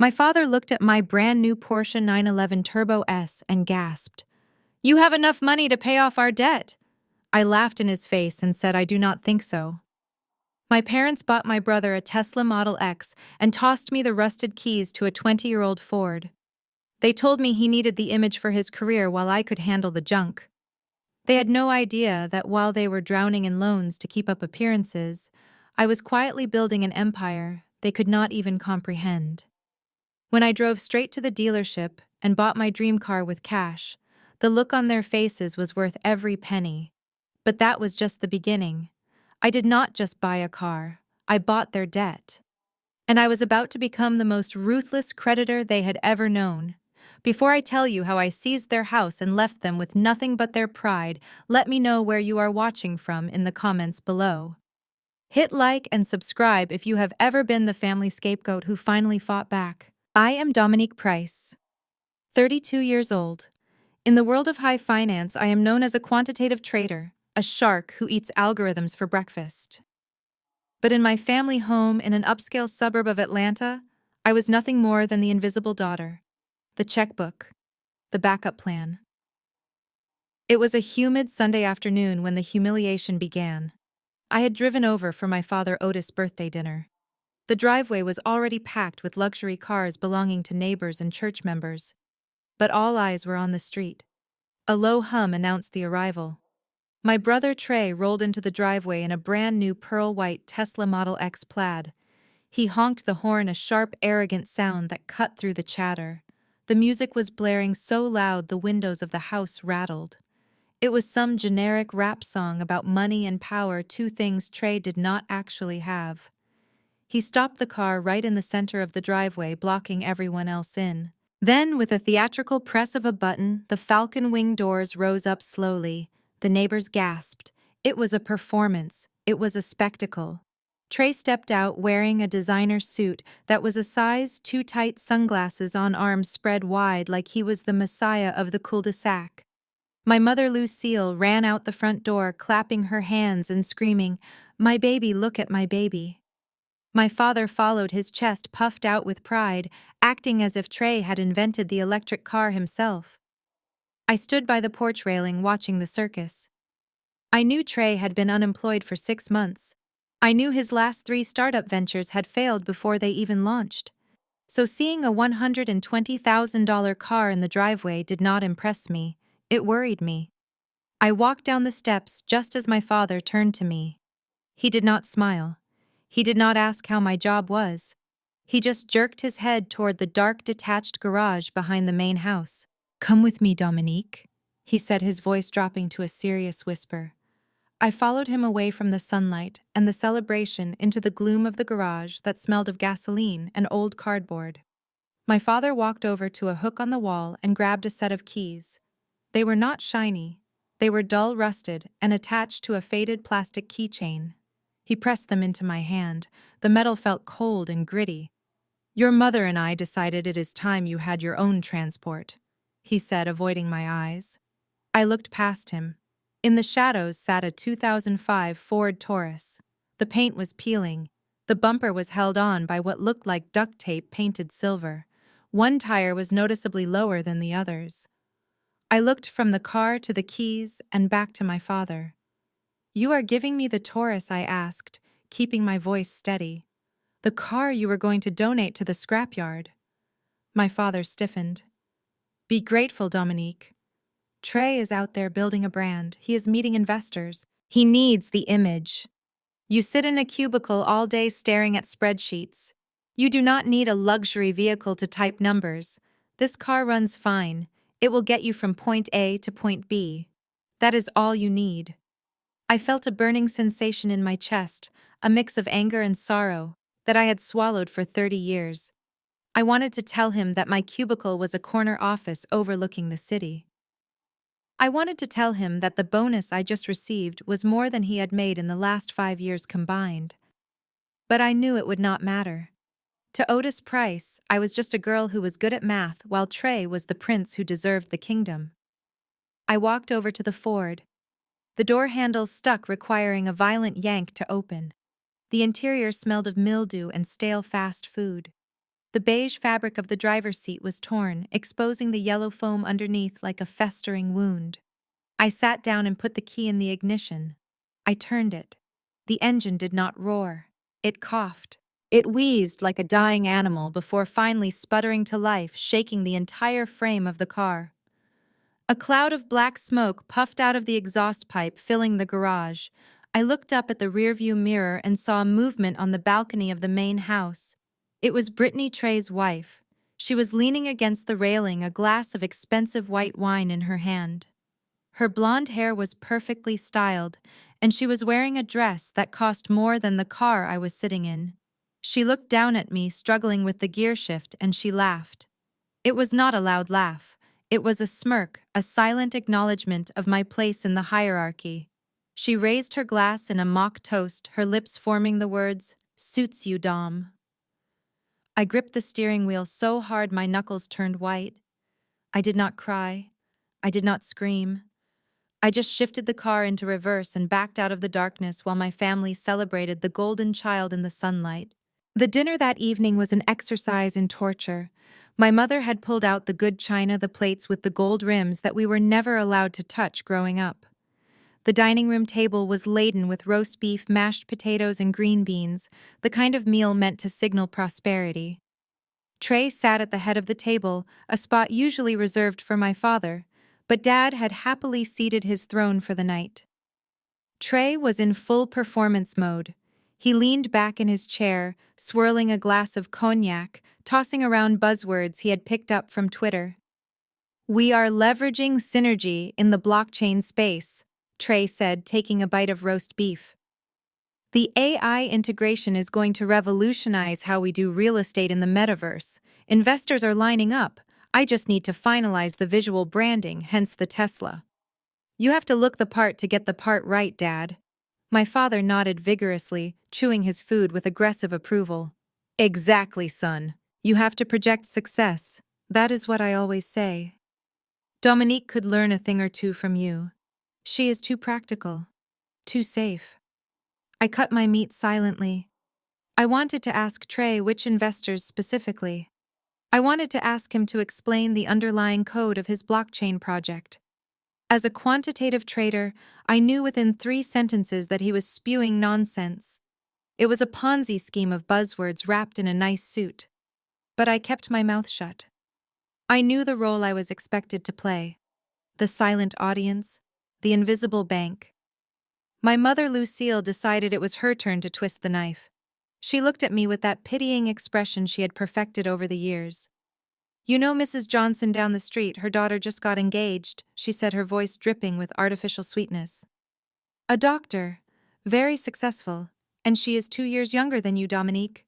My father looked at my brand new Porsche 911 Turbo S and gasped, "You have enough money to pay off our debt." I laughed in his face and said, "I do not think so." My parents bought my brother a Tesla Model X and tossed me the rusted keys to a 20-year-old Ford. They told me he needed the image for his career while I could handle the junk. They had no idea that while they were drowning in loans to keep up appearances, I was quietly building an empire they could not even comprehend. When I drove straight to the dealership and bought my dream car with cash, the look on their faces was worth every penny. But that was just the beginning. I did not just buy a car, I bought their debt. And I was about to become the most ruthless creditor they had ever known. Before I tell you how I seized their house and left them with nothing but their pride, let me know where you are watching from in the comments below. Hit like and subscribe if you have ever been the family scapegoat who finally fought back. I am Dominique Price, 32 years old. In the world of high finance, I am known as a quantitative trader, a shark who eats algorithms for breakfast. But in my family home in an upscale suburb of Atlanta, I was nothing more than the invisible daughter, the checkbook, the backup plan. It was a humid Sunday afternoon when the humiliation began. I had driven over for my father Otis' birthday dinner. The driveway was already packed with luxury cars belonging to neighbors and church members, but all eyes were on the street. A low hum announced the arrival. My brother Trey rolled into the driveway in a brand new pearl-white Tesla Model X Plaid. He honked the horn, a sharp, arrogant sound that cut through the chatter. The music was blaring so loud the windows of the house rattled. It was some generic rap song about money and power, two things Trey did not actually have. He stopped the car right in the center of the driveway, blocking everyone else in. Then, with a theatrical press of a button, the falcon wing doors rose up slowly. The neighbors gasped. It was a performance. It was a spectacle. Trey stepped out wearing a designer suit that was a size too tight, sunglasses on, arms spread wide like he was the messiah of the cul-de-sac. My mother Lucille ran out the front door, clapping her hands and screaming, "My baby, look at my baby." My father followed, his chest puffed out with pride, acting as if Trey had invented the electric car himself. I stood by the porch railing watching the circus. I knew Trey had been unemployed for 6 months. I knew his last 3 startup ventures had failed before they even launched. So seeing a $120,000 car in the driveway did not impress me. It worried me. I walked down the steps just as my father turned to me. He did not smile. He did not ask how my job was. He just jerked his head toward the dark, detached garage behind the main house. "Come with me, Dominique," he said, his voice dropping to a serious whisper. I followed him away from the sunlight and the celebration into the gloom of the garage that smelled of gasoline and old cardboard. My father walked over to a hook on the wall and grabbed a set of keys. They were not shiny. They were dull, rusted, and attached to a faded plastic keychain. He pressed them into my hand. The metal felt cold and gritty. "Your mother and I decided it is time you had your own transport," he said, avoiding my eyes. I looked past him. In the shadows sat a 2005 Ford Taurus. The paint was peeling. The bumper was held on by what looked like duct tape painted silver. One tire was noticeably lower than the others. I looked from the car to the keys and back to my father. "You are giving me the Taurus?" I asked, keeping my voice steady. "The car you were going to donate to the scrapyard." My father stiffened. "Be grateful, Dominique. Trey is out there building a brand. He is meeting investors. He needs the image. You sit in a cubicle all day staring at spreadsheets. You do not need a luxury vehicle to type numbers. This car runs fine. It will get you from point A to point B. That is all you need." I felt a burning sensation in my chest, a mix of anger and sorrow that I had swallowed for 30 years. I wanted to tell him that my cubicle was a corner office overlooking the city. I wanted to tell him that the bonus I just received was more than he had made in the last 5 years combined. But I knew it would not matter. To Otis Price, I was just a girl who was good at math, while Trey was the prince who deserved the kingdom. I walked over to the Ford. The door handle stuck, requiring a violent yank to open. The interior smelled of mildew and stale fast food. The beige fabric of the driver's seat was torn, exposing the yellow foam underneath like a festering wound. I sat down and put the key in the ignition. I turned it. The engine did not roar. It coughed. It wheezed like a dying animal before finally sputtering to life, shaking the entire frame of the car. A cloud of black smoke puffed out of the exhaust pipe, filling the garage. I looked up at the rearview mirror and saw a movement on the balcony of the main house. It was Brittany Trey's wife. She was leaning against the railing, a glass of expensive white wine in her hand. Her blonde hair was perfectly styled, and she was wearing a dress that cost more than the car I was sitting in. She looked down at me, struggling with the gear shift, and she laughed. It was not a loud laugh. It was a smirk, a silent acknowledgement of my place in the hierarchy. She raised her glass in a mock toast, her lips forming the words, "Suits you, Dom." I gripped the steering wheel so hard my knuckles turned white. I did not cry. I did not scream. I just shifted the car into reverse and backed out of the darkness while my family celebrated the golden child in the sunlight. The dinner that evening was an exercise in torture. My mother had pulled out the good china, the plates with the gold rims that we were never allowed to touch growing up. The dining room table was laden with roast beef, mashed potatoes, and green beans, the kind of meal meant to signal prosperity. Trey sat at the head of the table, a spot usually reserved for my father, but Dad had happily ceded his throne for the night. Trey was in full performance mode. He leaned back in his chair, swirling a glass of cognac, tossing around buzzwords he had picked up from Twitter. "We are leveraging synergy in the blockchain space," Trey said, taking a bite of roast beef. "The AI integration is going to revolutionize how we do real estate in the metaverse. Investors are lining up. I just need to finalize the visual branding, hence the Tesla." "You have to look the part to get the part right, Dad." My father nodded vigorously, chewing his food with aggressive approval. "Exactly, son. You have to project success. That is what I always say. Dominique could learn a thing or two from you. She is too practical, too safe." I cut my meat silently. I wanted to ask Trey which investors specifically. I wanted to ask him to explain the underlying code of his blockchain project. As a quantitative trader, I knew within 3 sentences that he was spewing nonsense. It was a Ponzi scheme of buzzwords wrapped in a nice suit. But I kept my mouth shut. I knew the role I was expected to play. The silent audience, the invisible bank. My mother Lucille decided it was her turn to twist the knife. She looked at me with that pitying expression she had perfected over the years. "You know Mrs. Johnson down the street, her daughter just got engaged," she said, her voice dripping with artificial sweetness. "A doctor. Very successful. And she is 2 years younger than you, Dominique.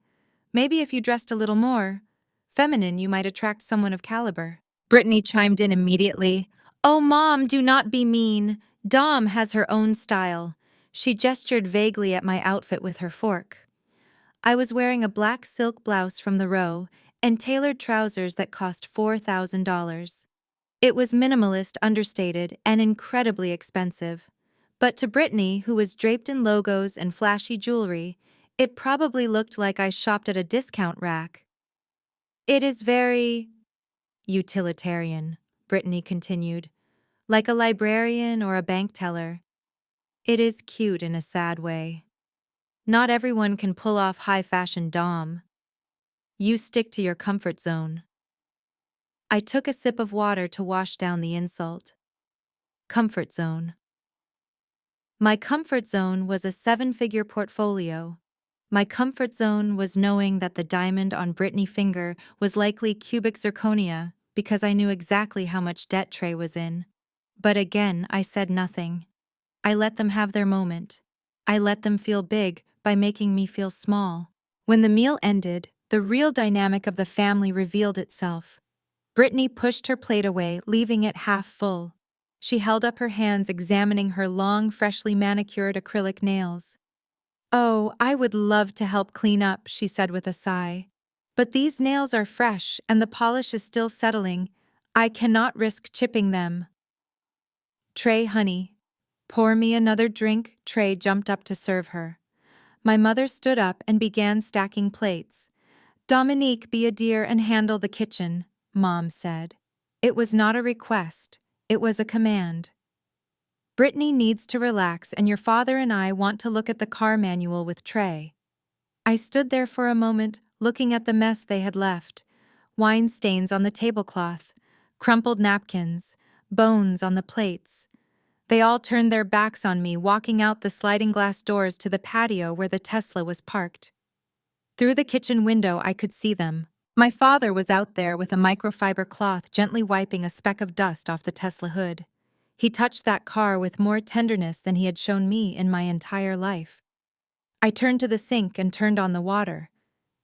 Maybe if you dressed a little more feminine, you might attract someone of caliber." Brittany chimed in immediately. "Oh, Mom, do not be mean. Dom has her own style." She gestured vaguely at my outfit with her fork. I was wearing a black silk blouse from the Row and tailored trousers that cost $4,000. It was minimalist, understated, and incredibly expensive. But to Brittany, who was draped in logos and flashy jewelry, it probably looked like I shopped at a discount rack. "It is very utilitarian," Brittany continued, "like a librarian or a bank teller. It is cute in a sad way. Not everyone can pull off high-fashion Dom. You stick to your comfort zone." I took a sip of water to wash down the insult. Comfort zone. My comfort zone was a 7-figure portfolio. My comfort zone was knowing that the diamond on Brittany's finger was likely cubic zirconia because I knew exactly how much debt Trey was in. But again, I said nothing. I let them have their moment. I let them feel big by making me feel small. When the meal ended, the real dynamic of the family revealed itself. Brittany pushed her plate away, leaving it half full. She held up her hands, examining her long, freshly manicured acrylic nails. "Oh, I would love to help clean up," she said with a sigh. "But these nails are fresh and the polish is still settling. I cannot risk chipping them." "Trey, honey, pour me another drink." Trey jumped up to serve her. My mother stood up and began stacking plates. Dominique, be a dear and handle the kitchen, Mom said. It was not a request, it was a command. Brittany needs to relax and your father and I want to look at the car manual with Trey. I stood there for a moment, looking at the mess they had left. Wine stains on the tablecloth, crumpled napkins, bones on the plates. They all turned their backs on me, walking out the sliding glass doors to the patio where the Tesla was parked. Through the kitchen window, I could see them. My father was out there with a microfiber cloth gently wiping a speck of dust off the Tesla hood. He touched that car with more tenderness than he had shown me in my entire life. I turned to the sink and turned on the water.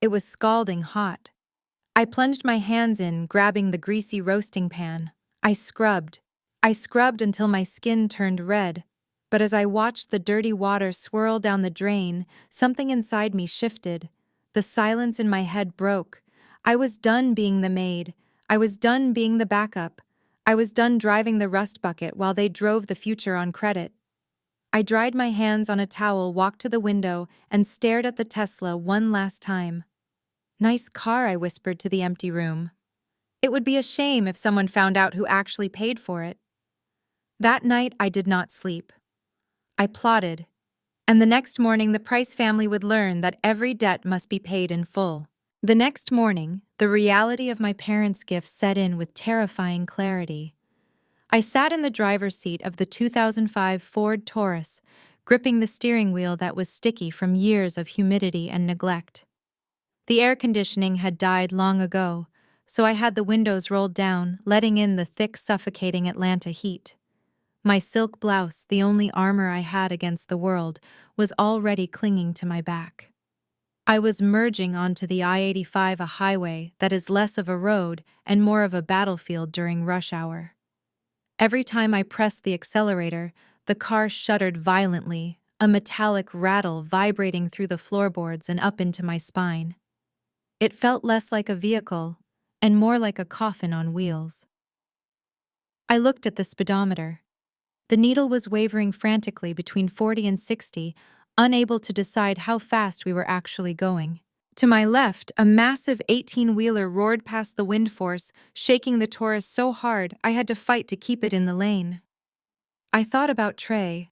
It was scalding hot. I plunged my hands in, grabbing the greasy roasting pan. I scrubbed. I scrubbed until my skin turned red. But as I watched the dirty water swirl down the drain, something inside me shifted. The silence in my head broke. I was done being the maid. I was done being the backup. I was done driving the rust bucket while they drove the future on credit. I dried my hands on a towel, walked to the window, and stared at the Tesla one last time. Nice car, I whispered to the empty room. It would be a shame if someone found out who actually paid for it. That night, I did not sleep. I plotted, and the next morning the Price family would learn that every debt must be paid in full. The next morning, the reality of my parents' gift set in with terrifying clarity. I sat in the driver's seat of the 2005 Ford Taurus, gripping the steering wheel that was sticky from years of humidity and neglect. The air conditioning had died long ago, so I had the windows rolled down, letting in the thick, suffocating Atlanta heat. My silk blouse, the only armor I had against the world, was already clinging to my back. I was merging onto the I-85, a highway that is less of a road and more of a battlefield during rush hour. Every time I pressed the accelerator, the car shuddered violently, a metallic rattle vibrating through the floorboards and up into my spine. It felt less like a vehicle and more like a coffin on wheels. I looked at the speedometer. The needle was wavering frantically between 40 and 60, unable to decide how fast we were actually going. To my left, a massive 18-wheeler roared past the wind force, shaking the Taurus so hard I had to fight to keep it in the lane. I thought about Trey.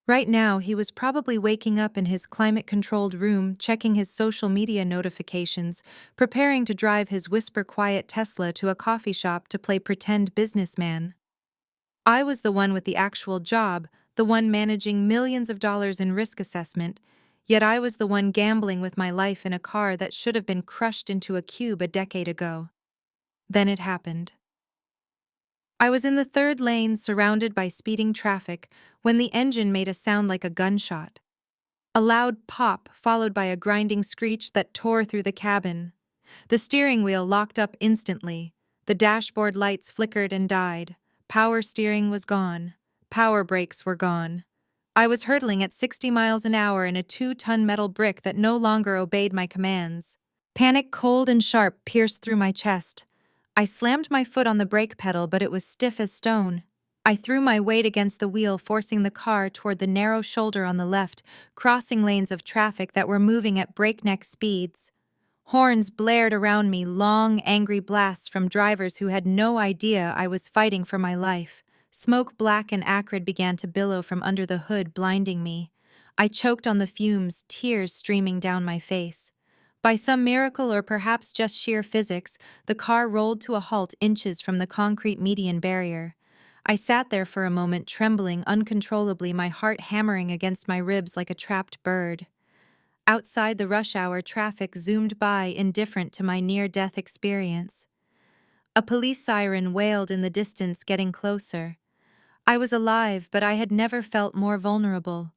Right now, he was probably waking up in his climate-controlled room, checking his social media notifications, preparing to drive his whisper-quiet Tesla to a coffee shop to play pretend businessman. I was the one with the actual job, the one managing millions of dollars in risk assessment, yet I was the one gambling with my life in a car that should have been crushed into a cube a decade ago. Then it happened. I was in the third lane, surrounded by speeding traffic, when the engine made a sound like a gunshot. A loud pop followed by a grinding screech that tore through the cabin. The steering wheel locked up instantly. The dashboard lights flickered and died. Power steering was gone. Power brakes were gone. I was hurtling at 60 miles an hour in a 2-ton metal brick that no longer obeyed my commands. Panic, cold and sharp, pierced through my chest. I slammed my foot on the brake pedal, but it was stiff as stone. I threw my weight against the wheel, forcing the car toward the narrow shoulder on the left, crossing lanes of traffic that were moving at breakneck speeds. Horns blared around me, long, angry blasts from drivers who had no idea I was fighting for my life. Smoke, black and acrid, began to billow from under the hood, blinding me. I choked on the fumes, tears streaming down my face. By some miracle, or perhaps just sheer physics, the car rolled to a halt inches from the concrete median barrier. I sat there for a moment, trembling uncontrollably, my heart hammering against my ribs like a trapped bird. Outside, the rush hour traffic zoomed by, indifferent to my near-death experience. A police siren wailed in the distance, getting closer. I was alive, but I had never felt more vulnerable.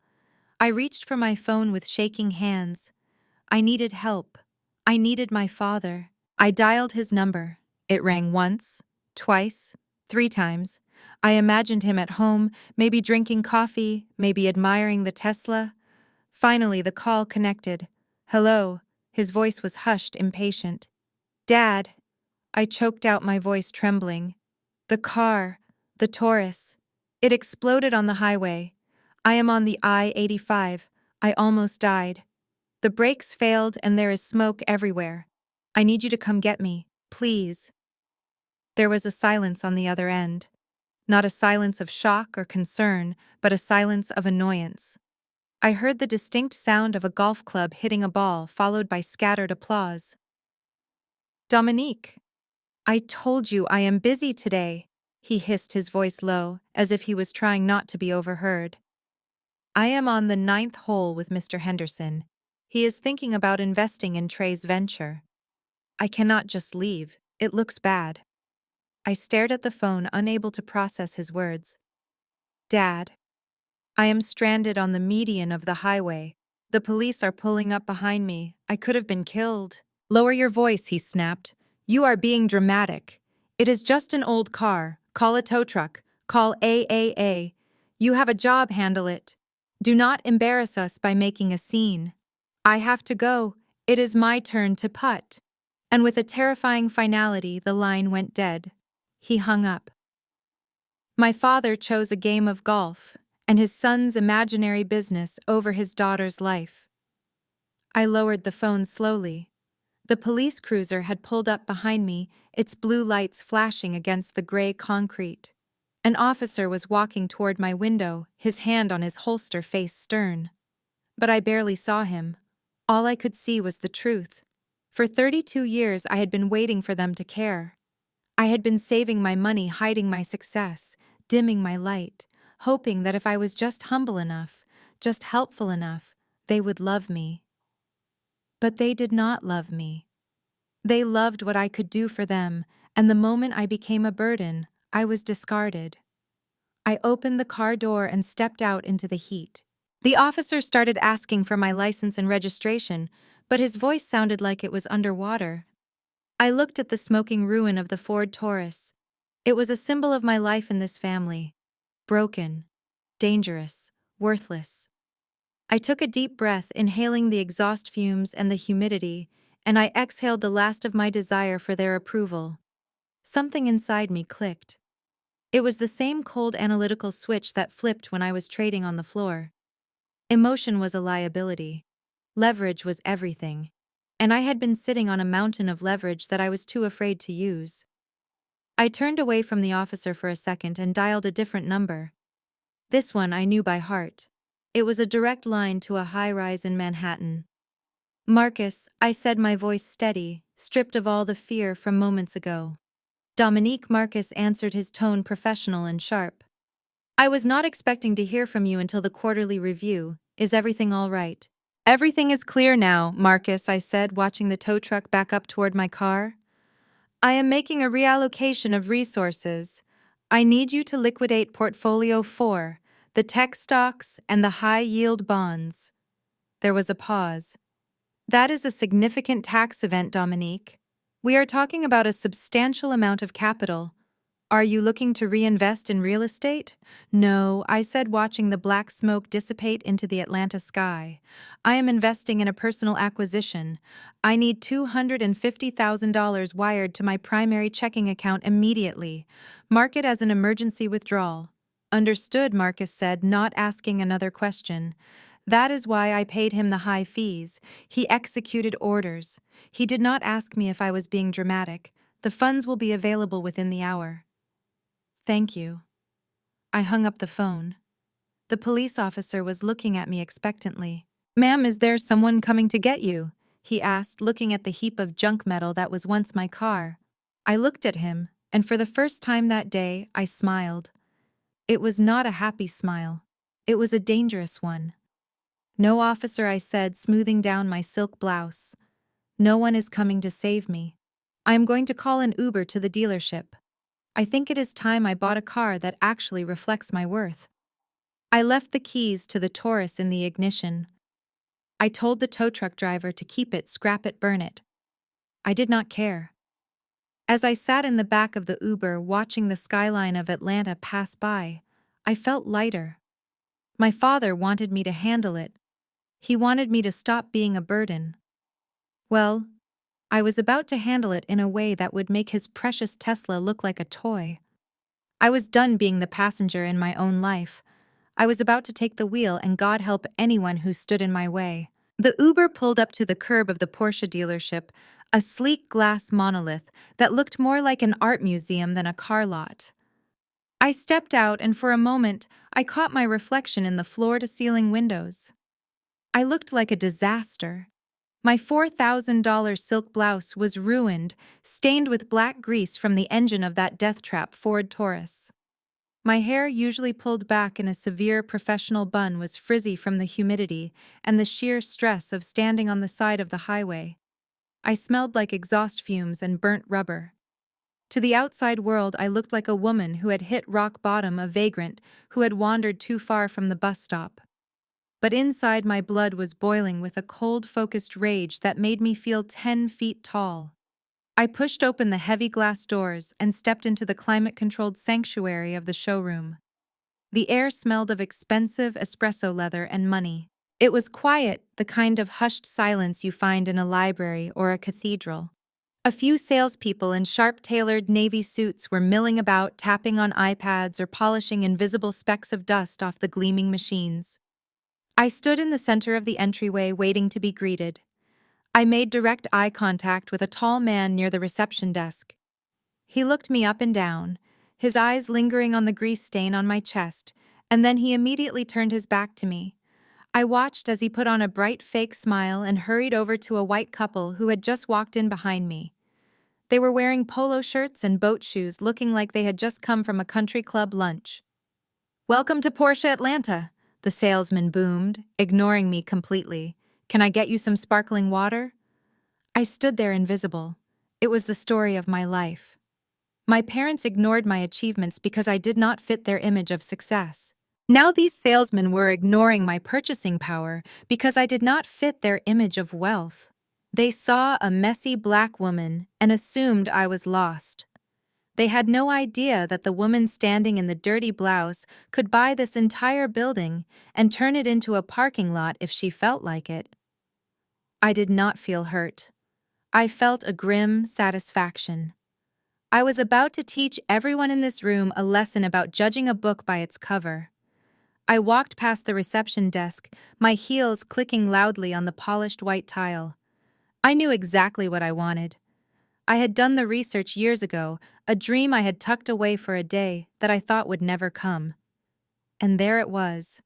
I reached for my phone with shaking hands. I needed help. I needed my father. I dialed his number. It rang once, twice, 3 times. I imagined him at home, maybe drinking coffee, maybe admiring the Tesla. Finally, the call connected. Hello. His voice was hushed, impatient. Dad. I choked out, my voice trembling. The car. The Taurus. It exploded on the highway. I am on the I-85. I almost died. The brakes failed and there is smoke everywhere. I need you to come get me, please. There was a silence on the other end. Not a silence of shock or concern, but a silence of annoyance. I heard the distinct sound of a golf club hitting a ball, followed by scattered applause. Dominique, I told you I am busy today, he hissed, his voice low, as if he was trying not to be overheard. I am on the ninth hole with Mr. Henderson. He is thinking about investing in Trey's venture. I cannot just leave. It looks bad. I stared at the phone, unable to process his words. Dad, I am stranded on the median of the highway. The police are pulling up behind me. I could have been killed. Lower your voice, he snapped. You are being dramatic. It is just an old car. Call a tow truck. Call AAA. You have a job, handle it. Do not embarrass us by making a scene. I have to go. It is my turn to putt. And with a terrifying finality, the line went dead. He hung up. My father chose a game of golf and his son's imaginary business over his daughter's life. I lowered the phone slowly. The police cruiser had pulled up behind me, its blue lights flashing against the gray concrete. An officer was walking toward my window, his hand on his holster, face stern. But I barely saw him. All I could see was the truth. For 32 years I had been waiting for them to care. I had been saving my money, hiding my success, dimming my light, hoping that if I was just humble enough, just helpful enough, they would love me. But they did not love me. They loved what I could do for them, and the moment I became a burden, I was discarded. I opened the car door and stepped out into the heat. The officer started asking for my license and registration, but his voice sounded like it was underwater. I looked at the smoking ruin of the Ford Taurus. It was a symbol of my life in this family. Broken, dangerous, worthless. I took a deep breath, inhaling the exhaust fumes and the humidity, and I exhaled the last of my desire for their approval. Something inside me clicked. It was the same cold analytical switch that flipped when I was trading on the floor. Emotion was a liability. Leverage was everything. And I had been sitting on a mountain of leverage that I was too afraid to use. I turned away from the officer for a second and dialed a different number. This one I knew by heart. It was a direct line to a high-rise in Manhattan. Marcus, I said, my voice steady, stripped of all the fear from moments ago. Dominique. Marcus answered, his tone professional and sharp. I was not expecting to hear from you until the quarterly review. Is everything all right? Everything is clear now, Marcus, I said, watching the tow truck back up toward my car. I am making a reallocation of resources. I need you to liquidate Portfolio 4, the tech stocks and the high-yield bonds. There was a pause. That is a significant tax event, Dominique. We are talking about a substantial amount of capital. Are you looking to reinvest in real estate? No, I said, watching the black smoke dissipate into the Atlanta sky. I am investing in a personal acquisition. I need $250,000 wired to my primary checking account immediately. Mark it as an emergency withdrawal. Understood, Marcus said, not asking another question. That is why I paid him the high fees. He executed orders. He did not ask me if I was being dramatic. The funds will be available within the hour. Thank you. I hung up the phone. The police officer was looking at me expectantly. Ma'am, is there someone coming to get you? He asked, looking at the heap of junk metal that was once my car. I looked at him, and for the first time that day, I smiled. It was not a happy smile. It was a dangerous one. No, officer, I said, smoothing down my silk blouse. No one is coming to save me. I am going to call an Uber to the dealership. I think it is time I bought a car that actually reflects my worth. I left the keys to the Taurus in the ignition. I told the tow truck driver to keep it, scrap it, burn it. I did not care. As I sat in the back of the Uber watching the skyline of Atlanta pass by, I felt lighter. My father wanted me to handle it. He wanted me to stop being a burden. Well, I was about to handle it in a way that would make his precious Tesla look like a toy. I was done being the passenger in my own life. I was about to take the wheel, and God help anyone who stood in my way. The Uber pulled up to the curb of the Porsche dealership, a sleek glass monolith that looked more like an art museum than a car lot. I stepped out, and for a moment, I caught my reflection in the floor-to-ceiling windows. I looked like a disaster. My $4,000 silk blouse was ruined, stained with black grease from the engine of that death-trap Ford Taurus. My hair, usually pulled back in a severe professional bun, was frizzy from the humidity and the sheer stress of standing on the side of the highway. I smelled like exhaust fumes and burnt rubber. To the outside world, I looked like a woman who had hit rock bottom, a vagrant who had wandered too far from the bus stop. But inside, my blood was boiling with a cold, focused rage that made me feel 10 feet tall. I pushed open the heavy glass doors and stepped into the climate-controlled sanctuary of the showroom. The air smelled of expensive espresso leather and money. It was quiet, the kind of hushed silence you find in a library or a cathedral. A few salespeople in sharp-tailored navy suits were milling about, tapping on iPads or polishing invisible specks of dust off the gleaming machines. I stood in the center of the entryway, waiting to be greeted. I made direct eye contact with a tall man near the reception desk. He looked me up and down, his eyes lingering on the grease stain on my chest, and then he immediately turned his back to me. I watched as he put on a bright fake smile and hurried over to a white couple who had just walked in behind me. They were wearing polo shirts and boat shoes, looking like they had just come from a country club lunch. "Welcome to Porsche Atlanta," the salesman boomed, ignoring me completely. "Can I get you some sparkling water?" I stood there invisible. It was the story of my life. My parents ignored my achievements because I did not fit their image of success. Now these salesmen were ignoring my purchasing power because I did not fit their image of wealth. They saw a messy black woman and assumed I was lost. They had no idea that the woman standing in the dirty blouse could buy this entire building and turn it into a parking lot if she felt like it. I did not feel hurt. I felt a grim satisfaction. I was about to teach everyone in this room a lesson about judging a book by its cover. I walked past the reception desk, my heels clicking loudly on the polished white tile. I knew exactly what I wanted. I had done the research years ago, a dream I had tucked away for a day that I thought would never come. And there it was,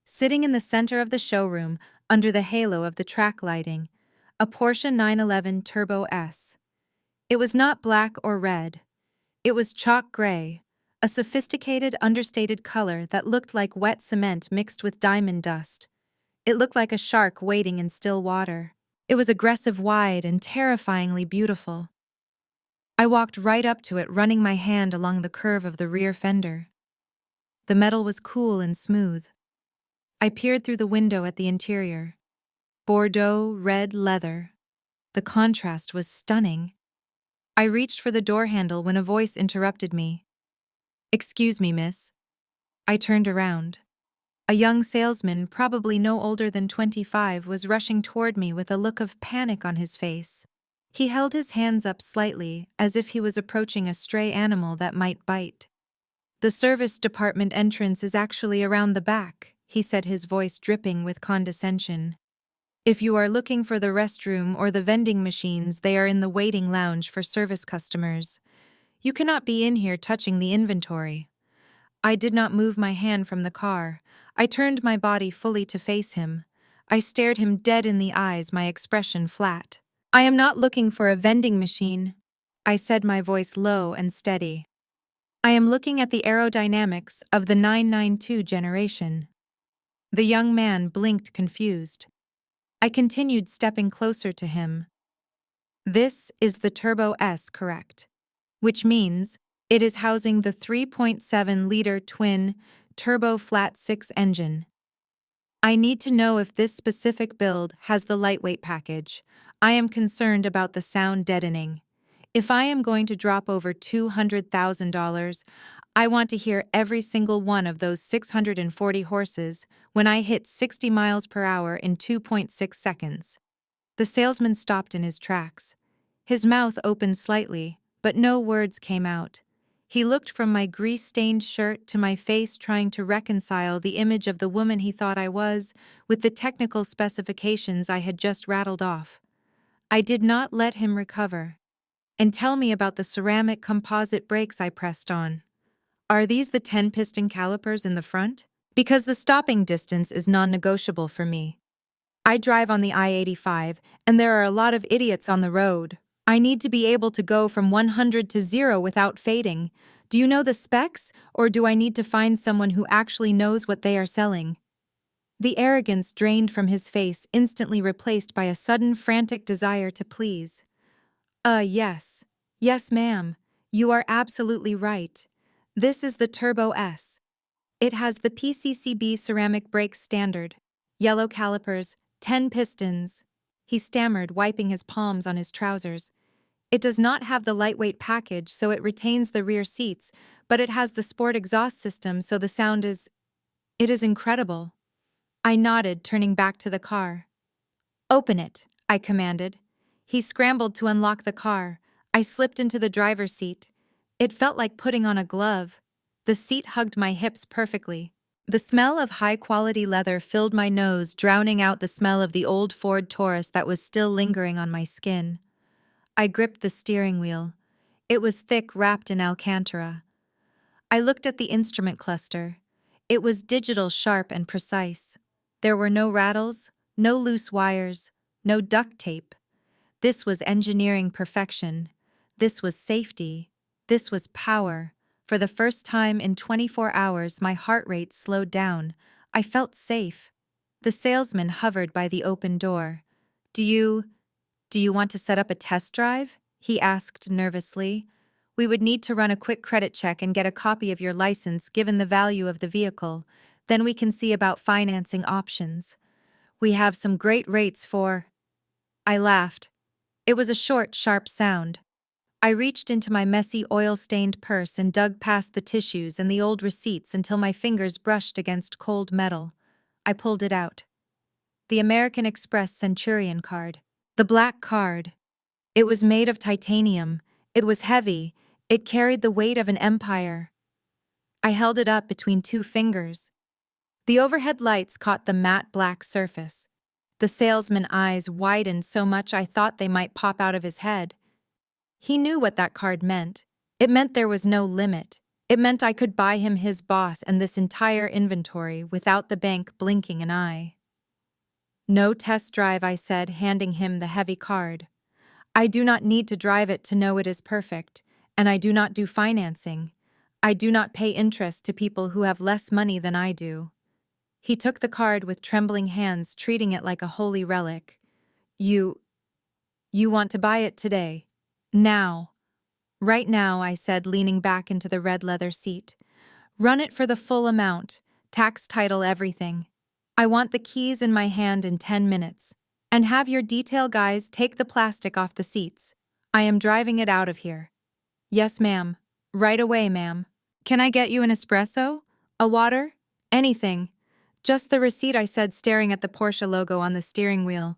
sitting in the center of the showroom, under the halo of the track lighting, a Porsche 911 Turbo S. It was not black or red. It was chalk gray, a sophisticated, understated color that looked like wet cement mixed with diamond dust. It looked like a shark wading in still water. It was aggressive, wide, and terrifyingly beautiful. I walked right up to it, running my hand along the curve of the rear fender. The metal was cool and smooth. I peered through the window at the interior. Bordeaux red leather. The contrast was stunning. I reached for the door handle when a voice interrupted me. "Excuse me, miss." I turned around. A young salesman, probably no older than 25, was rushing toward me with a look of panic on his face. He held his hands up slightly, as if he was approaching a stray animal that might bite. "The service department entrance is actually around the back," he said, his voice dripping with condescension. "If you are looking for the restroom or the vending machines, they are in the waiting lounge for service customers. You cannot be in here touching the inventory." I did not move my hand from the car. I turned my body fully to face him. I stared him dead in the eyes, my expression flat. "I am not looking for a vending machine," I said, my voice low and steady. "I am looking at the aerodynamics of the 992 generation." The young man blinked, confused. I continued, stepping closer to him. "This is the Turbo S, correct? Which means it is housing the 3.7-liter twin turbo flat 6 engine. I need to know if this specific build has the lightweight package. I am concerned about the sound deadening. If I am going to drop over $200,000, I want to hear every single one of those 640 horses when I hit 60 miles per hour in 2.6 seconds. The salesman stopped in his tracks. His mouth opened slightly, but no words came out. He looked from my grease-stained shirt to my face, trying to reconcile the image of the woman he thought I was with the technical specifications I had just rattled off. I did not let him recover. And tell me about the ceramic composite brakes I pressed on. Are these the 10-piston calipers in the front? Because the stopping distance is non-negotiable for me. I drive on the I-85, and there are a lot of idiots on the road. I need to be able to go from 100 to 0 without fading. Do you know the specs, or do I need to find someone who actually knows what they are selling? The arrogance drained from his face, instantly replaced by a sudden frantic desire to please. Yes. Yes, ma'am. You are absolutely right. This is the Turbo S. It has the PCCB ceramic brakes standard, yellow calipers, 10 pistons. He stammered, wiping his palms on his trousers. It does not have the lightweight package, so it retains the rear seats, but it has the sport exhaust system, so the sound is... It is incredible. I nodded, turning back to the car. Open it, I commanded. He scrambled to unlock the car. I slipped into the driver's seat. It felt like putting on a glove. The seat hugged my hips perfectly. The smell of high-quality leather filled my nose, drowning out the smell of the old Ford Taurus that was still lingering on my skin. I gripped the steering wheel. It was thick, wrapped in Alcantara. I looked at the instrument cluster. It was digital, sharp, and precise. There were no rattles, no loose wires, no duct tape. This was engineering perfection. This was safety. This was power. For the first time in 24 hours, my heart rate slowed down. I felt safe. The salesman hovered by the open door. Do you want to set up a test drive? He asked nervously. We would need to run a quick credit check and get a copy of your license given the value of the vehicle. Then we can see about financing options. We have some great rates for... I laughed. It was a short, sharp sound. I reached into my messy, oil-stained purse and dug past the tissues and the old receipts until my fingers brushed against cold metal. I pulled it out. The American Express Centurion card. The black card. It was made of titanium. It was heavy. It carried the weight of an empire. I held it up between two fingers. The overhead lights caught the matte black surface. The salesman's eyes widened so much I thought they might pop out of his head. He knew what that card meant. It meant there was no limit. It meant I could buy him his boss and this entire inventory without the bank blinking an eye. No test drive, I said, handing him the heavy card. I do not need to drive it to know it is perfect, and I do not do financing. I do not pay interest to people who have less money than I do. He took the card with trembling hands, treating it like a holy relic. You want to buy it today? Now. Right now, I said, leaning back into the red leather seat. Run it for the full amount, tax, title, everything. I want the keys in my hand in 10 minutes. And have your detail guys take the plastic off the seats. I am driving it out of here. Yes, ma'am. Right away, ma'am. Can I get you an espresso? A water? Anything. Just the receipt, I said, staring at the Porsche logo on the steering wheel.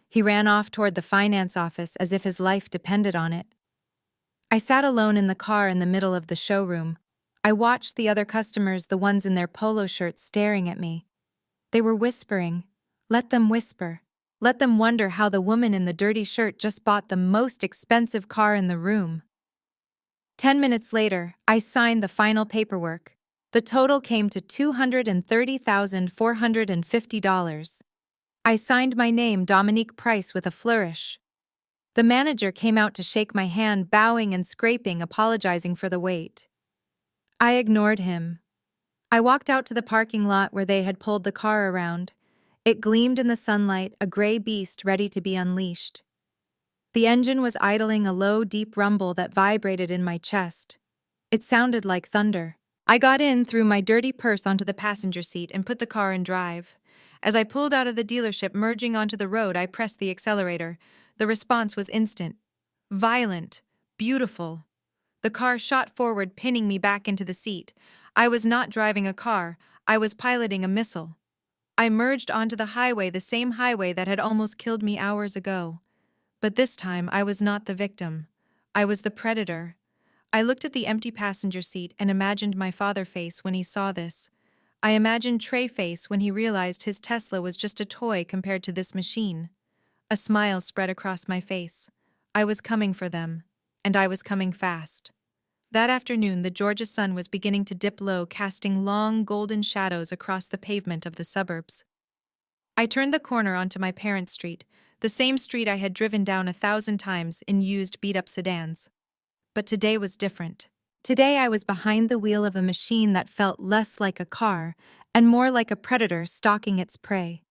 He ran off toward the finance office as if his life depended on it. I sat alone in the car in the middle of the showroom. I watched the other customers, the ones in their polo shirts, staring at me. They were whispering. Let them whisper. Let them wonder how the woman in the dirty shirt just bought the most expensive car in the room. 10 minutes later, I signed the final paperwork. The total came to $230,450. I signed my name, Dominique Price, with a flourish. The manager came out to shake my hand, bowing and scraping, apologizing for the wait. I ignored him. I walked out to the parking lot where they had pulled the car around. It gleamed in the sunlight, a gray beast ready to be unleashed. The engine was idling, a low, deep rumble that vibrated in my chest. It sounded like thunder. I got in, threw my dirty purse onto the passenger seat, and put the car in drive. As I pulled out of the dealership, merging onto the road, I pressed the accelerator. The response was instant. Violent. Beautiful. The car shot forward, pinning me back into the seat. I was not driving a car. I was piloting a missile. I merged onto the highway, the same highway that had almost killed me hours ago. But this time, I was not the victim. I was the predator. I looked at the empty passenger seat and imagined my father face when he saw this. I imagined Trey face when he realized his Tesla was just a toy compared to this machine. A smile spread across my face. I was coming for them, and I was coming fast. That afternoon, the Georgia sun was beginning to dip low, casting long, golden shadows across the pavement of the suburbs. I turned the corner onto my parents' street, the same street I had driven down 1,000 times in used, beat-up sedans. But today was different. Today I was behind the wheel of a machine that felt less like a car and more like a predator stalking its prey.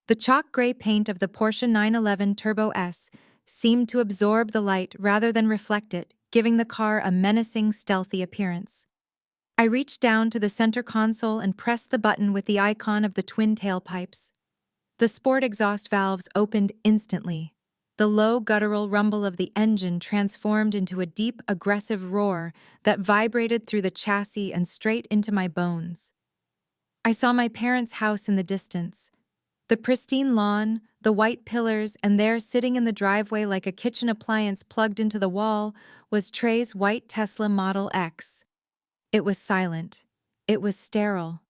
The chalk gray paint of the Porsche 911 Turbo S seemed to absorb the light rather than reflect it, giving the car a menacing, stealthy appearance. I reached down to the center console and pressed the button with the icon of the twin tailpipes. The sport exhaust valves opened instantly. The low guttural rumble of the engine transformed into a deep, aggressive roar that vibrated through the chassis and straight into my bones. I saw my parents' house in the distance. The pristine lawn, the white pillars, and there sitting in the driveway like a kitchen appliance plugged into the wall was Trey's white Tesla Model X. It was silent. It was sterile.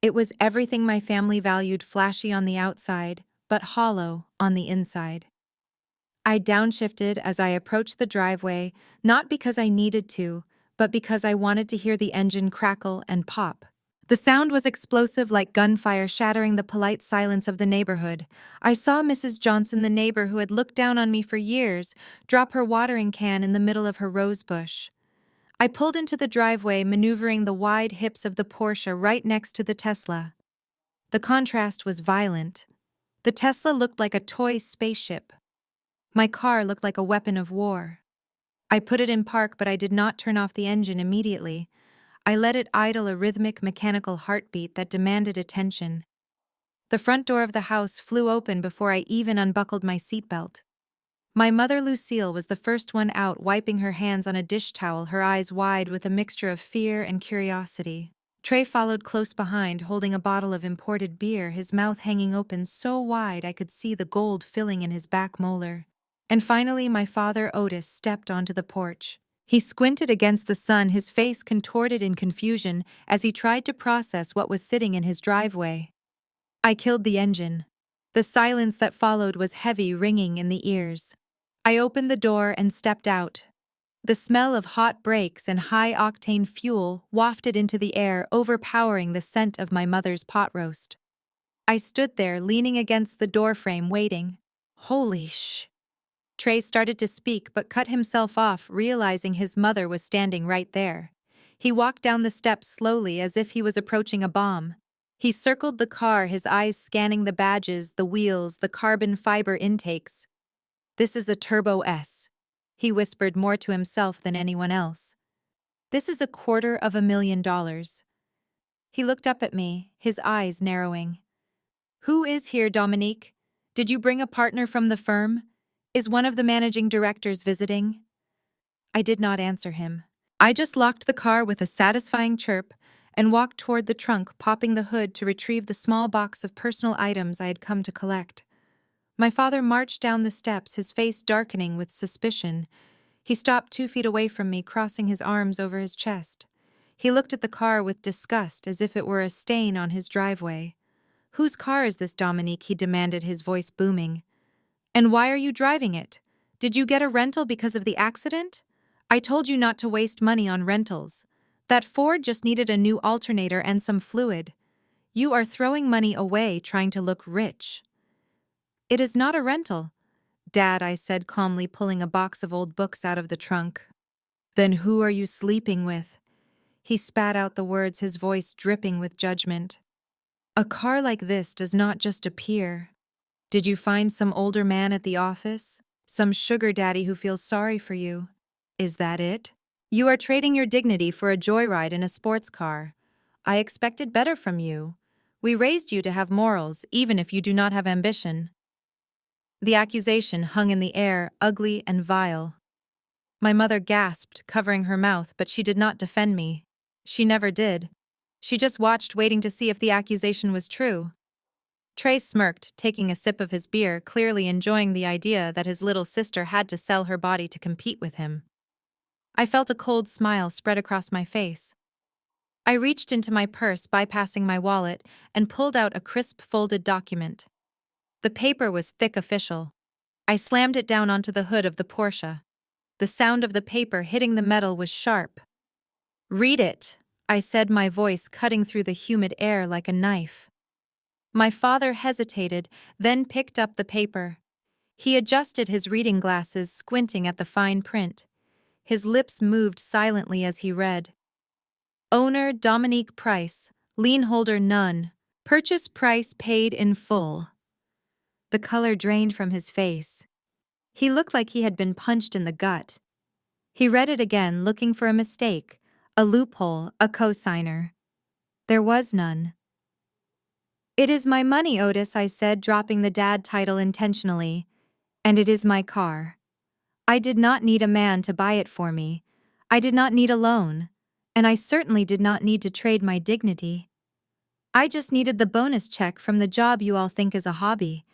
It was everything my family valued, flashy on the outside, but hollow on the inside. I downshifted as I approached the driveway, not because I needed to, but because I wanted to hear the engine crackle and pop. The sound was explosive like gunfire shattering the polite silence of the neighborhood. I saw Mrs. Johnson, the neighbor who had looked down on me for years, drop her watering can in the middle of her rose bush. I pulled into the driveway, maneuvering the wide hips of the Porsche right next to the Tesla. The contrast was violent. The Tesla looked like a toy spaceship. My car looked like a weapon of war. I put it in park, but I did not turn off the engine immediately. I let it idle, a rhythmic mechanical heartbeat that demanded attention. The front door of the house flew open before I even unbuckled my seatbelt. My mother, Lucille, was the first one out, wiping her hands on a dish towel, her eyes wide with a mixture of fear and curiosity. Trey followed close behind, holding a bottle of imported beer, his mouth hanging open so wide I could see the gold filling in his back molar. And finally, my father, Otis, stepped onto the porch. He squinted against the sun, his face contorted in confusion as he tried to process what was sitting in his driveway. I killed the engine. The silence that followed was heavy, ringing in the ears. I opened the door and stepped out. The smell of hot brakes and high-octane fuel wafted into the air, overpowering the scent of my mother's pot roast. I stood there, leaning against the doorframe, waiting. Holy sh! Trey started to speak but cut himself off, realizing his mother was standing right there. He walked down the steps slowly as if he was approaching a bomb. He circled the car, his eyes scanning the badges, the wheels, the carbon fiber intakes. "This is a Turbo S," he whispered, more to himself than anyone else. "This is $250,000. He looked up at me, his eyes narrowing. "Who is here, Dominique? Did you bring a partner from the firm? Is one of the managing directors visiting?" I did not answer him. I just locked the car with a satisfying chirp and walked toward the trunk, popping the hood to retrieve the small box of personal items I had come to collect. My father marched down the steps, his face darkening with suspicion. He stopped 2 feet away from me, crossing his arms over his chest. He looked at the car with disgust, as if it were a stain on his driveway. "Whose car is this, Dominique?" he demanded, his voice booming. "And why are you driving it? Did you get a rental because of the accident? I told you not to waste money on rentals. That Ford just needed a new alternator and some fluid. You are throwing money away trying to look rich." "It is not a rental, Dad," I said calmly, pulling a box of old books out of the trunk. "Then who are you sleeping with?" He spat out the words, his voice dripping with judgment. "A car like this does not just appear. Did you find some older man at the office? Some sugar daddy who feels sorry for you? Is that it? You are trading your dignity for a joyride in a sports car. I expected better from you. We raised you to have morals, even if you do not have ambition." The accusation hung in the air, ugly and vile. My mother gasped, covering her mouth, but she did not defend me. She never did. She just watched, waiting to see if the accusation was true. Trey smirked, taking a sip of his beer, clearly enjoying the idea that his little sister had to sell her body to compete with him. I felt a cold smile spread across my face. I reached into my purse, bypassing my wallet, and pulled out a crisp folded document. The paper was thick official. I slammed it down onto the hood of the Porsche. The sound of the paper hitting the metal was sharp. "Read it," I said, my voice cutting through the humid air like a knife. My father hesitated, then picked up the paper. He adjusted his reading glasses, squinting at the fine print. His lips moved silently as he read. Owner Dominique Price, lien holder none. Purchase price paid in full. The color drained from his face. He looked like he had been punched in the gut. He read it again, looking for a mistake, a loophole, a cosigner. There was none. "It is my money, Otis," I said, dropping the dad title intentionally. "And it is my car. I did not need a man to buy it for me. I did not need a loan. And I certainly did not need to trade my dignity. I just needed the bonus check from the job you all think is a hobby."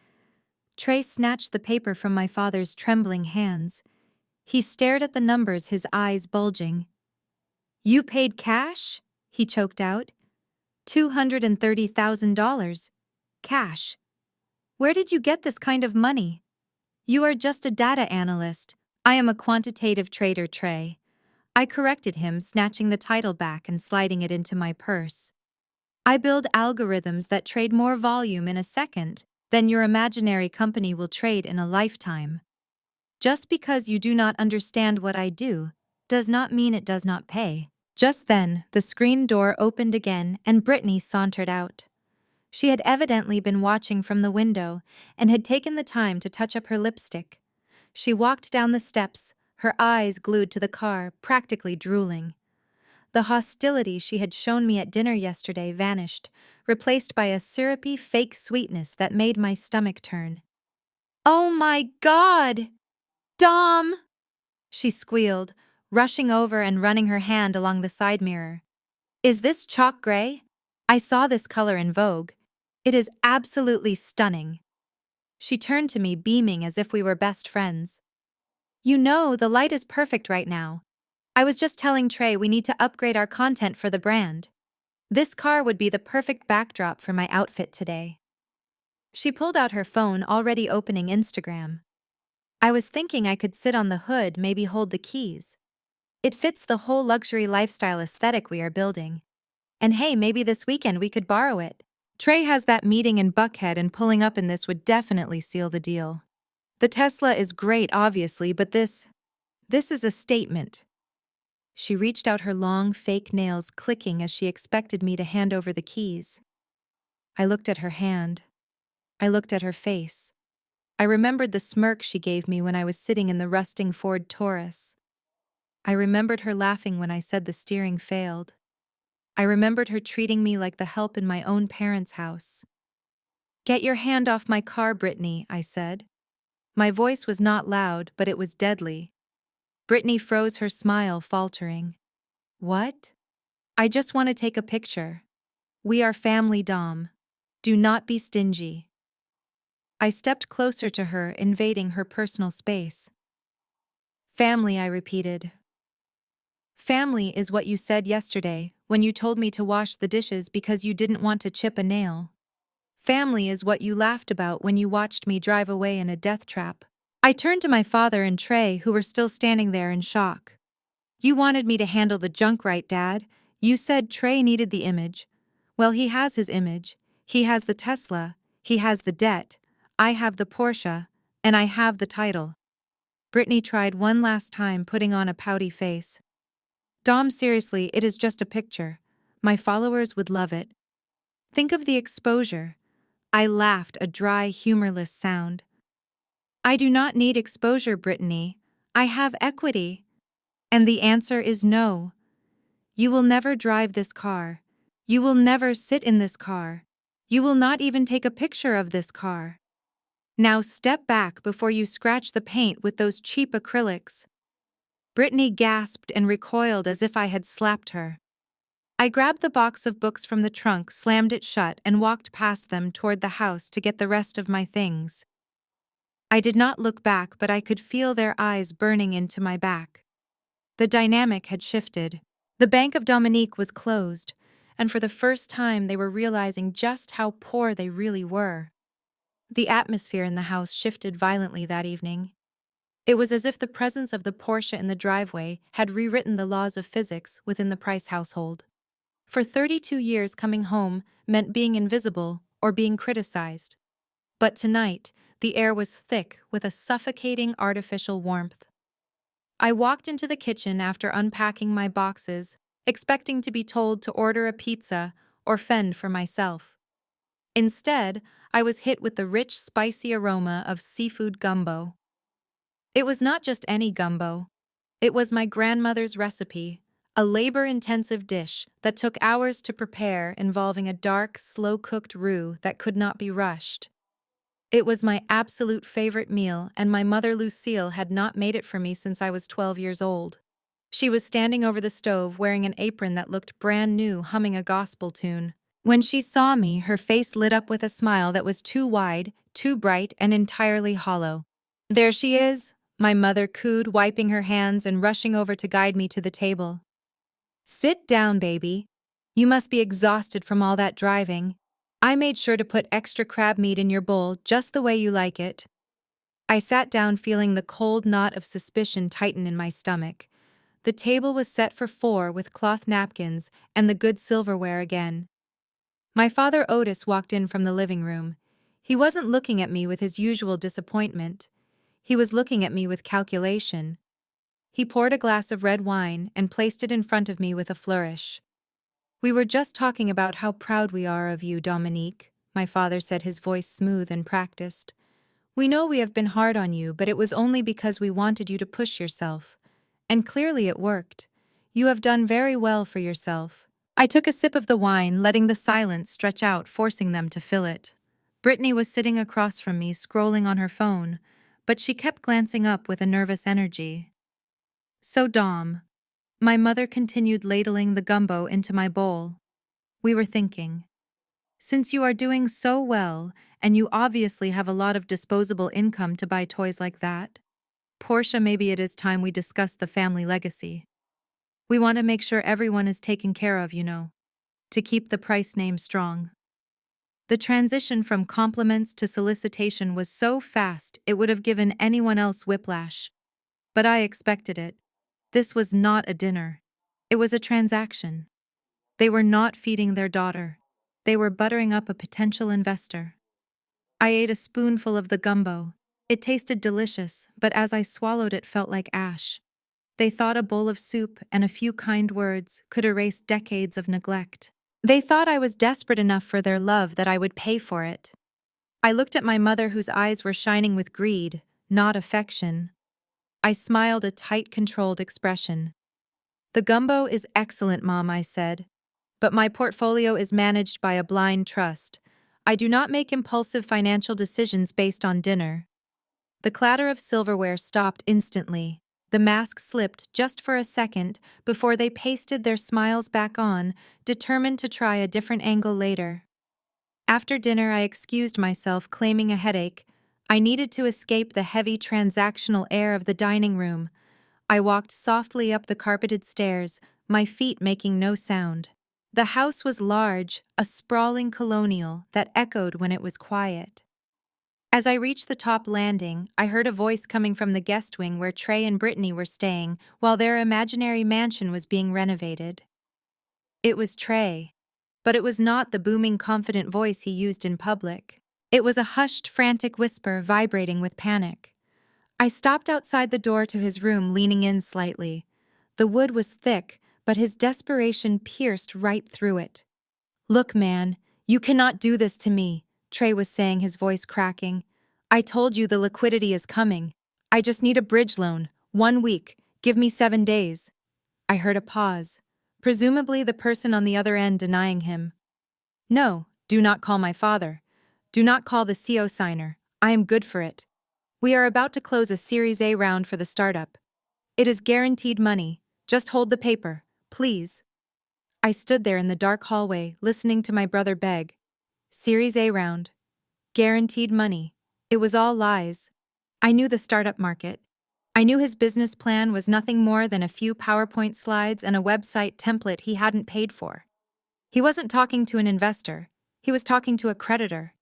Trey snatched the paper from my father's trembling hands. He stared at the numbers, his eyes bulging. "You paid cash?" he choked out. $230,000. Cash. Where did you get this kind of money? "You are just a data analyst. I am a quantitative trader, Trey." I corrected him, snatching the title back and sliding it into my purse. "I build algorithms that trade more volume in a second than your imaginary company will trade in a lifetime. Just because you do not understand what I do does not mean it does not pay." Just then, the screen door opened again and Brittany sauntered out. She had evidently been watching from the window and had taken the time to touch up her lipstick. She walked down the steps, her eyes glued to the car, practically drooling. The hostility she had shown me at dinner yesterday vanished, replaced by a syrupy fake sweetness that made my stomach turn. "Oh my God! Dom!" she squealed, rushing over and running her hand along the side mirror. "Is this chalk gray? I saw this color in Vogue. It is absolutely stunning." She turned to me, beaming as if we were best friends. "You know, the light is perfect right now. I was just telling Trey we need to upgrade our content for the brand. This car would be the perfect backdrop for my outfit today." She pulled out her phone, already opening Instagram. "I was thinking I could sit on the hood, maybe hold the keys. It fits the whole luxury lifestyle aesthetic we are building. And hey, maybe this weekend we could borrow it. Trey has that meeting in Buckhead and pulling up in this would definitely seal the deal. The Tesla is great, obviously, but this is a statement." She reached out, her long, fake nails clicking as she expected me to hand over the keys. I looked at her hand. I looked at her face. I remembered the smirk she gave me when I was sitting in the rusting Ford Taurus. I remembered her laughing when I said the steering failed. I remembered her treating me like the help in my own parents' house. "Get your hand off my car, Brittany," I said. My voice was not loud, but it was deadly. Brittany froze, her smile faltering. "What?" "I just want to take a picture. We are family, Dom. Do not be stingy." I stepped closer to her, invading her personal space. "Family," I repeated. "Family is what you said yesterday when you told me to wash the dishes because you didn't want to chip a nail. Family is what you laughed about when you watched me drive away in a death trap." I turned to my father and Trey, who were still standing there in shock. "You wanted me to handle the junk, right, Dad? You said Trey needed the image. Well, he has his image. He has the Tesla. He has the debt. I have the Porsche. And I have the title." Brittany tried one last time, putting on a pouty face. "Dom, seriously, it is just a picture. My followers would love it. Think of the exposure." I laughed, a dry, humorless sound. "I do not need exposure, Brittany. I have equity." And the answer is no. You will never drive this car. You will never sit in this car. You will not even take a picture of this car. Now step back before you scratch the paint with those cheap acrylics." Brittany gasped and recoiled as if I had slapped her. I grabbed the box of books from the trunk, slammed it shut, and walked past them toward the house to get the rest of my things. I did not look back, but I could feel their eyes burning into my back. The dynamic had shifted. The Bank of Dominique was closed, and for the first time they were realizing just how poor they really were. The atmosphere in the house shifted violently that evening. It was as if the presence of the Porsche in the driveway had rewritten the laws of physics within the Price household. For 32 years, coming home meant being invisible or being criticized. But tonight, the air was thick with a suffocating artificial warmth. I walked into the kitchen after unpacking my boxes, expecting to be told to order a pizza or fend for myself. Instead, I was hit with the rich, spicy aroma of seafood gumbo. It was not just any gumbo. It was my grandmother's recipe, a labor-intensive dish that took hours to prepare, involving a dark, slow-cooked roux that could not be rushed. It was my absolute favorite meal, and my mother Lucille had not made it for me since I was 12 years old. She was standing over the stove wearing an apron that looked brand new, humming a gospel tune. When she saw me, her face lit up with a smile that was too wide, too bright, and entirely hollow. "There she is," my mother cooed, wiping her hands and rushing over to guide me to the table. "Sit down, baby. You must be exhausted from all that driving. I made sure to put extra crab meat in your bowl just the way you like it." I sat down, feeling the cold knot of suspicion tighten in my stomach. The table was set for four with cloth napkins and the good silverware again. My father Otis walked in from the living room. He wasn't looking at me with his usual disappointment. He was looking at me with calculation. He poured a glass of red wine and placed it in front of me with a flourish. "We were just talking about how proud we are of you, Dominique," my father said, his voice smooth and practiced. "We know we have been hard on you, but it was only because we wanted you to push yourself. And clearly it worked. You have done very well for yourself." I took a sip of the wine, letting the silence stretch out, forcing them to fill it. Brittany was sitting across from me, scrolling on her phone, but she kept glancing up with a nervous energy. "So, Dom," my mother continued, ladling the gumbo into my bowl, "we were thinking, since you are doing so well, and you obviously have a lot of disposable income to buy toys like that, Portia, maybe it is time we discuss the family legacy. We want to make sure everyone is taken care of, to keep the Price name strong." The transition from compliments to solicitation was so fast it would have given anyone else whiplash. But I expected it. This was not a dinner. It was a transaction. They were not feeding their daughter. They were buttering up a potential investor. I ate a spoonful of the gumbo. It tasted delicious, but as I swallowed it felt like ash. They thought a bowl of soup and a few kind words could erase decades of neglect. They thought I was desperate enough for their love that I would pay for it. I looked at my mother, whose eyes were shining with greed, not affection. I smiled, a tight, controlled expression. "The gumbo is excellent, Mom," I said. "But my portfolio is managed by a blind trust. I do not make impulsive financial decisions based on dinner." The clatter of silverware stopped instantly. The mask slipped just for a second before they pasted their smiles back on, determined to try a different angle later. After dinner, I excused myself, claiming a headache. I needed to escape the heavy transactional air of the dining room. I walked softly up the carpeted stairs, my feet making no sound. The house was large, a sprawling colonial that echoed when it was quiet. As I reached the top landing, I heard a voice coming from the guest wing where Trey and Brittany were staying while their imaginary mansion was being renovated. It was Trey, but it was not the booming, confident voice he used in public. It was a hushed, frantic whisper vibrating with panic. I stopped outside the door to his room, leaning in slightly. The wood was thick, but his desperation pierced right through it. "Look, man, you cannot do this to me," Trey was saying, his voice cracking. "I told you the liquidity is coming. I just need a bridge loan. 1 week. Give me 7 days." I heard a pause, presumably the person on the other end denying him. "No, do not call my father. Do not call the CO signer. I am good for it. We are about to close a Series A round for the startup. It is guaranteed money. Just hold the paper, please." I stood there in the dark hallway, listening to my brother beg. Series A round. Guaranteed money. It was all lies. I knew the startup market. I knew his business plan was nothing more than a few PowerPoint slides and a website template he hadn't paid for. He wasn't talking to an investor, he was talking to a creditor.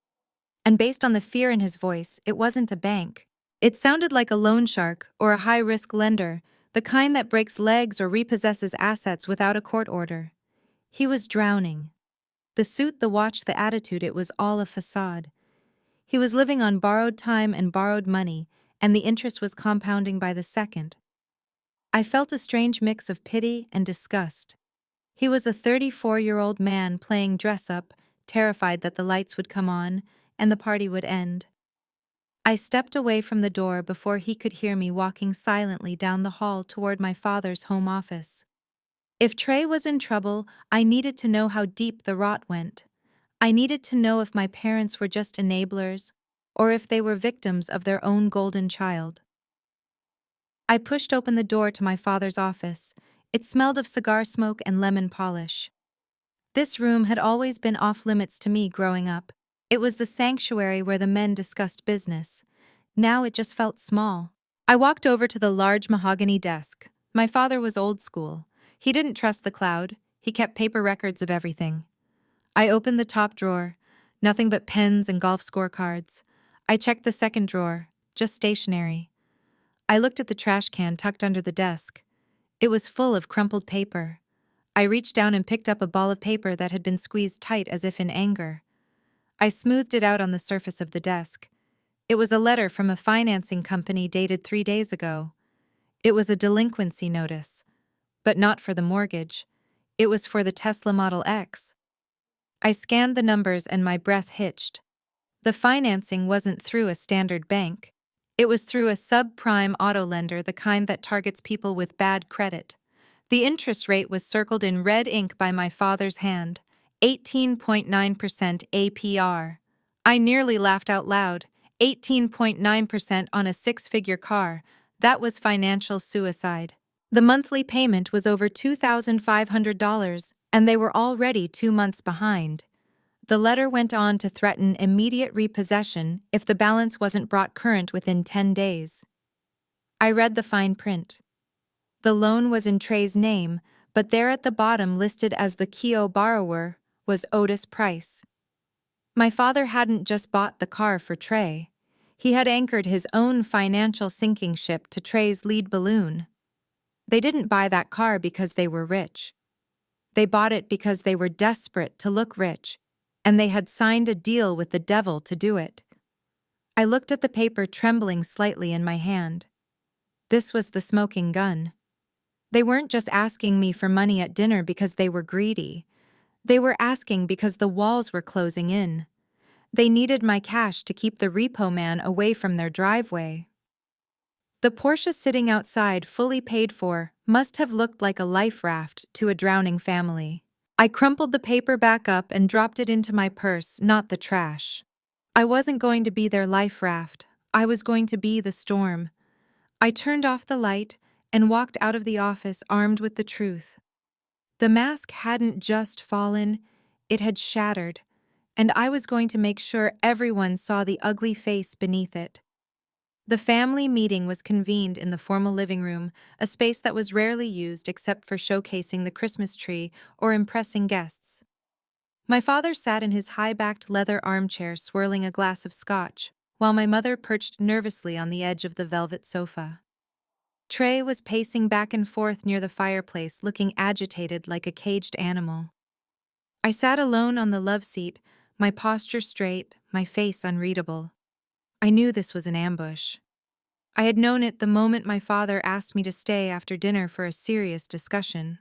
And based on the fear in his voice, it wasn't a bank. It sounded like a loan shark or a high-risk lender, the kind that breaks legs or repossesses assets without a court order. He was drowning. The suit, the watch, the attitude, it was all a facade. He was living on borrowed time and borrowed money, and the interest was compounding by the second. I felt a strange mix of pity and disgust. He was a 34-year-old man playing dress-up, terrified that the lights would come on and the party would end. I stepped away from the door before he could hear me walking silently down the hall toward my father's home office. If Trey was in trouble, I needed to know how deep the rot went. I needed to know if my parents were just enablers or if they were victims of their own golden child. I pushed open the door to my father's office. It smelled of cigar smoke and lemon polish. This room had always been off-limits to me growing up. It was the sanctuary where the men discussed business. Now it just felt small. I walked over to the large mahogany desk. My father was old school. He didn't trust the cloud. He kept paper records of everything. I opened the top drawer. Nothing but pens and golf scorecards. I checked the second drawer. Just stationery. I looked at the trash can tucked under the desk. It was full of crumpled paper. I reached down and picked up a ball of paper that had been squeezed tight as if in anger. I smoothed it out on the surface of the desk. It was a letter from a financing company dated 3 days ago. It was a delinquency notice, but not for the mortgage. It was for the Tesla Model X. I scanned the numbers and my breath hitched. The financing wasn't through a standard bank. It was through a subprime auto lender, the kind that targets people with bad credit. The interest rate was circled in red ink by my father's hand, 18.9% APR. I nearly laughed out loud. 18.9% on a six-figure car. That was financial suicide. The monthly payment was over $2,500, and they were already 2 months behind. The letter went on to threaten immediate repossession if the balance wasn't brought current within 10 days. I read the fine print. The loan was in Trey's name, but there at the bottom, listed as the Keo borrower, was Otis Price. My father hadn't just bought the car for Trey. He had anchored his own financial sinking ship to Trey's lead balloon. They didn't buy that car because they were rich. They bought it because they were desperate to look rich, and they had signed a deal with the devil to do it. I looked at the paper, trembling slightly in my hand. This was the smoking gun. They weren't just asking me for money at dinner because they were greedy. They were asking because the walls were closing in. They needed my cash to keep the repo man away from their driveway. The Porsche sitting outside, fully paid for, must have looked like a life raft to a drowning family. I crumpled the paper back up and dropped it into my purse, not the trash. I wasn't going to be their life raft. I was going to be the storm. I turned off the light and walked out of the office armed with the truth. The mask hadn't just fallen, it had shattered, and I was going to make sure everyone saw the ugly face beneath it. The family meeting was convened in the formal living room, a space that was rarely used except for showcasing the Christmas tree or impressing guests. My father sat in his high-backed leather armchair swirling a glass of scotch, while my mother perched nervously on the edge of the velvet sofa. Trey was pacing back and forth near the fireplace, looking agitated like a caged animal. I sat alone on the love seat, my posture straight, my face unreadable. I knew this was an ambush. I had known it the moment my father asked me to stay after dinner for a serious discussion.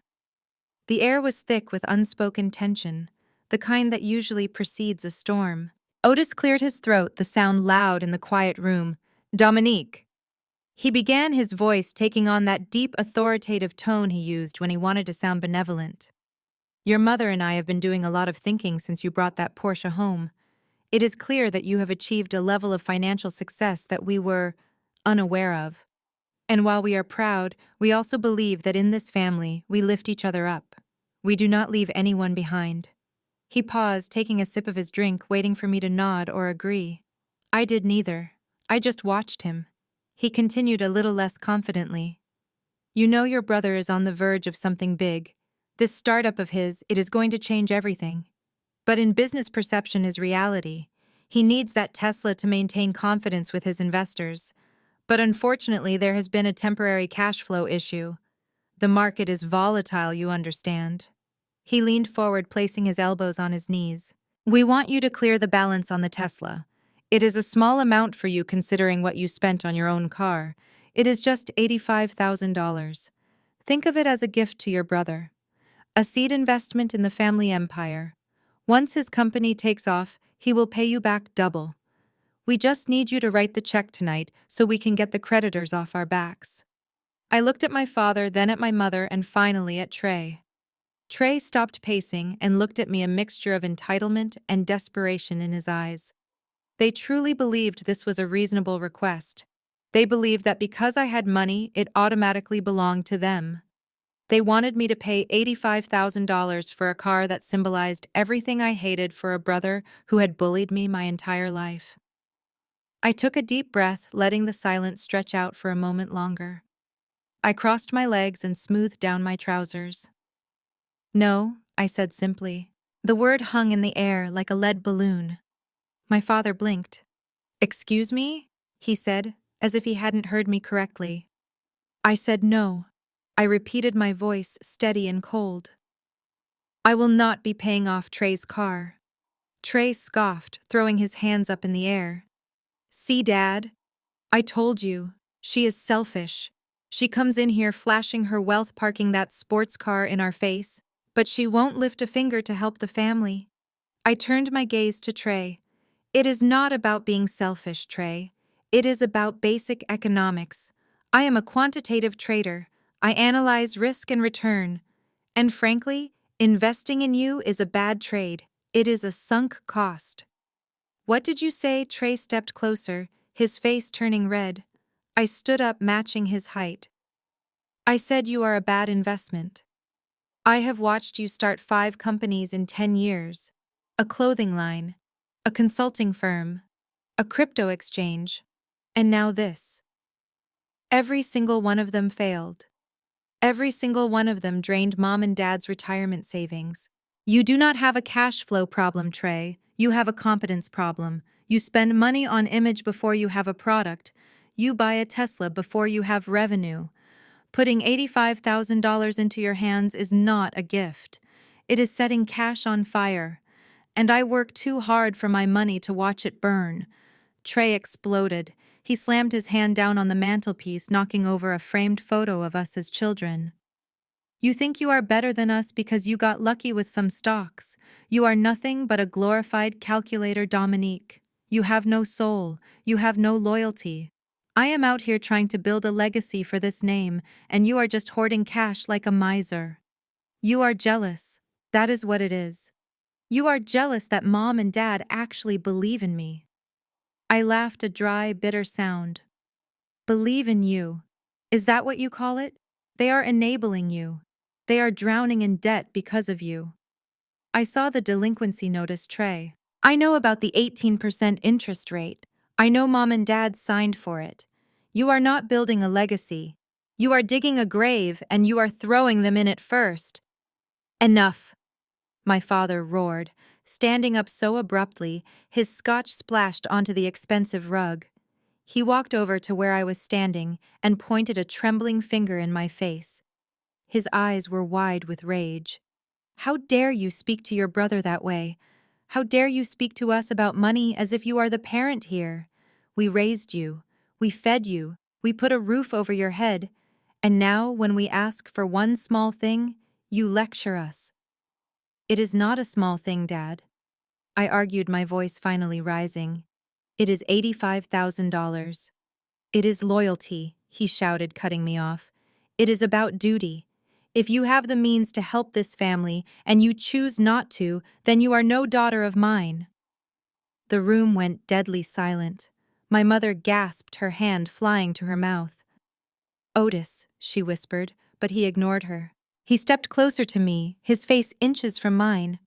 The air was thick with unspoken tension, the kind that usually precedes a storm. Otis cleared his throat, the sound loud in the quiet room. "Dominique." He began, his voice taking on that deep, authoritative tone he used when he wanted to sound benevolent. "Your mother and I have been doing a lot of thinking since you brought that Porsche home. It is clear that you have achieved a level of financial success that we were unaware of. And while we are proud, we also believe that in this family we lift each other up. We do not leave anyone behind." He paused, taking a sip of his drink, waiting for me to nod or agree. I did neither. I just watched him. He continued a little less confidently. You know your brother is on the verge of something big. This startup of his, it is going to change everything. But in business perception is reality. He needs that Tesla to maintain confidence with his investors. But unfortunately, there has been a temporary cash flow issue. The market is volatile, you understand. He leaned forward, placing his elbows on his knees. We want you to clear the balance on the Tesla. It is a small amount for you considering what you spent on your own car. It is just $85,000. Think of it as a gift to your brother. A seed investment in the family empire. Once his company takes off, he will pay you back double. We just need you to write the check tonight so we can get the creditors off our backs. I looked at my father, then at my mother, and finally at Trey. Trey stopped pacing and looked at me, a mixture of entitlement and desperation in his eyes. They truly believed this was a reasonable request. They believed that because I had money, it automatically belonged to them. They wanted me to pay $85,000 for a car that symbolized everything I hated for a brother who had bullied me my entire life. I took a deep breath, letting the silence stretch out for a moment longer. I crossed my legs and smoothed down my trousers. No, I said simply. The word hung in the air like a lead balloon. My father blinked. Excuse me? He said, as if he hadn't heard me correctly. I said no. I repeated, my voice steady and cold. I will not be paying off Trey's car. Trey scoffed, throwing his hands up in the air. See, Dad? I told you. She is selfish. She comes in here flashing her wealth, parking that sports car in our face, but she won't lift a finger to help the family. I turned my gaze to Trey. It is not about being selfish, Trey. It is about basic economics. I am a quantitative trader. I analyze risk and return. And frankly, investing in you is a bad trade. It is a sunk cost. What did you say? Trey stepped closer, his face turning red. I stood up, matching his height. I said you are a bad investment. I have watched you start 5 companies in 10 years. A clothing line, a consulting firm, a crypto exchange, and now this. Every single one of them failed. Every single one of them drained Mom and Dad's retirement savings. You do not have a cash flow problem, Trey. You have a competence problem. You spend money on image before you have a product. You buy a Tesla before you have revenue. Putting $85,000 into your hands is not a gift. It is setting cash on fire. And I work too hard for my money to watch it burn. Trey exploded. He slammed his hand down on the mantelpiece, knocking over a framed photo of us as children. You think you are better than us because you got lucky with some stocks. You are nothing but a glorified calculator, Dominique. You have no soul. You have no loyalty. I am out here trying to build a legacy for this name, and you are just hoarding cash like a miser. You are jealous. That is what it is. You are jealous that Mom and Dad actually believe in me. I laughed, a dry, bitter sound. Believe in you. Is that what you call it? They are enabling you. They are drowning in debt because of you. I saw the delinquency notice, Trey. I know about the 18% interest rate. I know Mom and Dad signed for it. You are not building a legacy. You are digging a grave, and you are throwing them in it first. Enough, my father roared, standing up so abruptly, his scotch splashed onto the expensive rug. He walked over to where I was standing and pointed a trembling finger in my face. His eyes were wide with rage. How dare you speak to your brother that way? How dare you speak to us about money as if you are the parent here? We raised you. We fed you. We put a roof over your head. And now, when we ask for one small thing, you lecture us. It is not a small thing, Dad. I argued, my voice finally rising. It is $85,000. It is loyalty, he shouted, cutting me off. It is about duty. If you have the means to help this family and you choose not to, then you are no daughter of mine. The room went deadly silent. My mother gasped, her hand flying to her mouth. Otis, she whispered, but he ignored her. He stepped closer to me, his face inches from mine.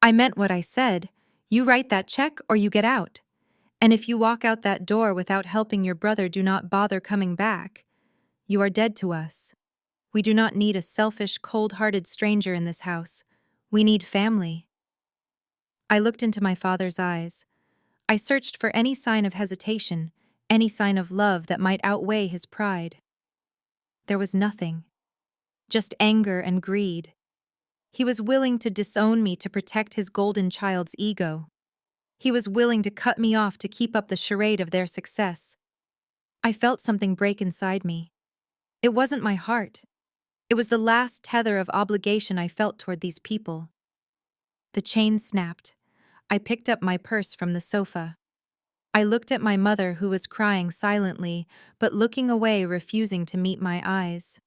I meant what I said. You write that check or you get out. And if you walk out that door without helping your brother, do not bother coming back. You are dead to us. We do not need a selfish, cold-hearted stranger in this house. We need family." I looked into my father's eyes. I searched for any sign of hesitation, any sign of love that might outweigh his pride. There was nothing. Just anger and greed. He was willing to disown me to protect his golden child's ego. He was willing to cut me off to keep up the charade of their success. I felt something break inside me. It wasn't my heart. It was the last tether of obligation I felt toward these people. The chain snapped. I picked up my purse from the sofa. I looked at my mother, who was crying silently, but looking away, refusing to meet my eyes.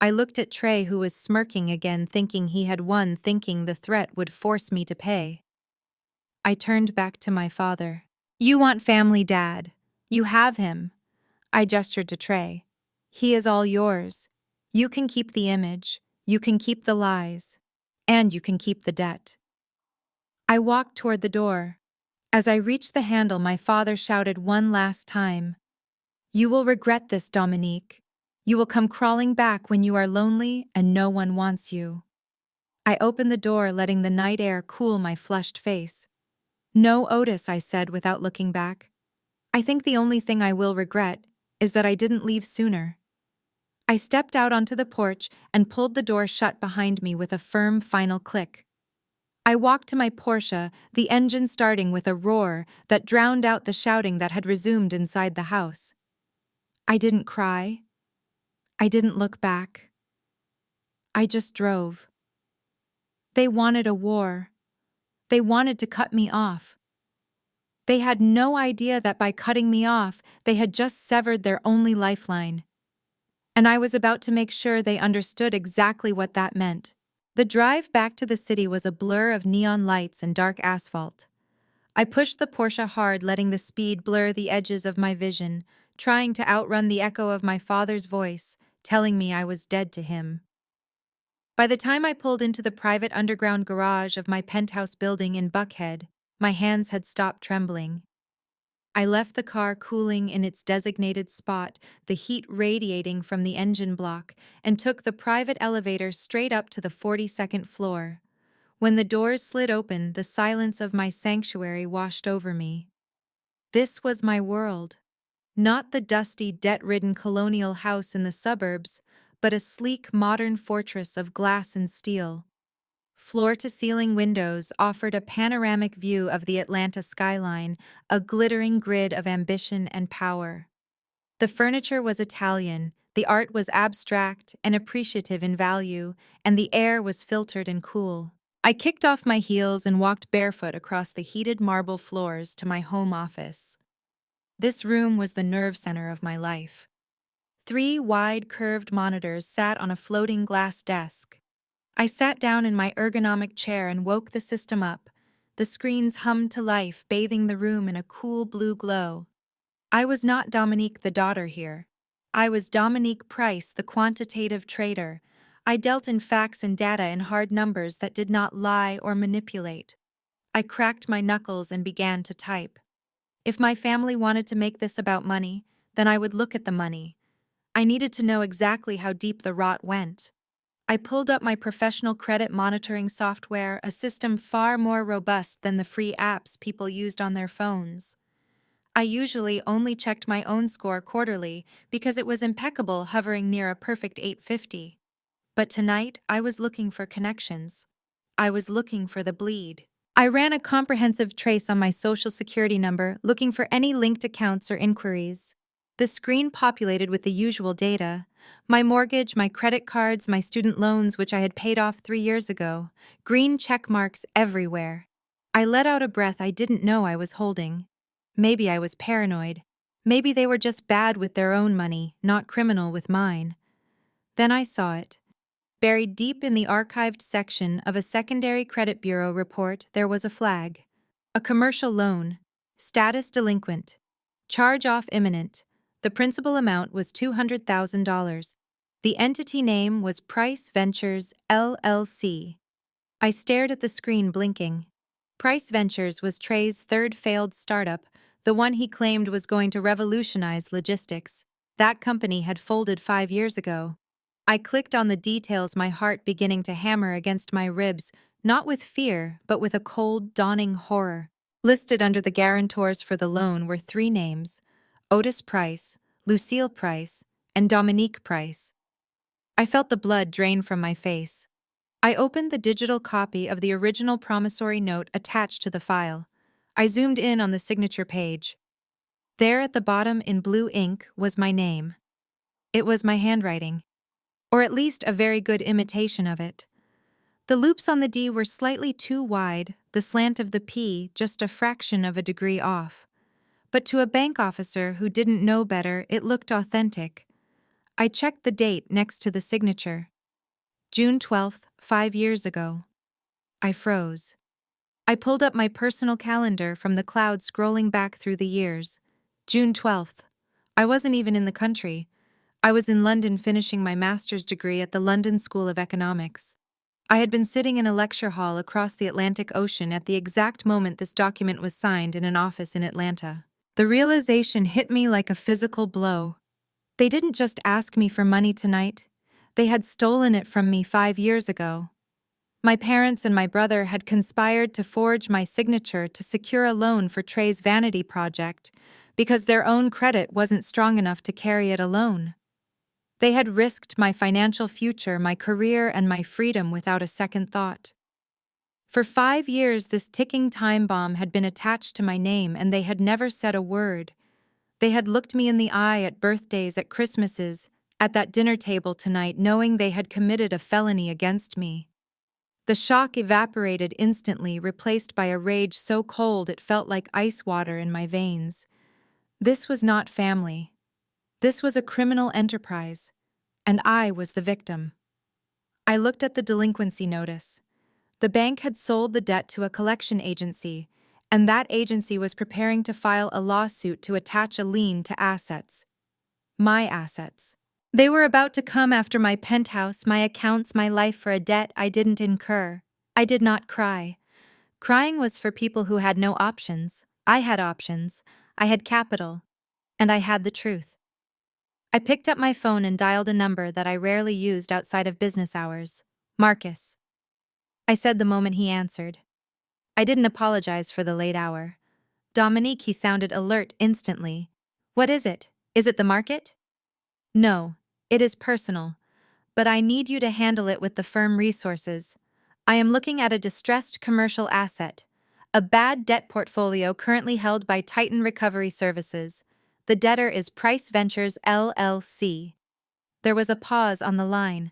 I looked at Trey, who was smirking again, thinking he had won, thinking the threat would force me to pay. I turned back to my father. "You want family, Dad. You have him." I gestured to Trey. "He is all yours. You can keep the image, you can keep the lies, and you can keep the debt." I walked toward the door. As I reached the handle, my father shouted one last time, "You will regret this, Dominique. You will come crawling back when you are lonely and no one wants you." I opened the door, letting the night air cool my flushed face. "No, Otis," I said without looking back. "I think the only thing I will regret is that I didn't leave sooner." I stepped out onto the porch and pulled the door shut behind me with a firm final click. I walked to my Porsche, the engine starting with a roar that drowned out the shouting that had resumed inside the house. I didn't cry. I didn't look back. I just drove. They wanted a war. They wanted to cut me off. They had no idea that by cutting me off, they had just severed their only lifeline. And I was about to make sure they understood exactly what that meant. The drive back to the city was a blur of neon lights and dark asphalt. I pushed the Porsche hard, letting the speed blur the edges of my vision, trying to outrun the echo of my father's voice, telling me I was dead to him. By the time I pulled into the private underground garage of my penthouse building in Buckhead, my hands had stopped trembling. I left the car cooling in its designated spot, the heat radiating from the engine block, and took the private elevator straight up to the 42nd floor. When the doors slid open, the silence of my sanctuary washed over me. This was my world. Not the dusty, debt-ridden colonial house in the suburbs, but a sleek, modern fortress of glass and steel. Floor-to-ceiling windows offered a panoramic view of the Atlanta skyline, a glittering grid of ambition and power. The furniture was Italian, the art was abstract and appreciative in value, and the air was filtered and cool. I kicked off my heels and walked barefoot across the heated marble floors to my home office. This room was the nerve center of my life. 3 wide, curved monitors sat on a floating glass desk. I sat down in my ergonomic chair and woke the system up. The screens hummed to life, bathing the room in a cool blue glow. I was not Dominique the daughter here. I was Dominique Price, the quantitative trader. I dealt in facts and data and hard numbers that did not lie or manipulate. I cracked my knuckles and began to type. If my family wanted to make this about money, then I would look at the money. I needed to know exactly how deep the rot went. I pulled up my professional credit monitoring software, a system far more robust than the free apps people used on their phones. I usually only checked my own score quarterly because it was impeccable, hovering near a perfect 850. But tonight, I was looking for connections. I was looking for the bleed. I ran a comprehensive trace on my social security number, looking for any linked accounts or inquiries. The screen populated with the usual data: my mortgage, my credit cards, my student loans, which I had paid off 3 years ago. Green check marks everywhere. I let out a breath I didn't know I was holding. Maybe I was paranoid. Maybe they were just bad with their own money, not criminal with mine. Then I saw it. Buried deep in the archived section of a secondary credit bureau report, there was a flag. A commercial loan. Status delinquent. Charge-off imminent. The principal amount was $200,000. The entity name was Price Ventures, LLC. I stared at the screen, blinking. Price Ventures was Trey's third failed startup, the one he claimed was going to revolutionize logistics. That company had folded 5 years ago. I clicked on the details, my heart beginning to hammer against my ribs, not with fear, but with a cold, dawning horror. Listed under the guarantors for the loan were 3 names: Otis Price, Lucille Price, and Dominique Price. I felt the blood drain from my face. I opened the digital copy of the original promissory note attached to the file. I zoomed in on the signature page. There at the bottom in blue ink was my name. It was my handwriting, or at least a very good imitation of it. The loops on the D were slightly too wide, the slant of the P just a fraction of a degree off. But to a bank officer who didn't know better, it looked authentic. I checked the date next to the signature. June 12th, 5 years ago. I froze. I pulled up my personal calendar from the cloud, scrolling back through the years. June 12th. I wasn't even in the country. I was in London finishing my master's degree at the London School of Economics. I had been sitting in a lecture hall across the Atlantic Ocean at the exact moment this document was signed in an office in Atlanta. The realization hit me like a physical blow. They didn't just ask me for money tonight. They had stolen it from me 5 years ago. My parents and my brother had conspired to forge my signature to secure a loan for Trey's vanity project because their own credit wasn't strong enough to carry it alone. They had risked my financial future, my career, and my freedom without a second thought. For 5 years, this ticking time bomb had been attached to my name, and they had never said a word. They had looked me in the eye at birthdays, at Christmases, at that dinner table tonight, knowing they had committed a felony against me. The shock evaporated instantly, replaced by a rage so cold it felt like ice water in my veins. This was not family. This was a criminal enterprise, and I was the victim. I looked at the delinquency notice. The bank had sold the debt to a collection agency, and that agency was preparing to file a lawsuit to attach a lien to assets. My assets. They were about to come after my penthouse, my accounts, my life for a debt I didn't incur. I did not cry. Crying was for people who had no options. I had options. I had capital. And I had the truth. I picked up my phone and dialed a number that I rarely used outside of business hours. Marcus. I said the moment he answered. I didn't apologize for the late hour. Dominique, he sounded alert instantly. What is it? Is it the market? No, it is personal. But I need you to handle it with the firm resources. I am looking at a distressed commercial asset, a bad debt portfolio currently held by Titan Recovery Services. The debtor is Price Ventures LLC. There was a pause on the line.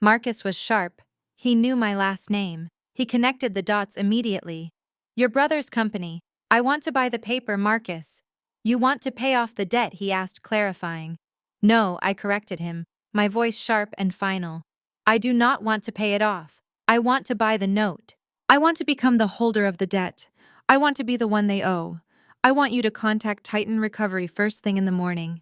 Marcus was sharp. He knew my last name. He connected the dots immediately. Your brother's company. I want to buy the paper, Marcus. You want to pay off the debt, he asked, clarifying. No, I corrected him, my voice sharp and final. I do not want to pay it off. I want to buy the note. I want to become the holder of the debt. I want to be the one they owe. I want you to contact Titan Recovery first thing in the morning.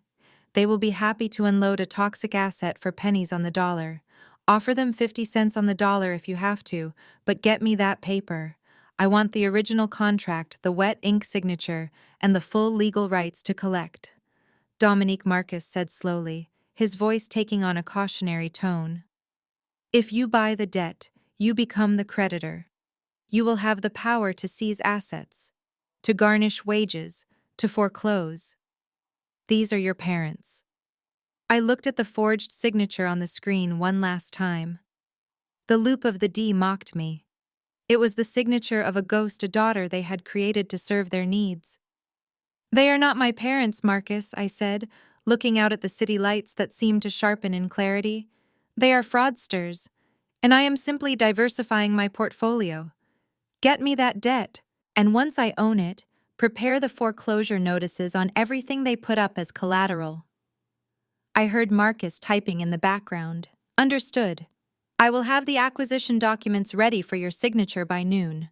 They will be happy to unload a toxic asset for pennies on the dollar. Offer them 50 cents on the dollar if you have to, but get me that paper. I want the original contract, the wet ink signature, and the full legal rights to collect. Dominique, Marcus said slowly, his voice taking on a cautionary tone. If you buy the debt, you become the creditor. You will have the power to seize assets, to garnish wages, to foreclose. These are your parents. I looked at the forged signature on the screen one last time. The loop of the D mocked me. It was the signature of a ghost, a daughter they had created to serve their needs. They are not my parents, Marcus, I said, looking out at the city lights that seemed to sharpen in clarity. They are fraudsters, and I am simply diversifying my portfolio. Get me that debt, and once I own it, prepare the foreclosure notices on everything they put up as collateral. I heard Marcus typing in the background. Understood. I will have the acquisition documents ready for your signature by noon.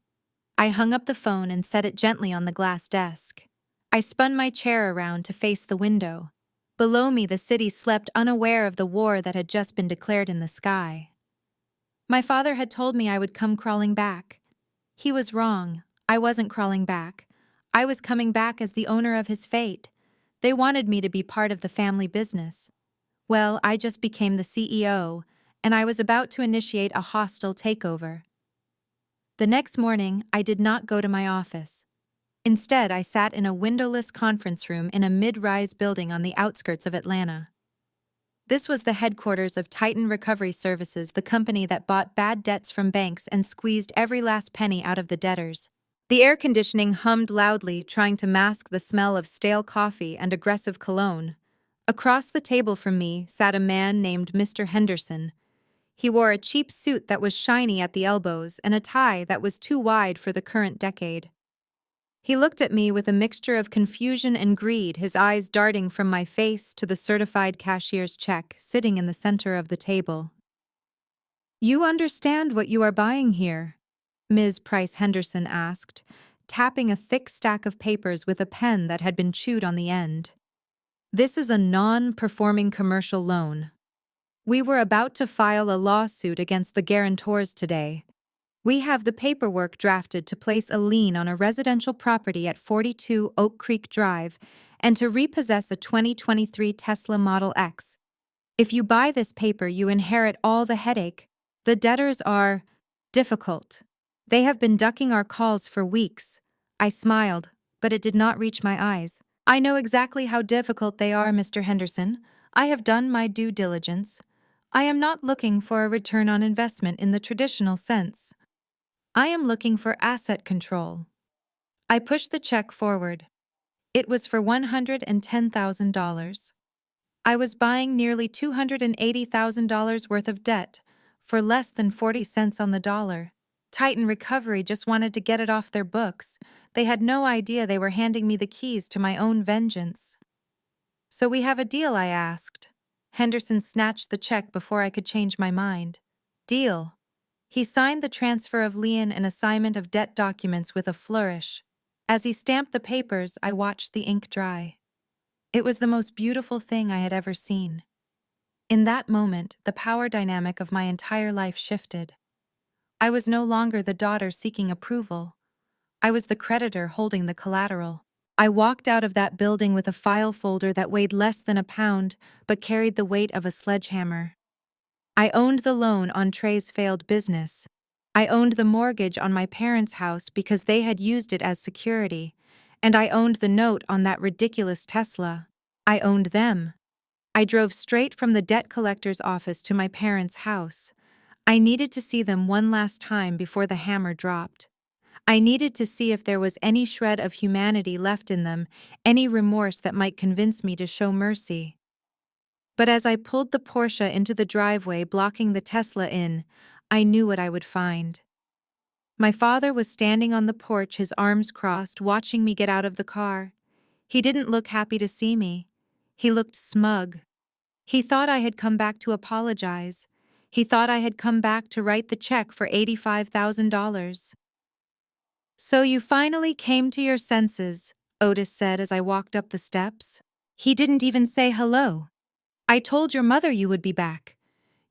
I hung up the phone and set it gently on the glass desk. I spun my chair around to face the window. Below me, the city slept, unaware of the war that had just been declared in the sky. My father had told me I would come crawling back. He was wrong. I wasn't crawling back. I was coming back as the owner of his fate. They wanted me to be part of the family business. Well, I just became the CEO, and I was about to initiate a hostile takeover. The next morning, I did not go to my office. Instead, I sat in a windowless conference room in a mid-rise building on the outskirts of Atlanta. This was the headquarters of Titan Recovery Services, the company that bought bad debts from banks and squeezed every last penny out of the debtors. The air conditioning hummed loudly, trying to mask the smell of stale coffee and aggressive cologne. Across the table from me sat a man named Mr. Henderson. He wore a cheap suit that was shiny at the elbows and a tie that was too wide for the current decade. He looked at me with a mixture of confusion and greed, his eyes darting from my face to the certified cashier's check sitting in the center of the table. "You understand what you are buying here?" Ms. Price Henderson asked, tapping a thick stack of papers with a pen that had been chewed on the end. "This is a non-performing commercial loan. We were about to file a lawsuit against the guarantors today. We have the paperwork drafted to place a lien on a residential property at 42 Oak Creek Drive and to repossess a 2023 Tesla Model X. If you buy this paper, you inherit all the headache. The debtors are difficult. They have been ducking our calls for weeks." I smiled, but it did not reach my eyes. "I know exactly how difficult they are, Mr. Henderson. I have done my due diligence. I am not looking for a return on investment in the traditional sense. I am looking for asset control." I pushed the check forward. It was for $110,000. I was buying nearly $280,000 worth of debt for less than 40 cents on the dollar. Titan Recovery just wanted to get it off their books. They had no idea they were handing me the keys to my own vengeance. "So we have a deal?" I asked. Henderson snatched the check before I could change my mind. "Deal." He signed the transfer of lien and assignment of debt documents with a flourish. As he stamped the papers, I watched the ink dry. It was the most beautiful thing I had ever seen. In that moment, the power dynamic of my entire life shifted. I was no longer the daughter seeking approval. I was the creditor holding the collateral. I walked out of that building with a file folder that weighed less than a pound, but carried the weight of a sledgehammer. I owned the loan on Trey's failed business. I owned the mortgage on my parents' house because they had used it as security, and I owned the note on that ridiculous Tesla. I owned them. I drove straight from the debt collector's office to my parents' house. I needed to see them one last time before the hammer dropped. I needed to see if there was any shred of humanity left in them, any remorse that might convince me to show mercy. But as I pulled the Porsche into the driveway blocking the Tesla in, I knew what I would find. My father was standing on the porch, his arms crossed, watching me get out of the car. He didn't look happy to see me. He looked smug. He thought I had come back to apologize. He thought I had come back to write the check for $85,000. "So you finally came to your senses," Otis said as I walked up the steps. He didn't even say hello. "I told your mother you would be back.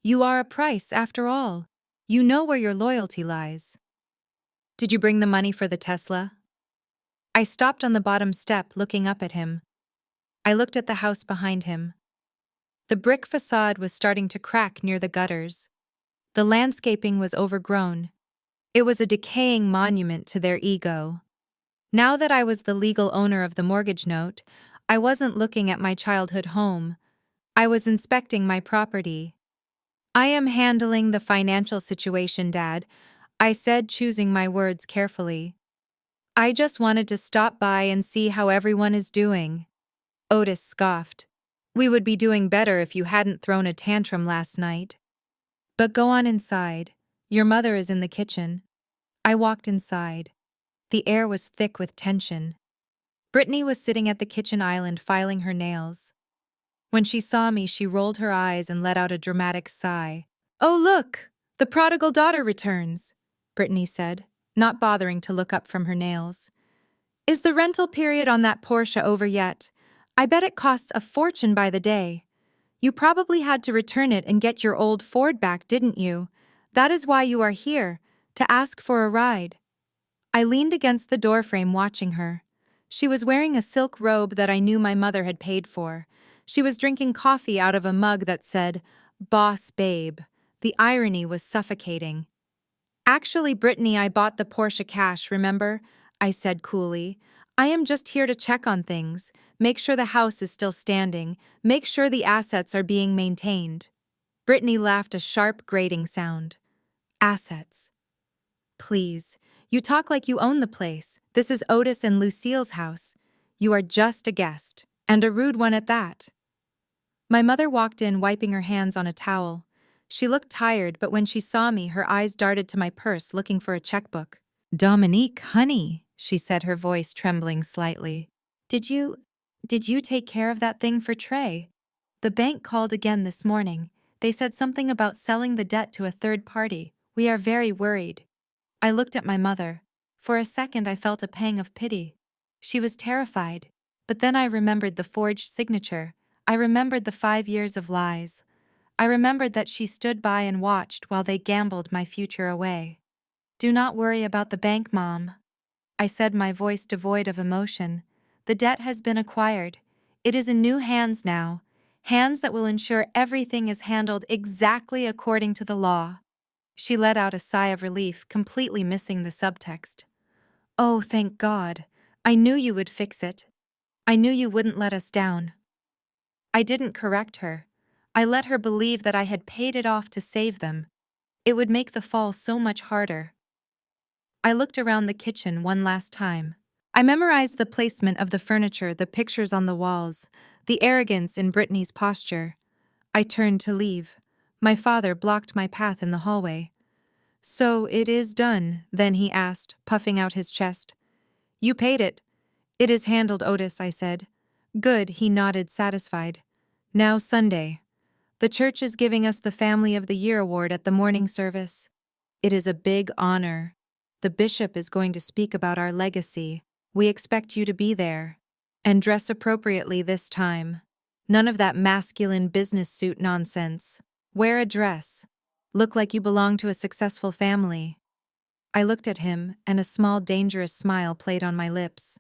You are a Price, after all. You know where your loyalty lies." "Did you bring the money for the Tesla?" I stopped on the bottom step, looking up at him. I looked at the house behind him. The brick facade was starting to crack near the gutters. The landscaping was overgrown. It was a decaying monument to their ego. Now that I was the legal owner of the mortgage note, I wasn't looking at my childhood home. I was inspecting my property. "I am handling the financial situation, Dad," I said, choosing my words carefully. "I just wanted to stop by and see how everyone is doing." Otis scoffed. "We would be doing better if you hadn't thrown a tantrum last night. But go on inside. Your mother is in the kitchen." I walked inside. The air was thick with tension. Brittany was sitting at the kitchen island filing her nails. When she saw me, she rolled her eyes and let out a dramatic sigh. "Oh, look! The prodigal daughter returns," Brittany said, not bothering to look up from her nails. "Is the rental period on that Porsche over yet? I bet it costs a fortune by the day. You probably had to return it and get your old Ford back, didn't you? That is why you are here, to ask for a ride." I leaned against the doorframe watching her. She was wearing a silk robe that I knew my mother had paid for. She was drinking coffee out of a mug that said, "Boss Babe." The irony was suffocating. "Actually, Brittany, I bought the Porsche cash, remember?" I said coolly. "I am just here to check on things, make sure the house is still standing, make sure the assets are being maintained." Brittany laughed a sharp, grating sound. "Assets. Please. You talk like you own the place. This is Otis and Lucille's house. You are just a guest, and a rude one at that." My mother walked in, wiping her hands on a towel. She looked tired, but when she saw me, her eyes darted to my purse, looking for a checkbook. "Dominique, honey," she said, her voice trembling slightly. Did you take care of that thing for Trey? The bank called again this morning. They said something about selling the debt to a third party. We are very worried." I looked at my mother. For a second I felt a pang of pity. She was terrified, but then I remembered the forged signature. I remembered the 5 years of lies. I remembered that she stood by and watched while they gambled my future away. "Do not worry about the bank, Mom," I said, my voice devoid of emotion. "The debt has been acquired. It is in new hands now, hands that will ensure everything is handled exactly according to the law." She let out a sigh of relief, completely missing the subtext. "Oh, thank God. I knew you would fix it. I knew you wouldn't let us down." I didn't correct her. I let her believe that I had paid it off to save them. It would make the fall so much harder. I looked around the kitchen one last time. I memorized the placement of the furniture, the pictures on the walls, the arrogance in Brittany's posture. I turned to leave. My father blocked my path in the hallway. "So it is done," then he asked, puffing out his chest. "You paid it." "It is handled, Otis," I said. "Good," he nodded, satisfied. "Now Sunday. The church is giving us the Family of the Year award at the morning service. It is a big honor. The bishop is going to speak about our legacy. We expect you to be there. And dress appropriately this time. None of that masculine business suit nonsense. Wear a dress. Look like you belong to a successful family." I looked at him, and a small, dangerous smile played on my lips.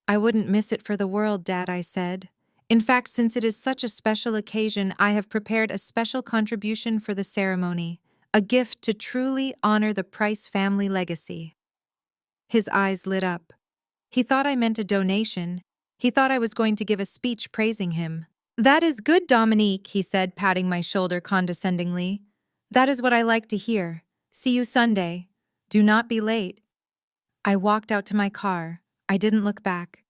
"I wouldn't miss it for the world, Dad," I said. "In fact, since it is such a special occasion, I have prepared a special contribution for the ceremony, a gift to truly honor the Price family legacy." His eyes lit up. He thought I meant a donation. He thought I was going to give a speech praising him. "That is good, Dominique," he said, patting my shoulder condescendingly. "That is what I like to hear. See you Sunday. Do not be late." I walked out to my car. I didn't look back.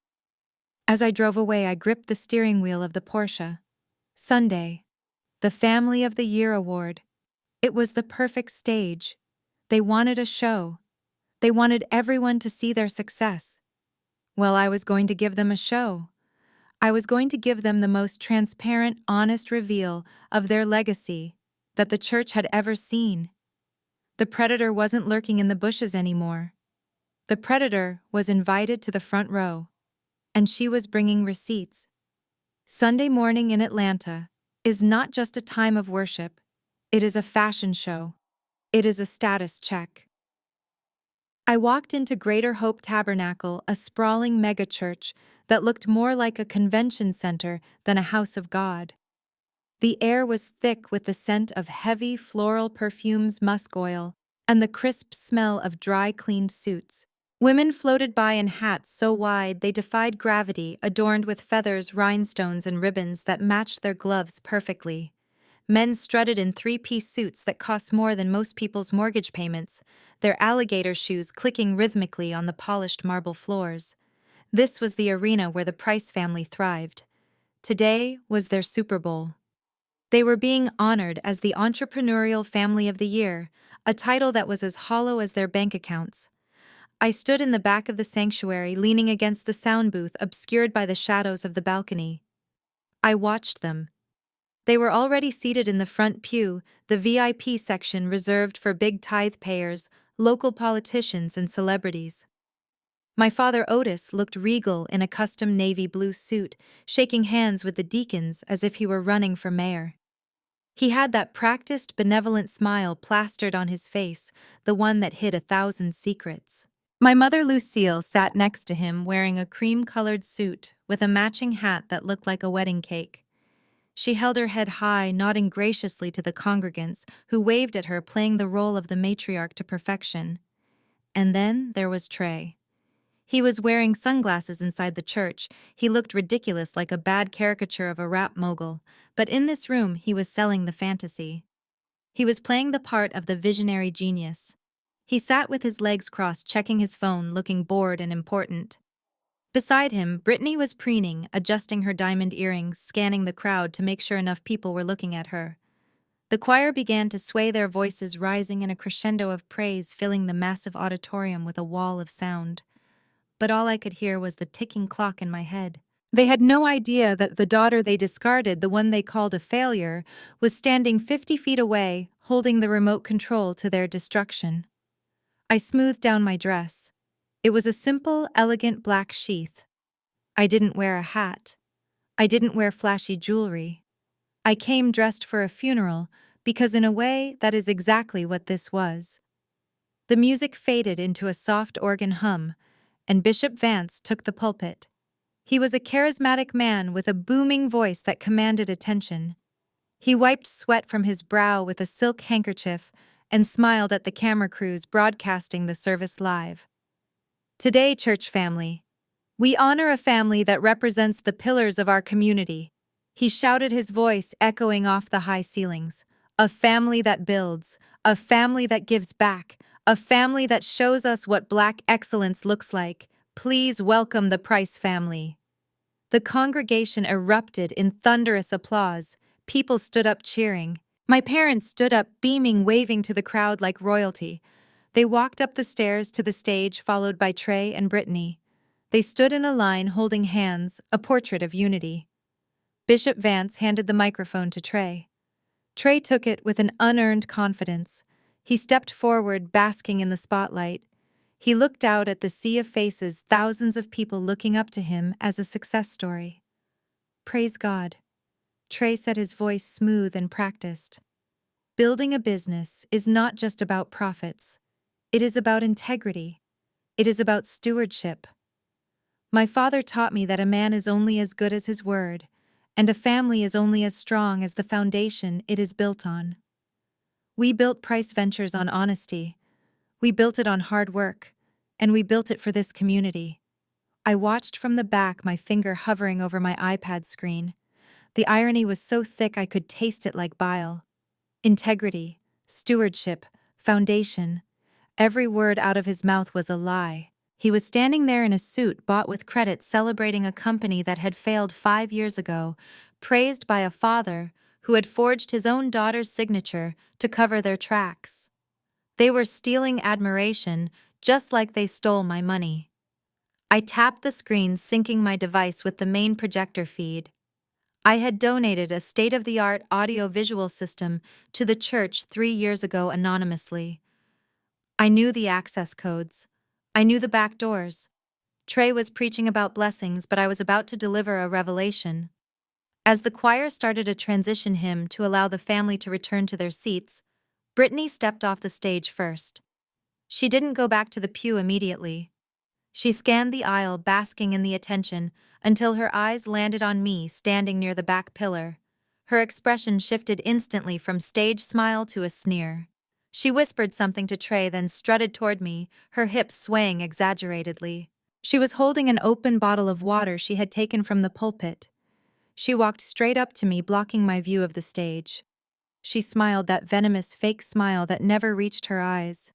As I drove away, I gripped the steering wheel of the Porsche. Sunday. The Family of the Year award. It was the perfect stage. They wanted a show. They wanted everyone to see their success. Well, I was going to give them a show. I was going to give them the most transparent, honest reveal of their legacy that the church had ever seen. The predator wasn't lurking in the bushes anymore. The predator was invited to the front row, and she was bringing receipts. Sunday morning in Atlanta is not just a time of worship. It is a fashion show. It is a status check. I walked into Greater Hope Tabernacle, a sprawling megachurch that looked more like a convention center than a house of God. The air was thick with the scent of heavy floral perfumes, musk oil, and the crisp smell of dry, cleaned suits. Women floated by in hats so wide they defied gravity, adorned with feathers, rhinestones, and ribbons that matched their gloves perfectly. Men strutted in three-piece suits that cost more than most people's mortgage payments, their alligator shoes clicking rhythmically on the polished marble floors. This was the arena where the Price family thrived. Today was their Super Bowl. They were being honored as the Entrepreneurial Family of the Year, a title that was as hollow as their bank accounts. I stood in the back of the sanctuary, leaning against the sound booth, obscured by the shadows of the balcony. I watched them. They were already seated in the front pew, the VIP section reserved for big tithe payers, local politicians, and celebrities. My father Otis looked regal in a custom navy blue suit, shaking hands with the deacons as if he were running for mayor. He had that practiced, benevolent smile plastered on his face, the one that hid 1,000 secrets. My mother Lucille sat next to him wearing a cream-colored suit with a matching hat that looked like a wedding cake. She held her head high, nodding graciously to the congregants who waved at her, playing the role of the matriarch to perfection. And then there was Trey. He was wearing sunglasses inside the church. He looked ridiculous, like a bad caricature of a rap mogul, but in this room he was selling the fantasy. He was playing the part of the visionary genius. He sat with his legs crossed, checking his phone, looking bored and important. Beside him, Brittany was preening, adjusting her diamond earrings, scanning the crowd to make sure enough people were looking at her. The choir began to sway, their voices rising in a crescendo of praise, filling the massive auditorium with a wall of sound. But all I could hear was the ticking clock in my head. They had no idea that the daughter they discarded, the one they called a failure, was standing 50 feet away, holding the remote control to their destruction. I smoothed down my dress. It was a simple, elegant black sheath. I didn't wear a hat. I didn't wear flashy jewelry. I came dressed for a funeral because, in a way, that is exactly what this was. The music faded into a soft organ hum, and Bishop Vance took the pulpit. He was a charismatic man with a booming voice that commanded attention. He wiped sweat from his brow with a silk handkerchief and smiled at the camera crews broadcasting the service live. Today, church family, we honor a family that represents the pillars of our community. He shouted, his voice echoing off the high ceilings. A family that builds, a family that gives back, a family that shows us what Black excellence looks like. Please welcome the Price family. The congregation erupted in thunderous applause. People stood up cheering. My parents stood up beaming, waving to the crowd like royalty. They walked up the stairs to the stage, followed by Trey and Brittany. They stood in a line holding hands, a portrait of unity. Bishop Vance handed the microphone to Trey. Trey took it with an unearned confidence. He stepped forward, basking in the spotlight. He looked out at the sea of faces, thousands of people looking up to him as a success story. Praise God. Trey said, his voice smooth and practiced. Building a business is not just about profits. It is about integrity. It is about stewardship. My father taught me that a man is only as good as his word, and a family is only as strong as the foundation it is built on. We built Price Ventures on honesty. We built it on hard work, and we built it for this community. I watched from the back, my finger hovering over my iPad screen. The irony was so thick I could taste it like bile. Integrity, stewardship, foundation. Every word out of his mouth was a lie. He was standing there in a suit bought with credit, celebrating a company that had failed 5 years ago, praised by a father who had forged his own daughter's signature to cover their tracks. They were stealing admiration, just like they stole my money. I tapped the screen, syncing my device with the main projector feed. I had donated a state-of-the-art audio-visual system to the church 3 years ago anonymously. I knew the access codes. I knew the back doors. Trey was preaching about blessings, but I was about to deliver a revelation. As the choir started a transition hymn to allow the family to return to their seats, Brittany stepped off the stage first. She didn't go back to the pew immediately. She scanned the aisle, basking in the attention, until her eyes landed on me, standing near the back pillar. Her expression shifted instantly from stage smile to a sneer. She whispered something to Trey, then strutted toward me, her hips swaying exaggeratedly. She was holding an open bottle of water she had taken from the pulpit. She walked straight up to me, blocking my view of the stage. She smiled, that venomous fake smile that never reached her eyes.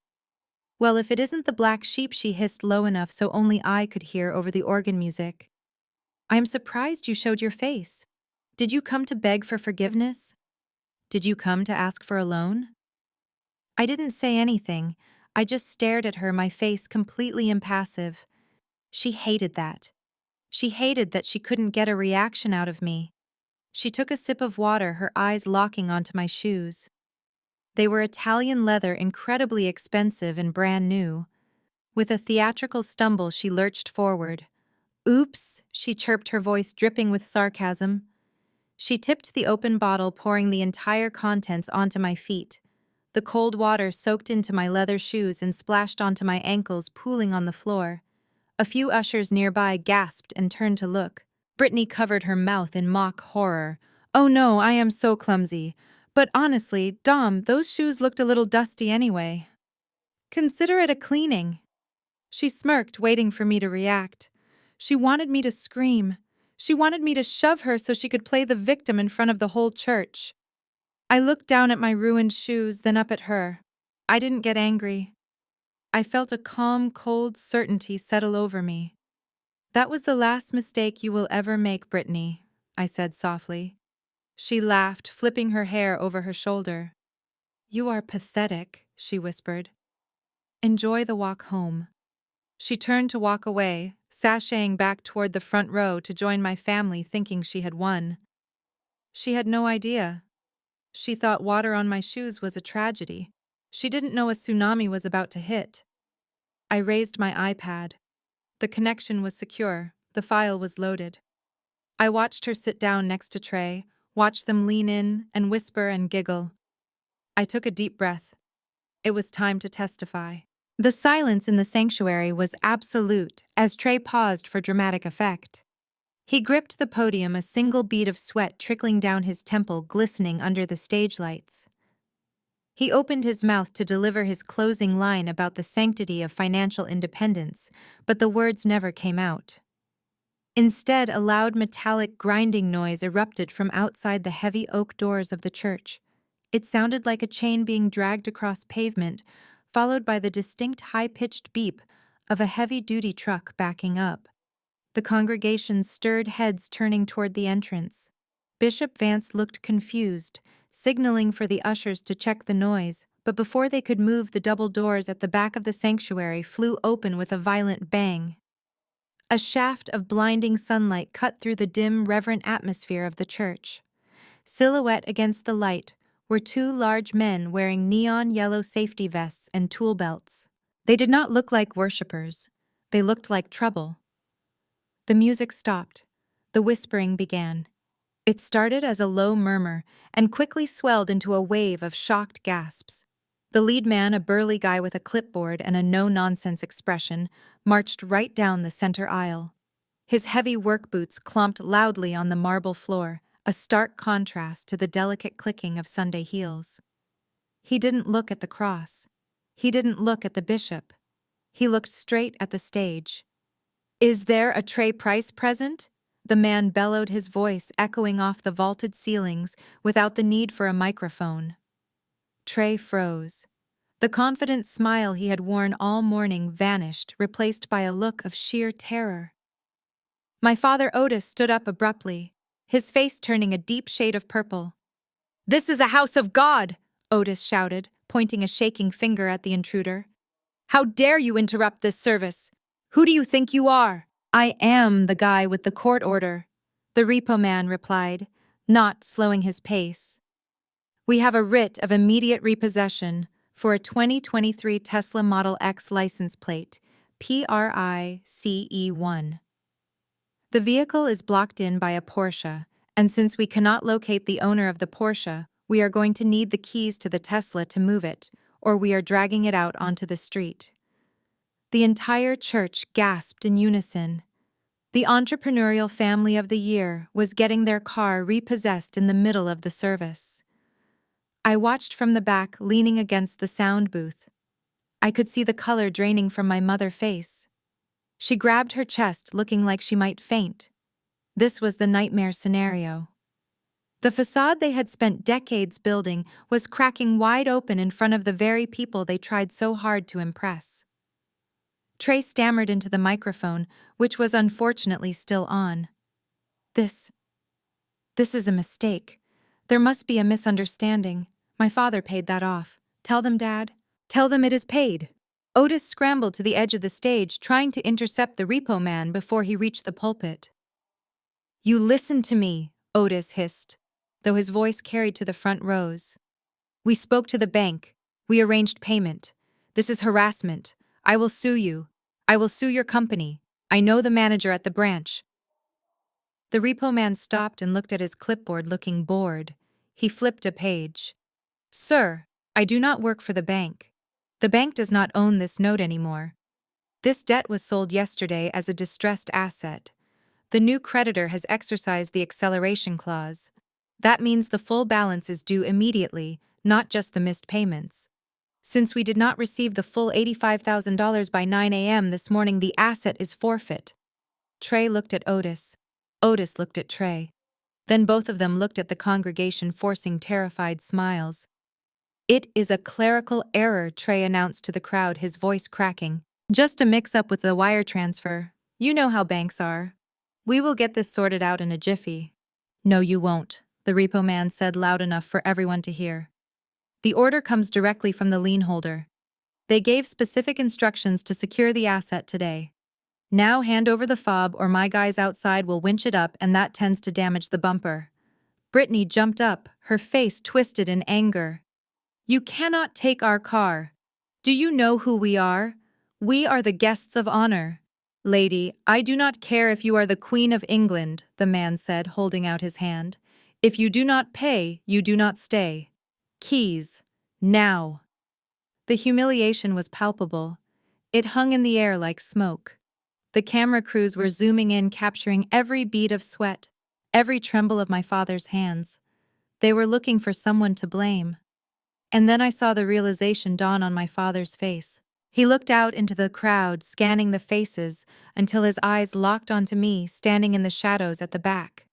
Well, if it isn't the black sheep, she hissed low enough so only I could hear over the organ music. I am surprised you showed your face. Did you come to beg for forgiveness? Did you come to ask for a loan? I didn't say anything. I just stared at her, my face completely impassive. She hated that. She hated that she couldn't get a reaction out of me. She took a sip of water, her eyes locking onto my shoes. They were Italian leather, incredibly expensive and brand new. With a theatrical stumble, she lurched forward. Oops, she chirped, her voice dripping with sarcasm. She tipped the open bottle, pouring the entire contents onto my feet. The cold water soaked into my leather shoes and splashed onto my ankles, pooling on the floor. A few ushers nearby gasped and turned to look. Brittany covered her mouth in mock horror. "Oh no, I am so clumsy. But honestly, Dom, those shoes looked a little dusty anyway. Consider it a cleaning." She smirked, waiting for me to react. She wanted me to scream. She wanted me to shove her so she could play the victim in front of the whole church. I looked down at my ruined shoes, then up at her. I didn't get angry. I felt a calm, cold certainty settle over me. "That was the last mistake you will ever make, Brittany," I said softly. She laughed, flipping her hair over her shoulder. "You are pathetic," she whispered. "Enjoy the walk home." She turned to walk away, sashaying back toward the front row to join my family, thinking she had won. She had no idea. She thought water on my shoes was a tragedy. She didn't know a tsunami was about to hit. I raised my iPad. The connection was secure. The file was loaded. I watched her sit down next to Trey, watched them lean in and whisper and giggle. I took a deep breath. It was time to testify. The silence in the sanctuary was absolute as Trey paused for dramatic effect. He gripped the podium, a single bead of sweat trickling down his temple, glistening under the stage lights. He opened his mouth to deliver his closing line about the sanctity of financial independence, but the words never came out. Instead, a loud metallic grinding noise erupted from outside the heavy oak doors of the church. It sounded like a chain being dragged across pavement, followed by the distinct high-pitched beep of a heavy-duty truck backing up. The congregation stirred, heads turning toward the entrance. Bishop Vance looked confused, signaling for the ushers to check the noise, but before they could move, the double doors at the back of the sanctuary flew open with a violent bang. A shaft of blinding sunlight cut through the dim, reverent atmosphere of the church. Silhouette against the light were two large men wearing neon yellow safety vests and tool belts. They did not look like worshippers. They looked like trouble. The music stopped. The whispering began. It started as a low murmur and quickly swelled into a wave of shocked gasps. The lead man, a burly guy with a clipboard and a no-nonsense expression, marched right down the center aisle. His heavy work boots clomped loudly on the marble floor, a stark contrast to the delicate clicking of Sunday heels. He didn't look at the cross. He didn't look at the bishop. He looked straight at the stage. "Is there a Trey Price present?" The man bellowed, his voice echoing off the vaulted ceilings without the need for a microphone. Trey froze. The confident smile he had worn all morning vanished, replaced by a look of sheer terror. My father Otis stood up abruptly, his face turning a deep shade of purple. "This is a house of God!" Otis shouted, pointing a shaking finger at the intruder. "How dare you interrupt this service? Who do you think you are?" "I am the guy with the court order," the repo man replied, not slowing his pace. "We have a writ of immediate repossession for a 2023 Tesla Model X license plate, PRICE1. The vehicle is blocked in by a Porsche, and since we cannot locate the owner of the Porsche, we are going to need the keys to the Tesla to move it, or we are dragging it out onto the street." The entire church gasped in unison. The entrepreneurial family of the year was getting their car repossessed in the middle of the service. I watched from the back, leaning against the sound booth. I could see the color draining from my mother's face. She grabbed her chest, looking like she might faint. This was the nightmare scenario. The facade they had spent decades building was cracking wide open in front of the very people they tried so hard to impress. Trey stammered into the microphone, which was unfortunately still on. This is a mistake. There must be a misunderstanding. My father paid that off. Tell them, Dad. Tell them it is paid." Otis scrambled to the edge of the stage, trying to intercept the repo man before he reached the pulpit. "You listen to me," Otis hissed, though his voice carried to the front rows. "We spoke to the bank. We arranged payment. This is harassment. I will sue you. I will sue your company. I know the manager at the branch." The repo man stopped and looked at his clipboard, looking bored. He flipped a page. "Sir, I do not work for the bank. The bank does not own this note anymore. This debt was sold yesterday as a distressed asset. The new creditor has exercised the acceleration clause. That means the full balance is due immediately, not just the missed payments. Since we did not receive the full $85,000 by 9 a.m. this morning, the asset is forfeit. Trey looked at Otis. Otis looked at Trey. Then both of them looked at the congregation, forcing terrified smiles. "It is a clerical error," Trey announced to the crowd, his voice cracking. "Just a mix-up with the wire transfer. You know how banks are. We will get this sorted out in a jiffy." "No, you won't," the repo man said loud enough for everyone to hear. "The order comes directly from the lien holder. They gave specific instructions to secure the asset today. Now hand over the fob or my guys outside will winch it up, and that tends to damage the bumper." Brittany jumped up, her face twisted in anger. "You cannot take our car. Do you know who we are? We are the guests of honor." "Lady, I do not care if you are the Queen of England," the man said, holding out his hand. "If you do not pay, you do not stay. Keys. Now." The humiliation was palpable. It hung in the air like smoke. The camera crews were zooming in, capturing every bead of sweat, every tremble of my father's hands. They were looking for someone to blame. And then I saw the realization dawn on my father's face. He looked out into the crowd, scanning the faces, until his eyes locked onto me, standing in the shadows at the back.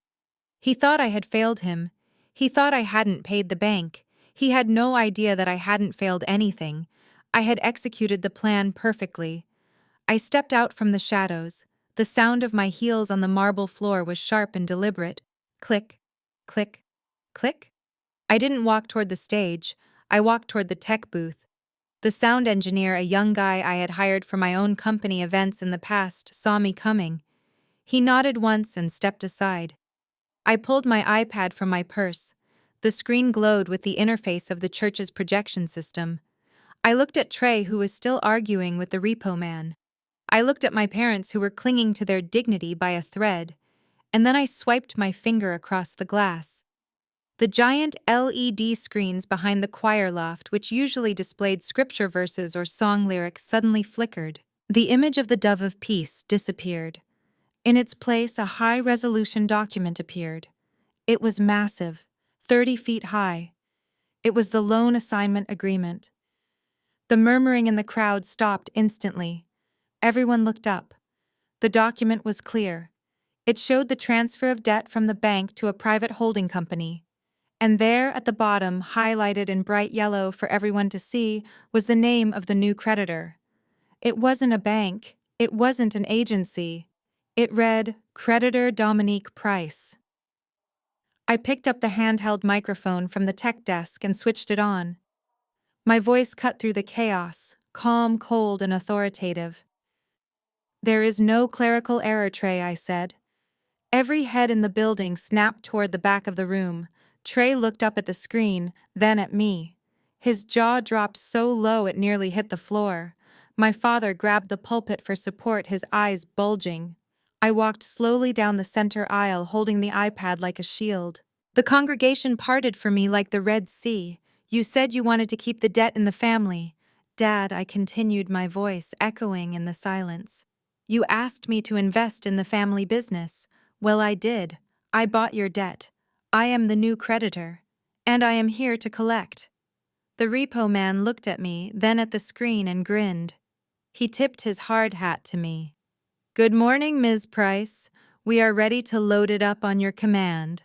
He thought I had failed him. He thought I hadn't paid the bank. He had no idea that I hadn't failed anything. I had executed the plan perfectly. I stepped out from the shadows. The sound of my heels on the marble floor was sharp and deliberate. Click, click, click. I didn't walk toward the stage. I walked toward the tech booth. The sound engineer, a young guy I had hired for my own company events in the past, saw me coming. He nodded once and stepped aside. I pulled my iPad from my purse. The screen glowed with the interface of the church's projection system. I looked at Trey, who was still arguing with the repo man. I looked at my parents, who were clinging to their dignity by a thread. And then I swiped my finger across the glass. The giant LED screens behind the choir loft, which usually displayed scripture verses or song lyrics, suddenly flickered. The image of the dove of peace disappeared. In its place, a high-resolution document appeared. It was massive, 30 feet high. It was the loan assignment agreement. The murmuring in the crowd stopped instantly. Everyone looked up. The document was clear. It showed the transfer of debt from the bank to a private holding company. And there at the bottom, highlighted in bright yellow for everyone to see, was the name of the new creditor. It wasn't a bank. It wasn't an agency. It read, Creditor Dominique Price. I picked up the handheld microphone from the tech desk and switched it on. My voice cut through the chaos, calm, cold, and authoritative. "There is no clerical error, Trey," I said. Every head in the building snapped toward the back of the room. Trey looked up at the screen, then at me. His jaw dropped so low it nearly hit the floor. My father grabbed the pulpit for support, his eyes bulging. I walked slowly down the center aisle, holding the iPad like a shield. The congregation parted for me like the Red Sea. "You said you wanted to keep the debt in the family." "Dad," I continued, my voice echoing in the silence. "You asked me to invest in the family business. Well, I did. I bought your debt. I am the new creditor. And I am here to collect." The repo man looked at me, then at the screen, and grinned. He tipped his hard hat to me. "Good morning, Ms. Price. We are ready to load it up on your command."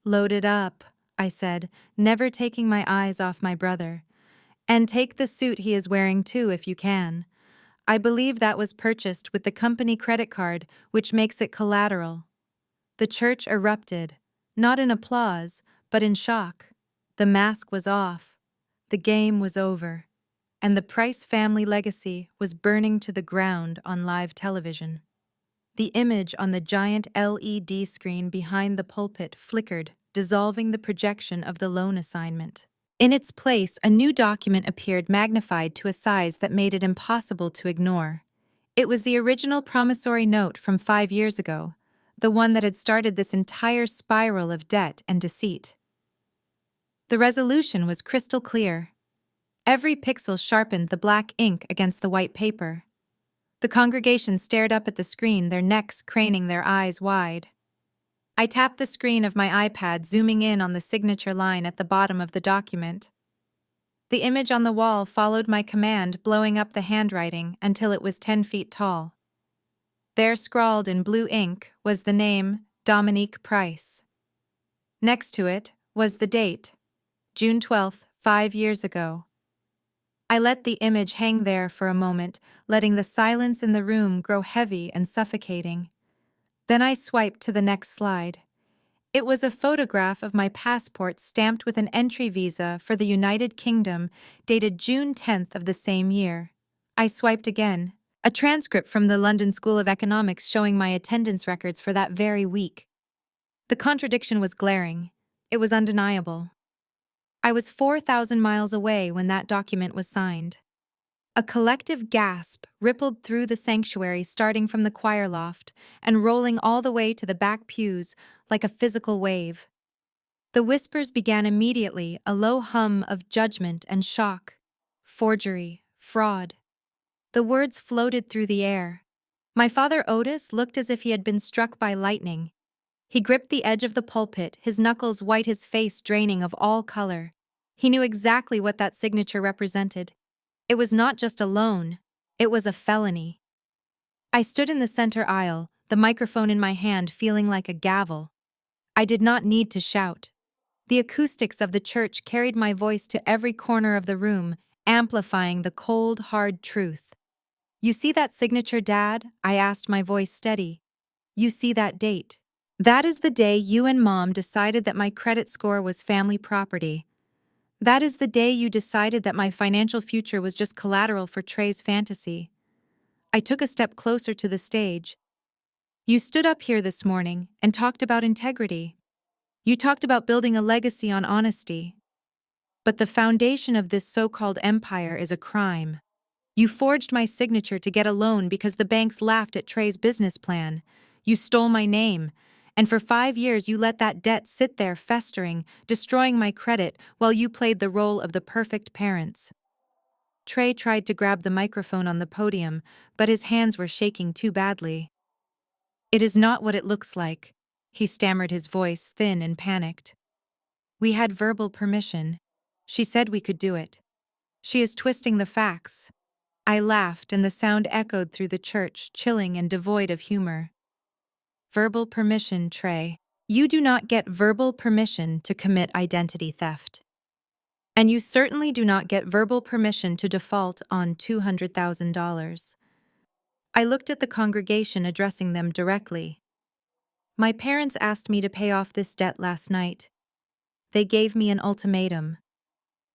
"Load it up," I said, never taking my eyes off my brother. "And take the suit he is wearing too, if you can. I believe that was purchased with the company credit card, which makes it collateral." The church erupted, not in applause, but in shock. The mask was off. The game was over. And the Price family legacy was burning to the ground on live television. The image on the giant LED screen behind the pulpit flickered, dissolving the projection of the loan assignment. In its place, a new document appeared, magnified to a size that made it impossible to ignore. It was the original promissory note from 5 years ago, the one that had started this entire spiral of debt and deceit. The resolution was crystal clear. Every pixel sharpened the black ink against the white paper. The congregation stared up at the screen, their necks craning, their eyes wide. I tapped the screen of my iPad, zooming in on the signature line at the bottom of the document. The image on the wall followed my command, blowing up the handwriting until it was 10 feet tall. There, scrawled in blue ink, was the name Dominique Price. Next to it was the date, June 12th, 5 years ago. I let the image hang there for a moment, letting the silence in the room grow heavy and suffocating. Then I swiped to the next slide. It was a photograph of my passport stamped with an entry visa for the United Kingdom, dated June 10th of the same year. I swiped again. A transcript from the London School of Economics showing my attendance records for that very week. The contradiction was glaring. It was undeniable. I was 4,000 miles away when that document was signed. A collective gasp rippled through the sanctuary, starting from the choir loft and rolling all the way to the back pews like a physical wave. The whispers began immediately, a low hum of judgment and shock. Forgery, fraud. The words floated through the air. My father Otis looked as if he had been struck by lightning. He gripped the edge of the pulpit, his knuckles white, his face draining of all color. He knew exactly what that signature represented. It was not just a loan, it was a felony. I stood in the center aisle, the microphone in my hand, feeling like a gavel. I did not need to shout. The acoustics of the church carried my voice to every corner of the room, amplifying the cold, hard truth. "You see that signature, Dad?" I asked, my voice steady. "You see that date? That is the day you and Mom decided that my credit score was family property. That is the day you decided that my financial future was just collateral for Trey's fantasy." I took a step closer to the stage. "You stood up here this morning and talked about integrity. You talked about building a legacy on honesty. But the foundation of this so-called empire is a crime. You forged my signature to get a loan because the banks laughed at Trey's business plan. You stole my name, and for 5 years you let that debt sit there festering, destroying my credit while you played the role of the perfect parents." Trey tried to grab the microphone on the podium, but his hands were shaking too badly. "It is not what it looks like," he stammered, his voice thin and panicked. "We had verbal permission. She said we could do it. She is twisting the facts." I laughed, and the sound echoed through the church, chilling and devoid of humor. "Verbal permission, Trey. You do not get verbal permission to commit identity theft. And you certainly do not get verbal permission to default on $200,000. I looked at the congregation, addressing them directly. "My parents asked me to pay off this debt last night. They gave me an ultimatum.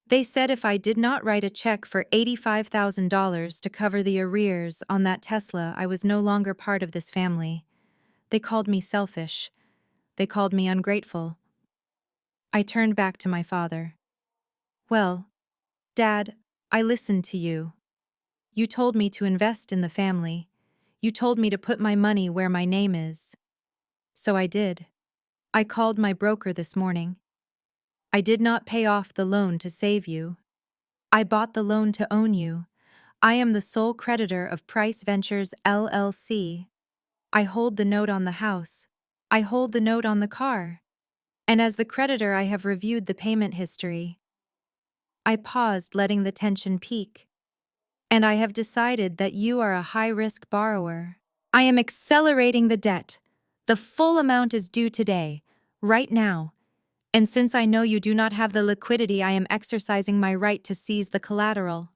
They said if I did not write a check for $85,000 to cover the arrears on that Tesla, I was no longer part of this family. They called me selfish. They called me ungrateful." I turned back to my father. "Well, Dad, I listened to you. You told me to invest in the family. You told me to put my money where my name is. So I did. I called my broker this morning. I did not pay off the loan to save you. I bought the loan to own you. I am the sole creditor of Price Ventures LLC. I hold the note on the house. I hold the note on the car. And as the creditor, I have reviewed the payment history." I paused, letting the tension peak. "And I have decided that you are a high-risk borrower. I am accelerating the debt. The full amount is due today, right now. And since I know you do not have the liquidity, I am exercising my right to seize the collateral."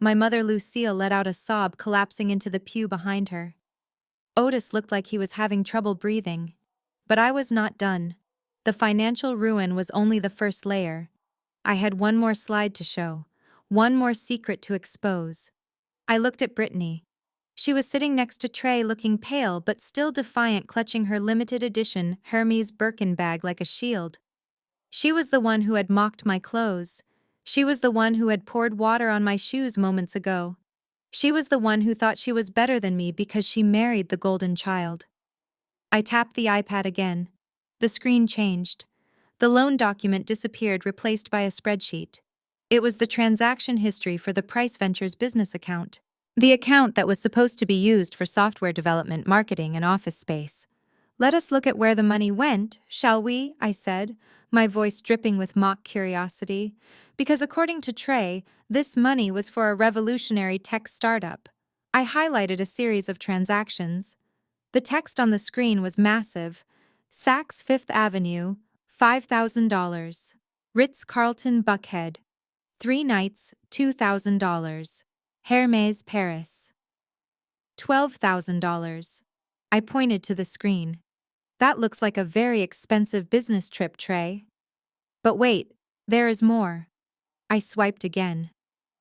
My mother Lucille let out a sob, collapsing into the pew behind her. Otis looked like he was having trouble breathing. But I was not done. The financial ruin was only the first layer. I had one more slide to show, one more secret to expose. I looked at Brittany. She was sitting next to Trey, looking pale but still defiant, clutching her limited edition Hermes Birkin bag like a shield. She was the one who had mocked my clothes. She was the one who had poured water on my shoes moments ago. She was the one who thought she was better than me because she married the golden child. I tapped the iPad again. The screen changed. The loan document disappeared, replaced by a spreadsheet. It was the transaction history for the Price Ventures business account. The account that was supposed to be used for software development, marketing, and office space. Let us look at where the money went, shall we? I said, my voice dripping with mock curiosity. Because according to Trey, this money was for a revolutionary tech startup. I highlighted a series of transactions. The text on the screen was massive. Saks Fifth Avenue, $5,000. Ritz-Carlton Buckhead, 3 nights, $2,000. Hermes Paris, $12,000. I pointed to the screen. That looks like a very expensive business trip, Trey. But wait, there is more. I swiped again.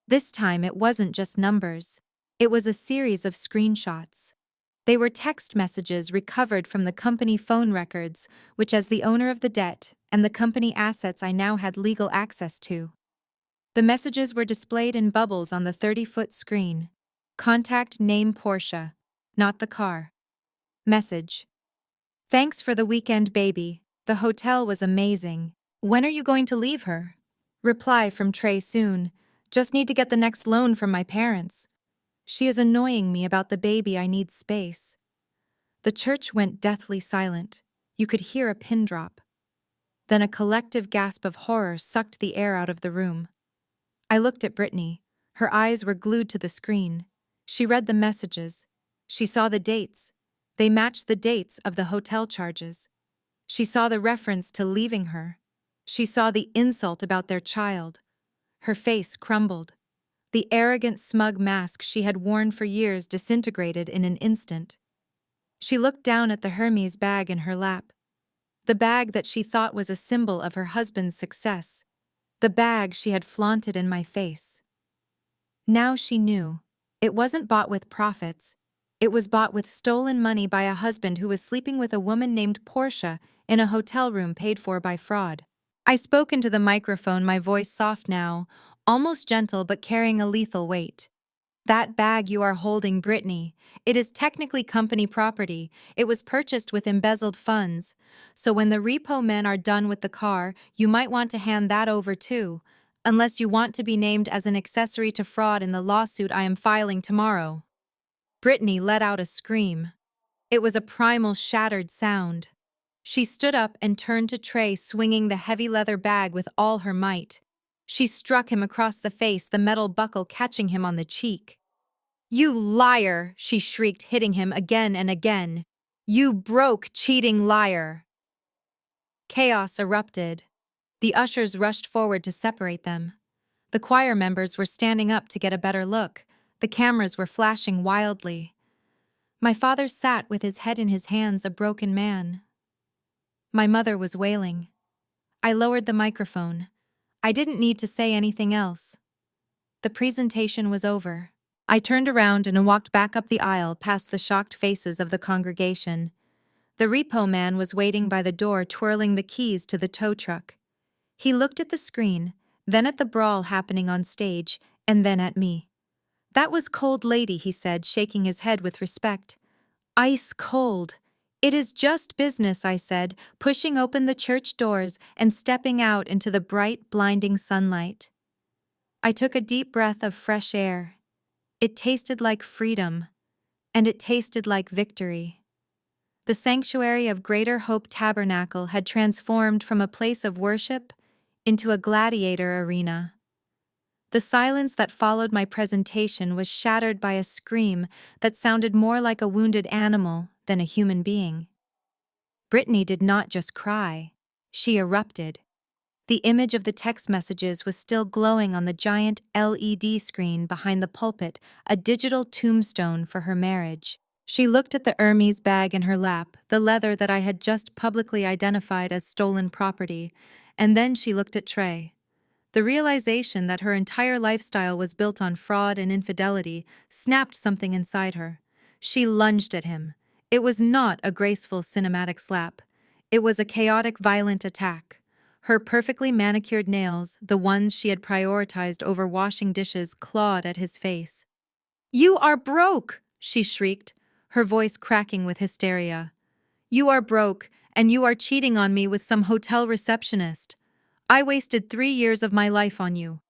This time it wasn't just numbers. It was a series of screenshots. They were text messages recovered from the company phone records, which, as the owner of the debt and the company assets, I now had legal access to. The messages were displayed in bubbles on the 30-foot screen. Contact name Porsche, not the car. Message. Thanks for the weekend, baby. The hotel was amazing. When are you going to leave her? Reply from Trey soon. Just need to get the next loan from my parents. She is annoying me about the baby. I need space. The church went deathly silent. You could hear a pin drop. Then a collective gasp of horror sucked the air out of the room. I looked at Brittany. Her eyes were glued to the screen. She read the messages. She saw the dates. They matched the dates of the hotel charges. She saw the reference to leaving her. She saw the insult about their child. Her face crumbled. The arrogant, smug mask she had worn for years disintegrated in an instant. She looked down at the Hermes bag in her lap. The bag that she thought was a symbol of her husband's success. The bag she had flaunted in my face. Now she knew. It wasn't bought with profits. It was bought with stolen money by a husband who was sleeping with a woman named Porsche in a hotel room paid for by fraud. I spoke into the microphone, my voice soft now, almost gentle but carrying a lethal weight. That bag you are holding, Brittany, it is technically company property. It was purchased with embezzled funds. So when the repo men are done with the car, you might want to hand that over too, unless you want to be named as an accessory to fraud in the lawsuit I am filing tomorrow. Brittany let out a scream. It was a primal, shattered sound. She stood up and turned to Trey, swinging the heavy leather bag with all her might. She struck him across the face, the metal buckle catching him on the cheek. "You liar!" she shrieked, hitting him again and again. "You broke, cheating liar!" Chaos erupted. The ushers rushed forward to separate them. The choir members were standing up to get a better look. The cameras were flashing wildly. My father sat with his head in his hands, a broken man. My mother was wailing. I lowered the microphone. I didn't need to say anything else. The presentation was over. I turned around and walked back up the aisle past the shocked faces of the congregation. The repo man was waiting by the door, twirling the keys to the tow truck. He looked at the screen, then at the brawl happening on stage, and then at me. "That was cold, lady," he said, shaking his head with respect. "Ice cold." "It is just business," I said, pushing open the church doors and stepping out into the bright, blinding sunlight. I took a deep breath of fresh air. It tasted like freedom, and it tasted like victory. The sanctuary of Greater Hope Tabernacle had transformed from a place of worship into a gladiator arena. The silence that followed my presentation was shattered by a scream that sounded more like a wounded animal than a human being. Brittany did not just cry, she erupted. The image of the text messages was still glowing on the giant LED screen behind the pulpit, a digital tombstone for her marriage. She looked at the Hermes bag in her lap, the leather that I had just publicly identified as stolen property, and then she looked at Trey. The realization that her entire lifestyle was built on fraud and infidelity snapped something inside her. She lunged at him. It was not a graceful cinematic slap. It was a chaotic, violent attack. Her perfectly manicured nails, the ones she had prioritized over washing dishes, clawed at his face. "You are broke!" she shrieked, her voice cracking with hysteria. "You are broke, and you are cheating on me with some hotel receptionist. I wasted 3 years of my life on you.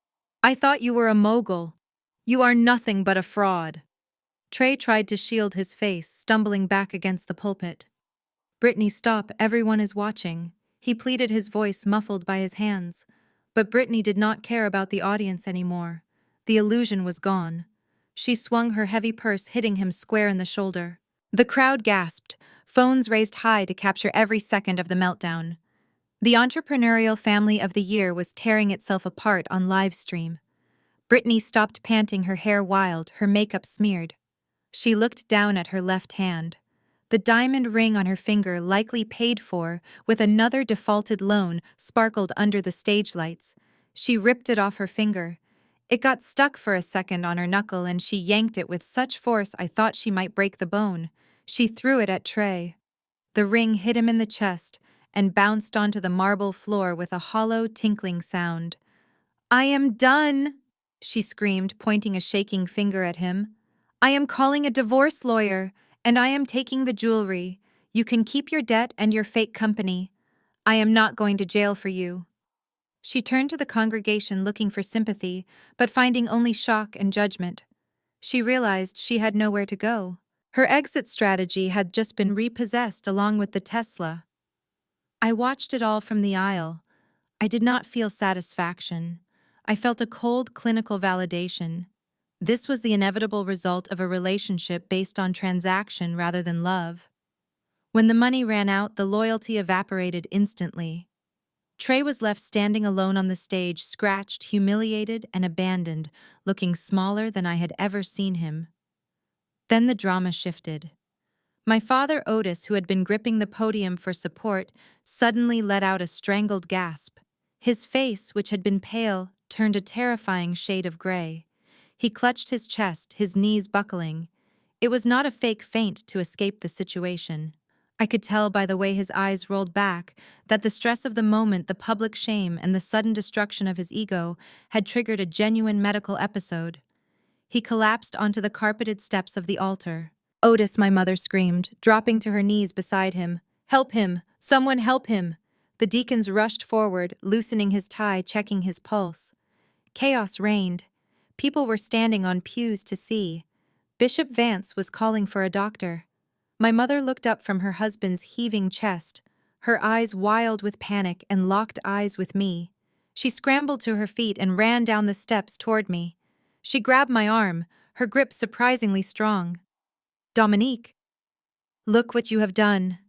I thought you were a mogul. You are nothing but a fraud. Trey tried to shield his face, stumbling back against the pulpit. Brittany, stop, everyone is watching. He pleaded, his voice muffled by his hands. But Brittany did not care about the audience anymore. The illusion was gone. She swung her heavy purse, hitting him square in the shoulder. The crowd gasped, phones raised high to capture every second of the meltdown. The entrepreneurial family of the year was tearing itself apart on live stream. Brittany stopped panting, her hair wild, her makeup smeared. She looked down at her left hand. The diamond ring on her finger, likely paid for with another defaulted loan, sparkled under the stage lights. She ripped it off her finger. It got stuck for a second on her knuckle, and she yanked it with such force I thought she might break the bone. She threw it at Trey. The ring hit him in the chest and bounced onto the marble floor with a hollow, tinkling sound. "I am done!" she screamed, pointing a shaking finger at him. "I am calling a divorce lawyer, and I am taking the jewelry. You can keep your debt and your fake company. I am not going to jail for you." She turned to the congregation looking for sympathy, but finding only shock and judgment. She realized she had nowhere to go. Her exit strategy had just been repossessed along with the Tesla. I watched it all from the aisle. I did not feel satisfaction. I felt a cold clinical validation. This was the inevitable result of a relationship based on transaction rather than love. When the money ran out, the loyalty evaporated instantly. Trey was left standing alone on the stage, scratched, humiliated, and abandoned, looking smaller than I had ever seen him. Then the drama shifted. My father, Otis, who had been gripping the podium for support, suddenly let out a strangled gasp. His face, which had been pale, turned a terrifying shade of gray. He clutched his chest, his knees buckling. It was not a fake faint to escape the situation. I could tell by the way his eyes rolled back that the stress of the moment, the public shame, and the sudden destruction of his ego had triggered a genuine medical episode. He collapsed onto the carpeted steps of the altar. "Otis," my mother screamed, dropping to her knees beside him. "Help him! Someone help him!" The deacons rushed forward, loosening his tie, checking his pulse. Chaos reigned. People were standing on pews to see. Bishop Vance was calling for a doctor. My mother looked up from her husband's heaving chest, her eyes wild with panic and locked eyes with me. She scrambled to her feet and ran down the steps toward me. She grabbed my arm, her grip surprisingly strong. "Dominique, look what you have done,"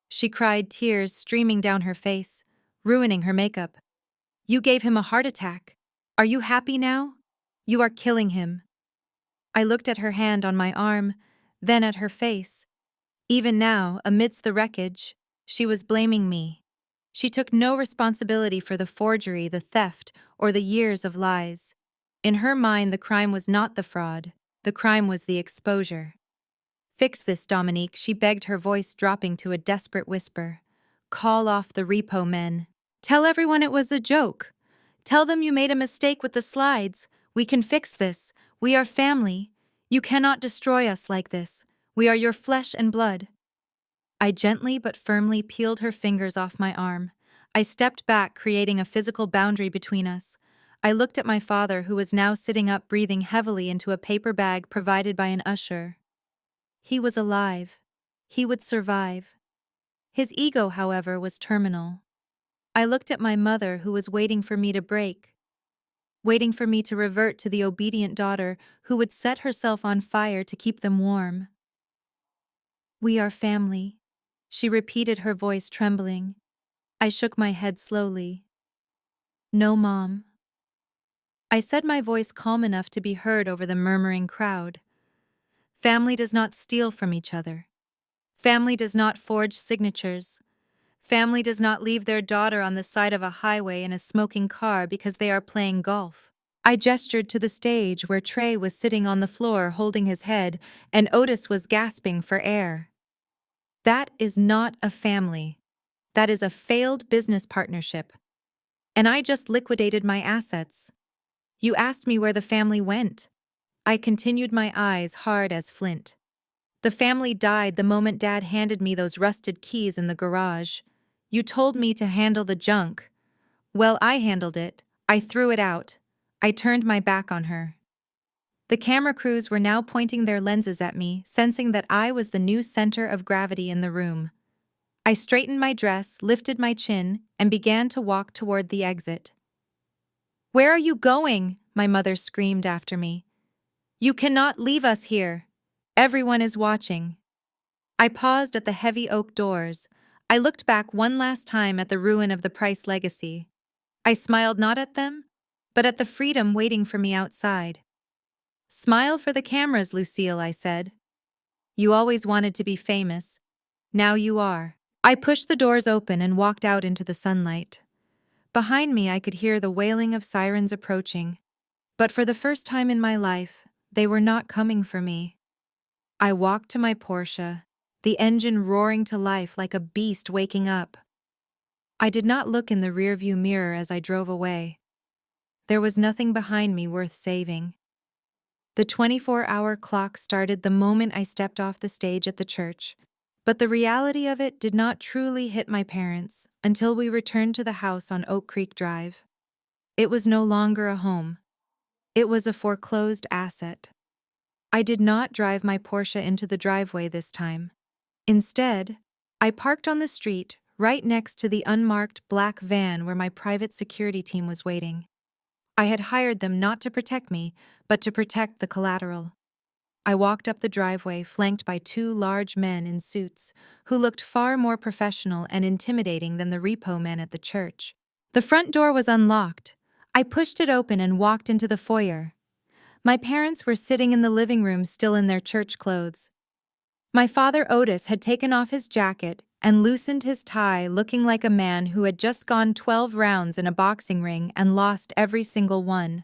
she cried, tears streaming down her face, ruining her makeup. "You gave him a heart attack. Are you happy now? You are killing him." I looked at her hand on my arm, then at her face. Even now, amidst the wreckage, she was blaming me. She took no responsibility for the forgery, the theft, or the years of lies. In her mind, the crime was not the fraud. The crime was the exposure. "Fix this, Dominique," she begged, her voice dropping to a desperate whisper. "Call off the repo men. Tell everyone it was a joke. Tell them you made a mistake with the slides. We can fix this. We are family. You cannot destroy us like this. We are your flesh and blood." I gently but firmly peeled her fingers off my arm. I stepped back, creating a physical boundary between us. I looked at my father, who was now sitting up, breathing heavily into a paper bag provided by an usher. He was alive. He would survive. His ego, however, was terminal. I looked at my mother, who was waiting for me to break, waiting for me to revert to the obedient daughter who would set herself on fire to keep them warm. "We are family," she repeated, her voice trembling. I shook my head slowly. "No, Mom." I said, my voice calm enough to be heard over the murmuring crowd. "Family does not steal from each other. Family does not forge signatures. Family does not leave their daughter on the side of a highway in a smoking car because they are playing golf." I gestured to the stage where Trey was sitting on the floor holding his head and Otis was gasping for air. "That is not a family. That is a failed business partnership. And I just liquidated my assets. You asked me where the family went." I continued, my eyes hard as flint. "The family died the moment Dad handed me those rusted keys in the garage. You told me to handle the junk. Well, I handled it. I threw it out. I turned my back on her. The camera crews were now pointing their lenses at me, sensing that I was the new center of gravity in the room. I straightened my dress, lifted my chin, and began to walk toward the exit. "Where are you going?" my mother screamed after me. "You cannot leave us here. Everyone is watching." I paused at the heavy oak doors. I looked back one last time at the ruin of the Price legacy. I smiled not at them, but at the freedom waiting for me outside. "Smile for the cameras, Lucille," I said. "You always wanted to be famous. Now you are." I pushed the doors open and walked out into the sunlight. Behind me, I could hear the wailing of sirens approaching. But for the first time in my life, they were not coming for me. I walked to my Porsche, the engine roaring to life like a beast waking up. I did not look in the rearview mirror as I drove away. There was nothing behind me worth saving. The 24-hour clock started the moment I stepped off the stage at the church, but the reality of it did not truly hit my parents until we returned to the house on Oak Creek Drive. It was no longer a home. It was a foreclosed asset. I did not drive my Porsche into the driveway this time. Instead, I parked on the street right next to the unmarked black van where my private security team was waiting. I had hired them not to protect me, but to protect the collateral. I walked up the driveway flanked by two large men in suits who looked far more professional and intimidating than the repo men at the church. The front door was unlocked. I pushed it open and walked into the foyer. My parents were sitting in the living room still in their church clothes. My father Otis had taken off his jacket and loosened his tie, looking like a man who had just gone 12 rounds in a boxing ring and lost every single one.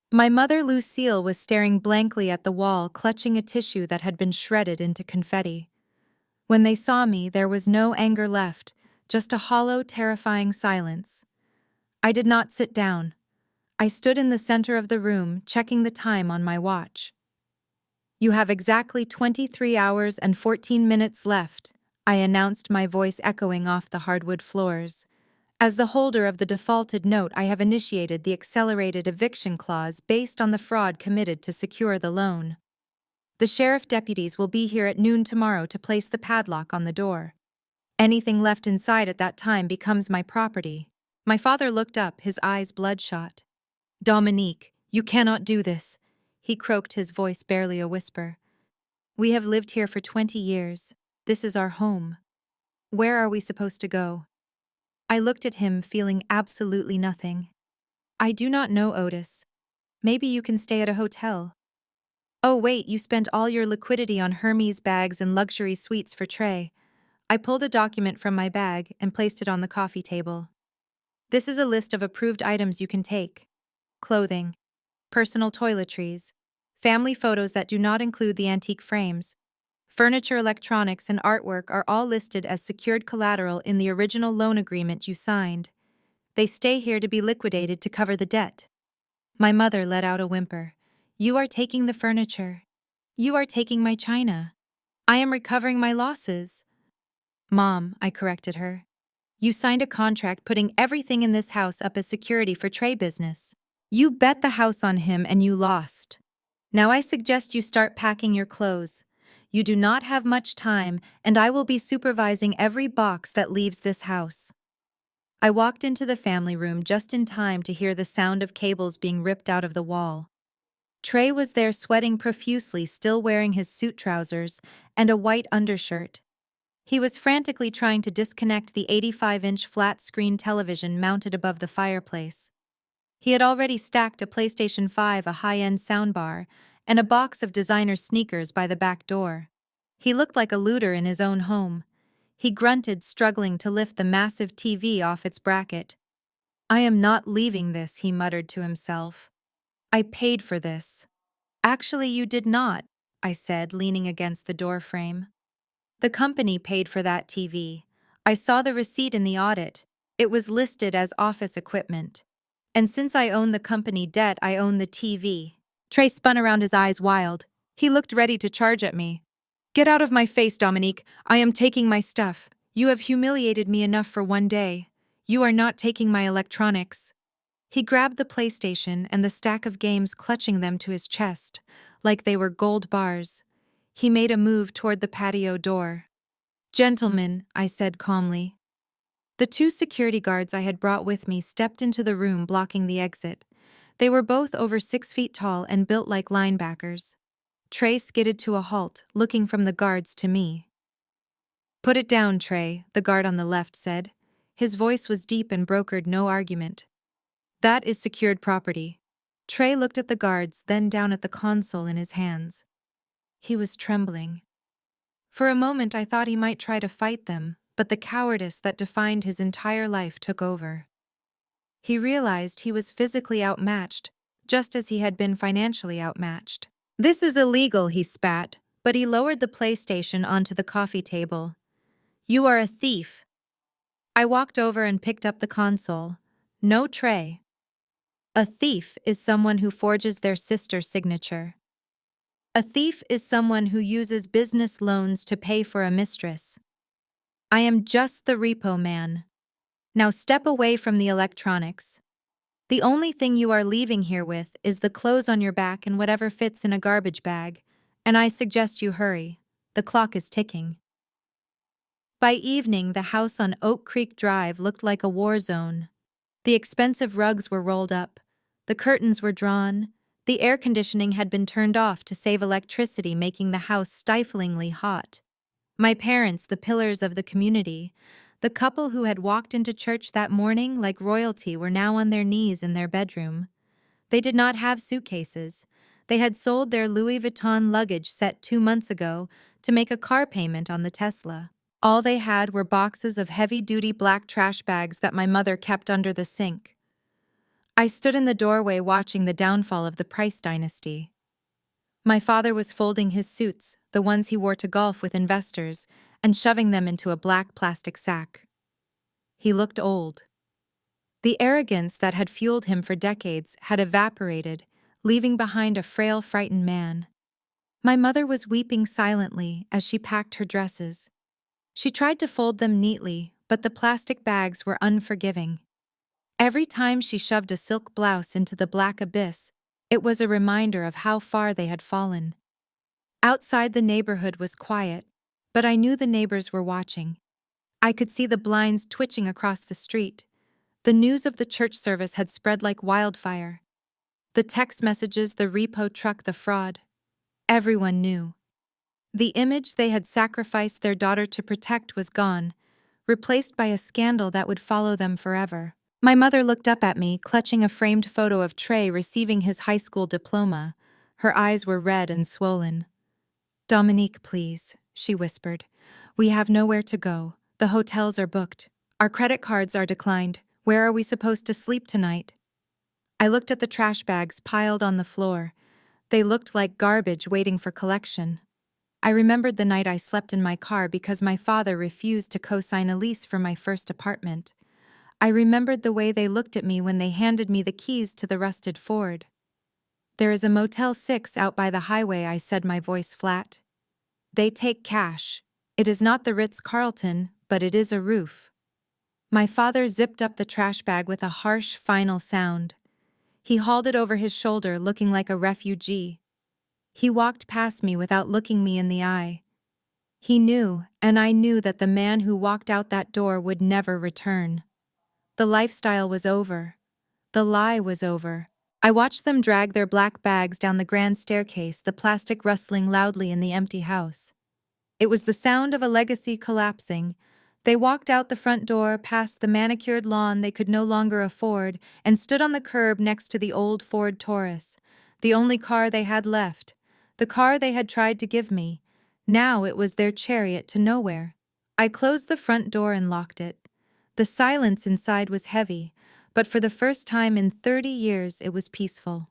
My mother Lucille was staring blankly at the wall, clutching a tissue that had been shredded into confetti. When they saw me, there was no anger left, just a hollow, terrifying silence. I did not sit down. I stood in the center of the room, checking the time on my watch. "You have exactly 23 hours and 14 minutes left," I announced, my voice echoing off the hardwood floors. "As the holder of the defaulted note, I have initiated the accelerated eviction clause based on the fraud committed to secure the loan. The sheriff deputies will be here at noon tomorrow to place the padlock on the door. Anything left inside at that time becomes my property." My father looked up, his eyes bloodshot. "Dominique, you cannot do this," he croaked, his voice barely a whisper. "We have lived here for 20 years. This is our home. Where are we supposed to go?" I looked at him, feeling absolutely nothing. "I do not know, Otis. Maybe you can stay at a hotel." "Oh wait, you spent all your liquidity on Hermes bags and luxury suites for Trey." I pulled a document from my bag and placed it on the coffee table. "This is a list of approved items you can take. Clothing, personal toiletries, family photos that do not include the antique frames, furniture, electronics, and artwork are all listed as secured collateral in the original loan agreement you signed. They stay here to be liquidated to cover the debt." My mother let out a whimper. "You are taking the furniture. You are taking my china. I am recovering my losses." "Mom," I corrected her. "You signed a contract putting everything in this house up as security for Trey business. You bet the house on him and you lost. Now I suggest you start packing your clothes. You do not have much time, and I will be supervising every box that leaves this house." I walked into the family room just in time to hear the sound of cables being ripped out of the wall. Trey was there, sweating profusely, still wearing his suit trousers and a white undershirt. He was frantically trying to disconnect the 85-inch flat-screen television mounted above the fireplace. He had already stacked a PlayStation 5, a high-end soundbar, and a box of designer sneakers by the back door. He looked like a looter in his own home. He grunted, struggling to lift the massive TV off its bracket. "I am not leaving this," he muttered to himself. "I paid for this." "Actually, you did not," I said, leaning against the door frame. "The company paid for that TV. I saw the receipt in the audit. It was listed as office equipment. And since I own the company debt, I own the TV." Trey spun around, his eyes wild. He looked ready to charge at me. "Get out of my face, Dominique. I am taking my stuff. You have humiliated me enough for one day. You are not taking my electronics." He grabbed the PlayStation and the stack of games, clutching them to his chest, like they were gold bars. He made a move toward the patio door. "Gentlemen," I said calmly. The two security guards I had brought with me stepped into the room, blocking the exit. They were both over 6 feet tall and built like linebackers. Trey skidded to a halt, looking from the guards to me. "Put it down, Trey," the guard on the left said. His voice was deep and brokered no argument. "That is secured property." Trey looked at the guards, then down at the console in his hands. He was trembling. For a moment I thought he might try to fight them, but the cowardice that defined his entire life took over. He realized he was physically outmatched, just as he had been financially outmatched. "This is illegal," he spat, but he lowered the PlayStation onto the coffee table. "You are a thief." I walked over and picked up the console. No tray. A thief is someone who forges their sister's signature. A thief is someone who uses business loans to pay for a mistress. I am just the repo man. Now step away from the electronics. The only thing you are leaving here with is the clothes on your back and whatever fits in a garbage bag, and I suggest you hurry. The clock is ticking. By evening, the house on Oak Creek Drive looked like a war zone. The expensive rugs were rolled up, the curtains were drawn, the air conditioning had been turned off to save electricity, making the house stiflingly hot. My parents, the pillars of the community, the couple who had walked into church that morning like royalty, were now on their knees in their bedroom. They did not have suitcases. They had sold their Louis Vuitton luggage set 2 months ago to make a car payment on the Tesla. All they had were boxes of heavy-duty black trash bags that my mother kept under the sink. I stood in the doorway watching the downfall of the Price dynasty. My father was folding his suits, the ones he wore to golf with investors, and shoving them into a black plastic sack. He looked old. The arrogance that had fueled him for decades had evaporated, leaving behind a frail, frightened man. My mother was weeping silently as she packed her dresses. She tried to fold them neatly, but the plastic bags were unforgiving. Every time she shoved a silk blouse into the black abyss, it was a reminder of how far they had fallen. Outside, the neighborhood was quiet, but I knew the neighbors were watching. I could see the blinds twitching across the street. The news of the church service had spread like wildfire. The text messages, the repo truck, the fraud. Everyone knew. The image they had sacrificed their daughter to protect was gone, replaced by a scandal that would follow them forever. My mother looked up at me, clutching a framed photo of Trey receiving his high school diploma. Her eyes were red and swollen. "Dominique, please," she whispered. "We have nowhere to go. The hotels are booked. Our credit cards are declined. Where are we supposed to sleep tonight?" I looked at the trash bags piled on the floor. They looked like garbage waiting for collection. I remembered the night I slept in my car because my father refused to co-sign a lease for my first apartment. I remembered the way they looked at me when they handed me the keys to the rusted Ford. "There is a Motel 6 out by the highway," I said, my voice flat. "They take cash. It is not the Ritz-Carlton, but it is a roof." My father zipped up the trash bag with a harsh, final sound. He hauled it over his shoulder, looking like a refugee. He walked past me without looking me in the eye. He knew, and I knew, that the man who walked out that door would never return. The lifestyle was over. The lie was over. I watched them drag their black bags down the grand staircase, the plastic rustling loudly in the empty house. It was the sound of a legacy collapsing. They walked out the front door, past the manicured lawn they could no longer afford, and stood on the curb next to the old Ford Taurus, the only car they had left, the car they had tried to give me. Now it was their chariot to nowhere. I closed the front door and locked it. The silence inside was heavy, but for the first time in 30 years it was peaceful.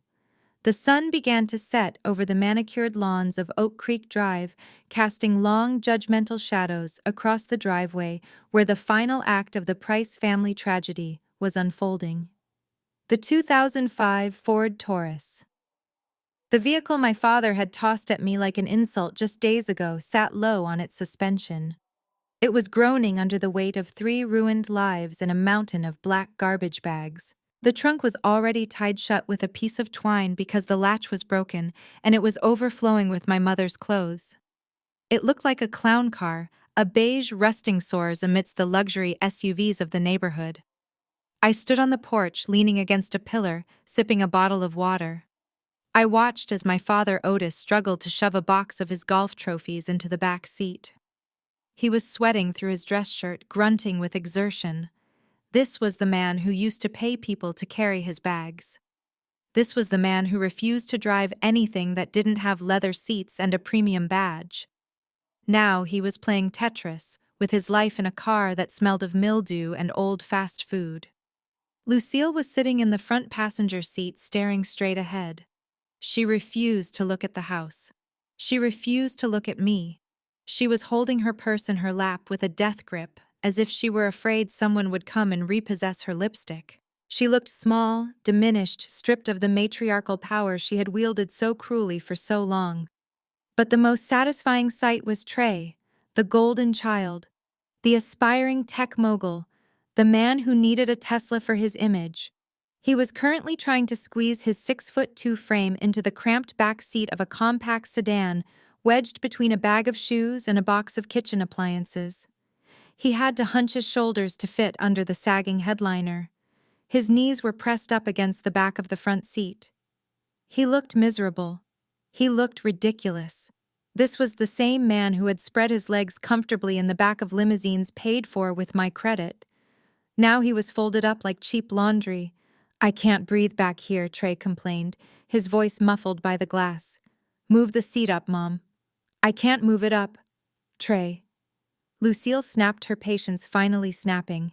The sun began to set over the manicured lawns of Oak Creek Drive, casting long, judgmental shadows across the driveway where the final act of the Price family tragedy was unfolding. The 2005 Ford Taurus. The vehicle my father had tossed at me like an insult just days ago sat low on its suspension. It was groaning under the weight of 3 ruined lives and a mountain of black garbage bags. The trunk was already tied shut with a piece of twine because the latch was broken, and it was overflowing with my mother's clothes. It looked like a clown car, a beige rusting sores amidst the luxury SUVs of the neighborhood. I stood on the porch, leaning against a pillar, sipping a bottle of water. I watched as my father Otis struggled to shove a box of his golf trophies into the back seat. He was sweating through his dress shirt, grunting with exertion. This was the man who used to pay people to carry his bags. This was the man who refused to drive anything that didn't have leather seats and a premium badge. Now he was playing Tetris, with his life in a car that smelled of mildew and old fast food. Lucille was sitting in the front passenger seat staring straight ahead. She refused to look at the house. She refused to look at me. She was holding her purse in her lap with a death grip, as if she were afraid someone would come and repossess her lipstick. She looked small, diminished, stripped of the matriarchal power she had wielded so cruelly for so long. But the most satisfying sight was Trey, the golden child, the aspiring tech mogul, the man who needed a Tesla for his image. He was currently trying to squeeze his 6'2" frame into the cramped back seat of a compact sedan, wedged between a bag of shoes and a box of kitchen appliances. He had to hunch his shoulders to fit under the sagging headliner. His knees were pressed up against the back of the front seat. He looked miserable. He looked ridiculous. This was the same man who had spread his legs comfortably in the back of limousines paid for with my credit. Now he was folded up like cheap laundry. "I can't breathe back here," Trey complained, his voice muffled by the glass. "Move the seat up, Mom." "I can't move it up, Trey." Lucille snapped, her patience finally snapping.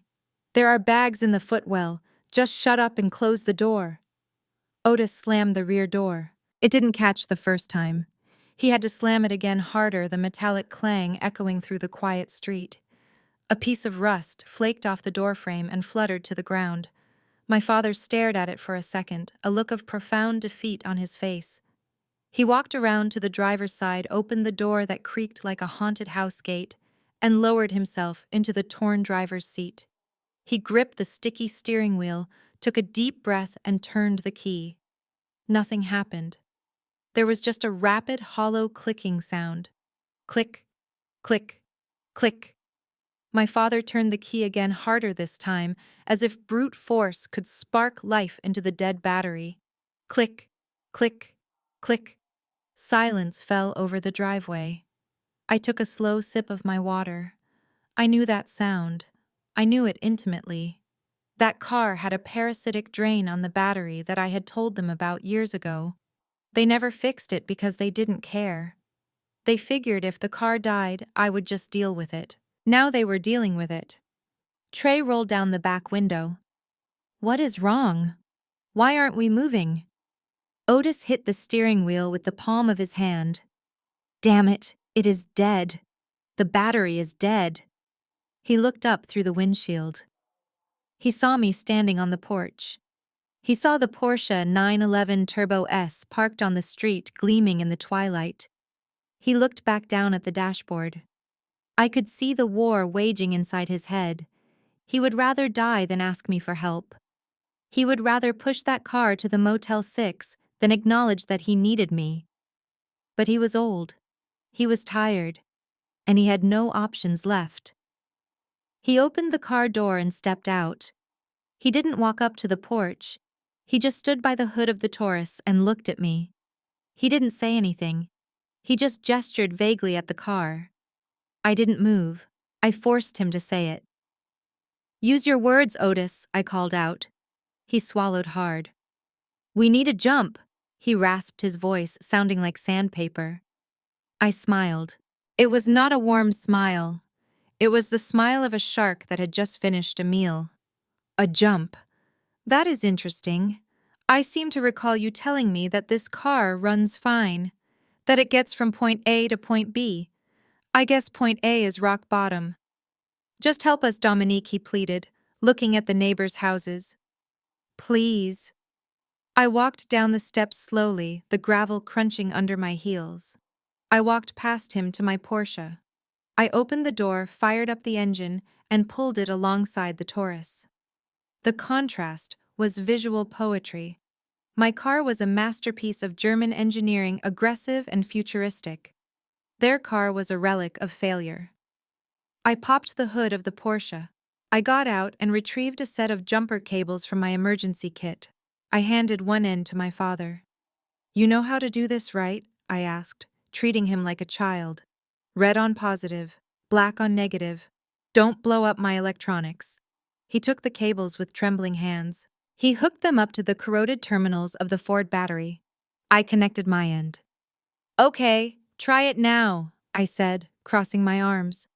"There are bags in the footwell. Just shut up and close the door." Otis slammed the rear door. It didn't catch the first time. He had to slam it again harder, the metallic clang echoing through the quiet street. A piece of rust flaked off the doorframe and fluttered to the ground. My father stared at it for a second, a look of profound defeat on his face. He walked around to the driver's side, opened the door that creaked like a haunted house gate, and lowered himself into the torn driver's seat. He gripped the sticky steering wheel, took a deep breath, and turned the key. Nothing happened. There was just a rapid, hollow clicking sound. Click, click, click. My father turned the key again, harder this time, as if brute force could spark life into the dead battery. Click, click, click. Silence fell over the driveway. I took a slow sip of my water. I knew that sound. I knew it intimately. That car had a parasitic drain on the battery that I had told them about years ago. They never fixed it because they didn't care. They figured if the car died, I would just deal with it. Now they were dealing with it. Trey rolled down the back window. "What is wrong? Why aren't we moving?" Otis hit the steering wheel with the palm of his hand. "Damn it, it is dead. The battery is dead." He looked up through the windshield. He saw me standing on the porch. He saw the Porsche 911 Turbo S parked on the street, gleaming in the twilight. He looked back down at the dashboard. I could see the war waging inside his head. He would rather die than ask me for help. He would rather push that car to the Motel 6 than acknowledge that he needed me. But he was old. He was tired. And he had no options left. He opened the car door and stepped out. He didn't walk up to the porch. He just stood by the hood of the Taurus and looked at me. He didn't say anything. He just gestured vaguely at the car. I didn't move. I forced him to say it. "Use your words, Otis," I called out. He swallowed hard. "We need a jump," he rasped, his voice sounding like sandpaper. I smiled. It was not a warm smile. It was the smile of a shark that had just finished a meal. "A jump. That is interesting. I seem to recall you telling me that this car runs fine, that it gets from point A to point B. I guess point A is rock bottom." "Just help us, Dominique," he pleaded, looking at the neighbors' houses. "Please." I walked down the steps slowly, the gravel crunching under my heels. I walked past him to my Porsche. I opened the door, fired up the engine, and pulled it alongside the Taurus. The contrast was visual poetry. My car was a masterpiece of German engineering, aggressive and futuristic. Their car was a relic of failure. I popped the hood of the Porsche. I got out and retrieved a set of jumper cables from my emergency kit. I handed one end to my father. "You know how to do this, right?" I asked, treating him like a child. "Red on positive, black on negative. Don't blow up my electronics." He took the cables with trembling hands. He hooked them up to the corroded terminals of the Ford battery. I connected my end. "Okay, try it now," I said, crossing my arms.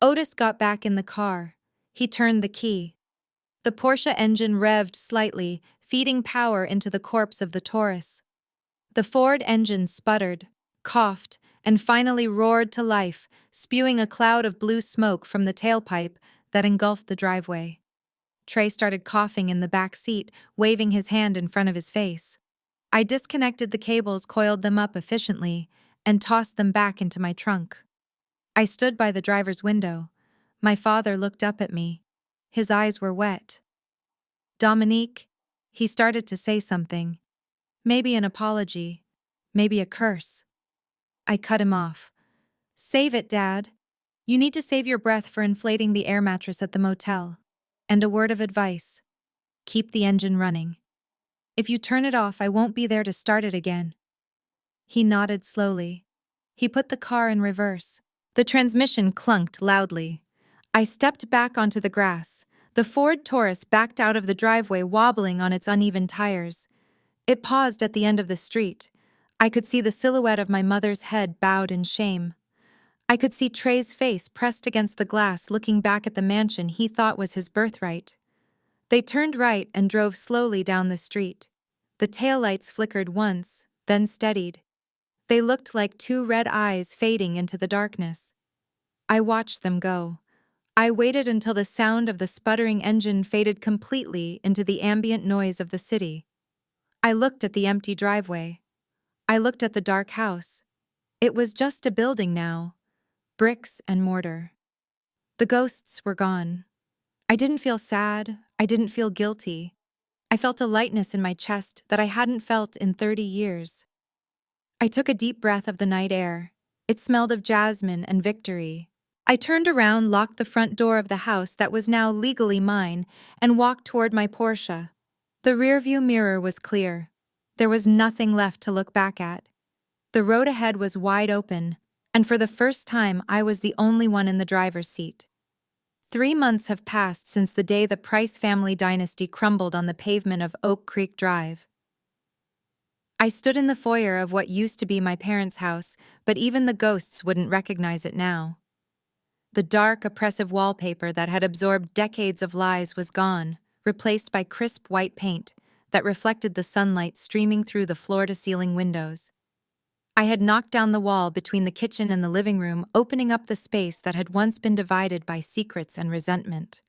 Otis got back in the car. He turned the key. The Porsche engine revved slightly, feeding power into the corpse of the Taurus. The Ford engine sputtered, coughed, and finally roared to life, spewing a cloud of blue smoke from the tailpipe that engulfed the driveway. Trey started coughing in the back seat, waving his hand in front of his face. I disconnected the cables, coiled them up efficiently, and tossed them back into my trunk. I stood by the driver's window. My father looked up at me. His eyes were wet. "Dominique," he started to say something. Maybe an apology. Maybe a curse. I cut him off. "Save it, Dad. You need to save your breath for inflating the air mattress at the motel. And a word of advice. Keep the engine running. If you turn it off, I won't be there to start it again." He nodded slowly. He put the car in reverse. The transmission clunked loudly. I stepped back onto the grass. The Ford Taurus backed out of the driveway, wobbling on its uneven tires. It paused at the end of the street. I could see the silhouette of my mother's head bowed in shame. I could see Trey's face pressed against the glass, looking back at the mansion he thought was his birthright. They turned right and drove slowly down the street. The taillights flickered once, then steadied. They looked like two red eyes fading into the darkness. I watched them go. I waited until the sound of the sputtering engine faded completely into the ambient noise of the city. I looked at the empty driveway. I looked at the dark house. It was just a building now, bricks and mortar. The ghosts were gone. I didn't feel sad. I didn't feel guilty. I felt a lightness in my chest that I hadn't felt in 30 years. I took a deep breath of the night air. It smelled of jasmine and victory. I turned around, locked the front door of the house that was now legally mine, and walked toward my Porsche. The rearview mirror was clear. There was nothing left to look back at. The road ahead was wide open, and for the first time I was the only one in the driver's seat. 3 months have passed since the day the Price family dynasty crumbled on the pavement of Oak Creek Drive. I stood in the foyer of what used to be my parents' house, but even the ghosts wouldn't recognize it now. The dark, oppressive wallpaper that had absorbed decades of lies was gone, replaced by crisp white paint that reflected the sunlight streaming through the floor-to-ceiling windows. I had knocked down the wall between the kitchen and the living room, opening up the space that had once been divided by secrets and resentment.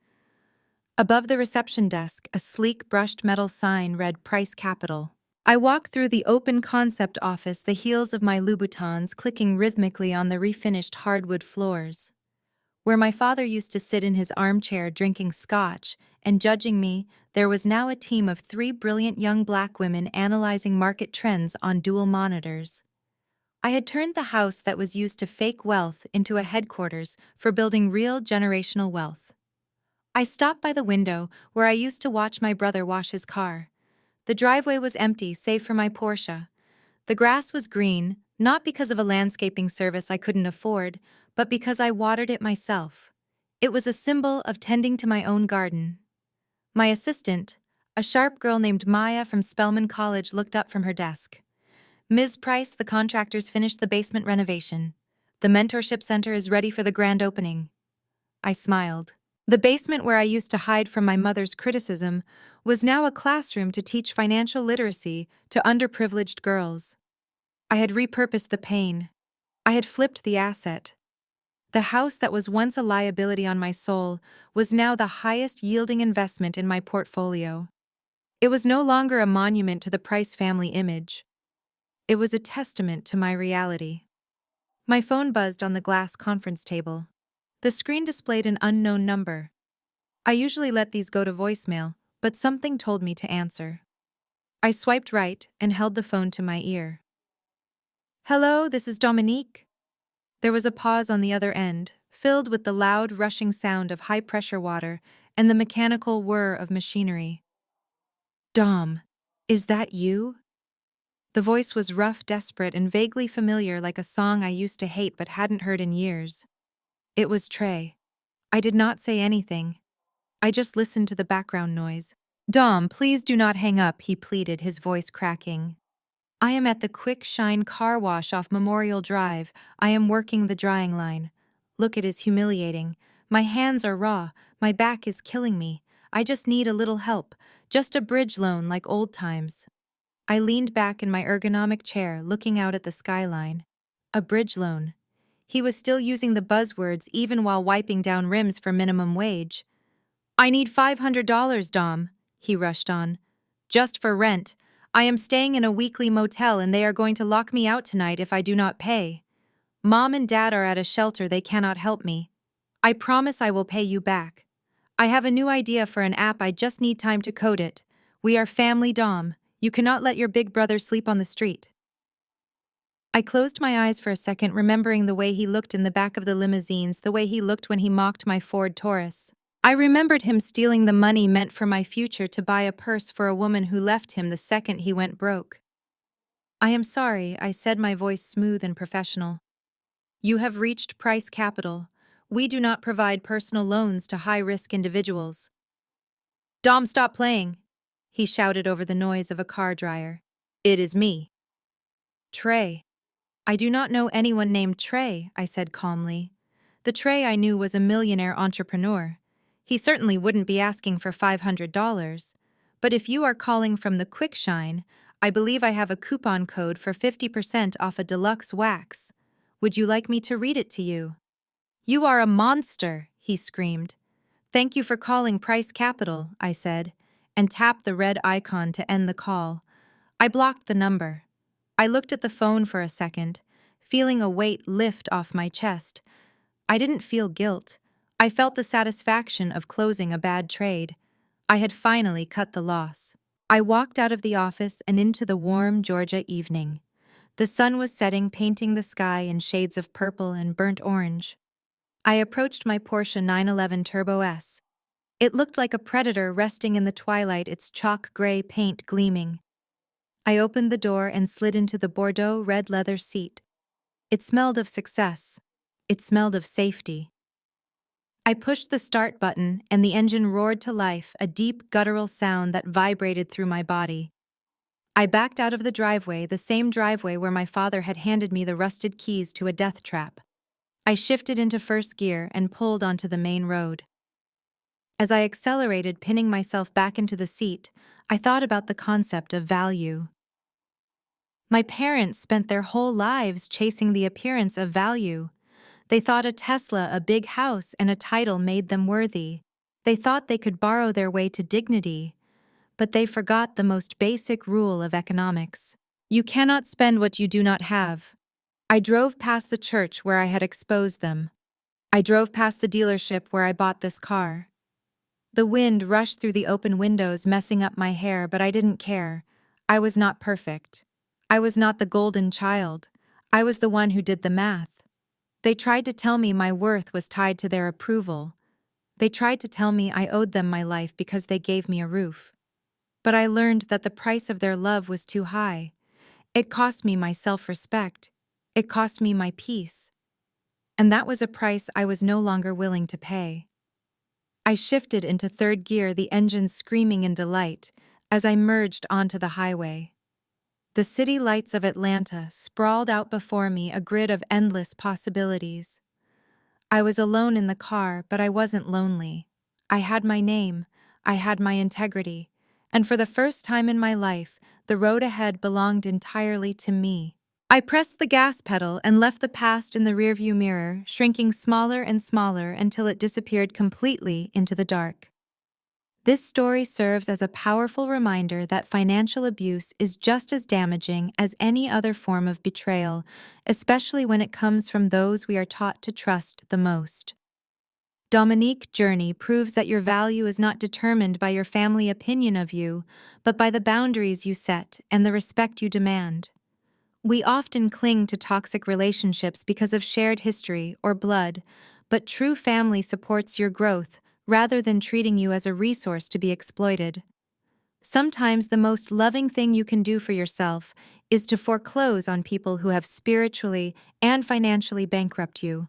Above the reception desk, a sleek brushed metal sign read Price Capital. I walked through the open concept office, the heels of my Louboutins clicking rhythmically on the refinished hardwood floors. Where my father used to sit in his armchair drinking scotch and judging me, there was now a team of 3 brilliant young black women analyzing market trends on dual monitors. I had turned the house that was used to fake wealth into a headquarters for building real generational wealth. I stopped by the window where I used to watch my brother wash his car. The driveway was empty, save for my Porsche. The grass was green, not because of a landscaping service I couldn't afford, but because I watered it myself. It was a symbol of tending to my own garden. My assistant, a sharp girl named Maya from Spelman College, looked up from her desk. "Ms. Price, the contractors finished the basement renovation. The mentorship center is ready for the grand opening." I smiled. The basement where I used to hide from my mother's criticism was now a classroom to teach financial literacy to underprivileged girls. I had repurposed the pain. I had flipped the asset. The house that was once a liability on my soul was now the highest yielding investment in my portfolio. It was no longer a monument to the Price family image. It was a testament to my reality. My phone buzzed on the glass conference table. The screen displayed an unknown number. I usually let these go to voicemail, but something told me to answer. I swiped right and held the phone to my ear. Hello, this is Dominique. There was a pause on the other end, filled with the loud, rushing sound of high-pressure water and the mechanical whir of machinery. Dom, is that you? The voice was rough, desperate, and vaguely familiar, like a song I used to hate but hadn't heard in years. It was Trey. I did not say anything. I just listened to the background noise. Dom, please do not hang up, he pleaded, his voice cracking. I am at the Quick Shine car wash off Memorial Drive. I am working the drying line. Look, it is humiliating. My hands are raw. My back is killing me. I just need a little help. Just a bridge loan like old times. I leaned back in my ergonomic chair, looking out at the skyline. A bridge loan. He was still using the buzzwords even while wiping down rims for minimum wage. I need $500, Dom, he rushed on. Just for rent. I am staying in a weekly motel and they are going to lock me out tonight if I do not pay. Mom and Dad are at a shelter, they cannot help me. I promise I will pay you back. I have a new idea for an app, I just need time to code it. We are family, Dom. You cannot let your big brother sleep on the street. I closed my eyes for a second, remembering the way he looked in the back of the limousines, the way he looked when he mocked my Ford Taurus. I remembered him stealing the money meant for my future to buy a purse for a woman who left him the second he went broke. I am sorry, I said, my voice smooth and professional. You have reached Price Capital. We do not provide personal loans to high-risk individuals. Dom, stop playing, he shouted over the noise of a car dryer. It is me. Trey. I do not know anyone named Trey, I said calmly. The Trey I knew was a millionaire entrepreneur. He certainly wouldn't be asking for $500. But if you are calling from the Quick Shine, I believe I have a coupon code for 50% off a deluxe wax. Would you like me to read it to you? You are a monster, he screamed. Thank you for calling Price Capital, I said, and tapped the red icon to end the call. I blocked the number. I looked at the phone for a second, feeling a weight lift off my chest. I didn't feel guilt. I felt the satisfaction of closing a bad trade. I had finally cut the loss. I walked out of the office and into the warm Georgia evening. The sun was setting, painting the sky in shades of purple and burnt orange. I approached my Porsche 911 Turbo S. It looked like a predator resting in the twilight, its chalk gray paint gleaming. I opened the door and slid into the Bordeaux red leather seat. It smelled of success. It smelled of safety. I pushed the start button and the engine roared to life, a deep guttural sound that vibrated through my body. I backed out of the driveway, the same driveway where my father had handed me the rusted keys to a death trap. I shifted into first gear and pulled onto the main road. As I accelerated, pinning myself back into the seat, I thought about the concept of value. My parents spent their whole lives chasing the appearance of value. They thought a Tesla, a big house, and a title made them worthy. They thought they could borrow their way to dignity, but they forgot the most basic rule of economics. You cannot spend what you do not have. I drove past the church where I had exposed them. I drove past the dealership where I bought this car. The wind rushed through the open windows, messing up my hair, but I didn't care. I was not perfect. I was not the golden child. I was the one who did the math. They tried to tell me my worth was tied to their approval. They tried to tell me I owed them my life because they gave me a roof. But I learned that the price of their love was too high. It cost me my self-respect. It cost me my peace. And that was a price I was no longer willing to pay. I shifted into third gear, the engine screaming in delight, as I merged onto the highway. The city lights of Atlanta sprawled out before me, a grid of endless possibilities. I was alone in the car, but I wasn't lonely. I had my name, I had my integrity, and for the first time in my life, the road ahead belonged entirely to me. I pressed the gas pedal and left the past in the rearview mirror, shrinking smaller and smaller until it disappeared completely into the dark. This story serves as a powerful reminder that financial abuse is just as damaging as any other form of betrayal, especially when it comes from those we are taught to trust the most. Dominique's journey proves that your value is not determined by your family opinion of you, but by the boundaries you set and the respect you demand. We often cling to toxic relationships because of shared history or blood, but true family supports your growth rather than treating you as a resource to be exploited. Sometimes the most loving thing you can do for yourself is to foreclose on people who have spiritually and financially bankrupt you.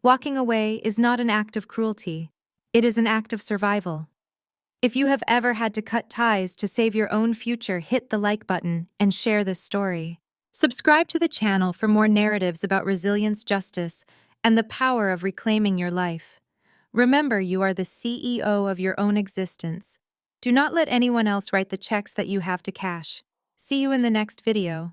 Walking away is not an act of cruelty. It is an act of survival. If you have ever had to cut ties to save your own future, hit the like button and share this story. Subscribe to the channel for more narratives about resilience, justice, and the power of reclaiming your life. Remember, you are the CEO of your own existence. Do not let anyone else write the checks that you have to cash. See you in the next video.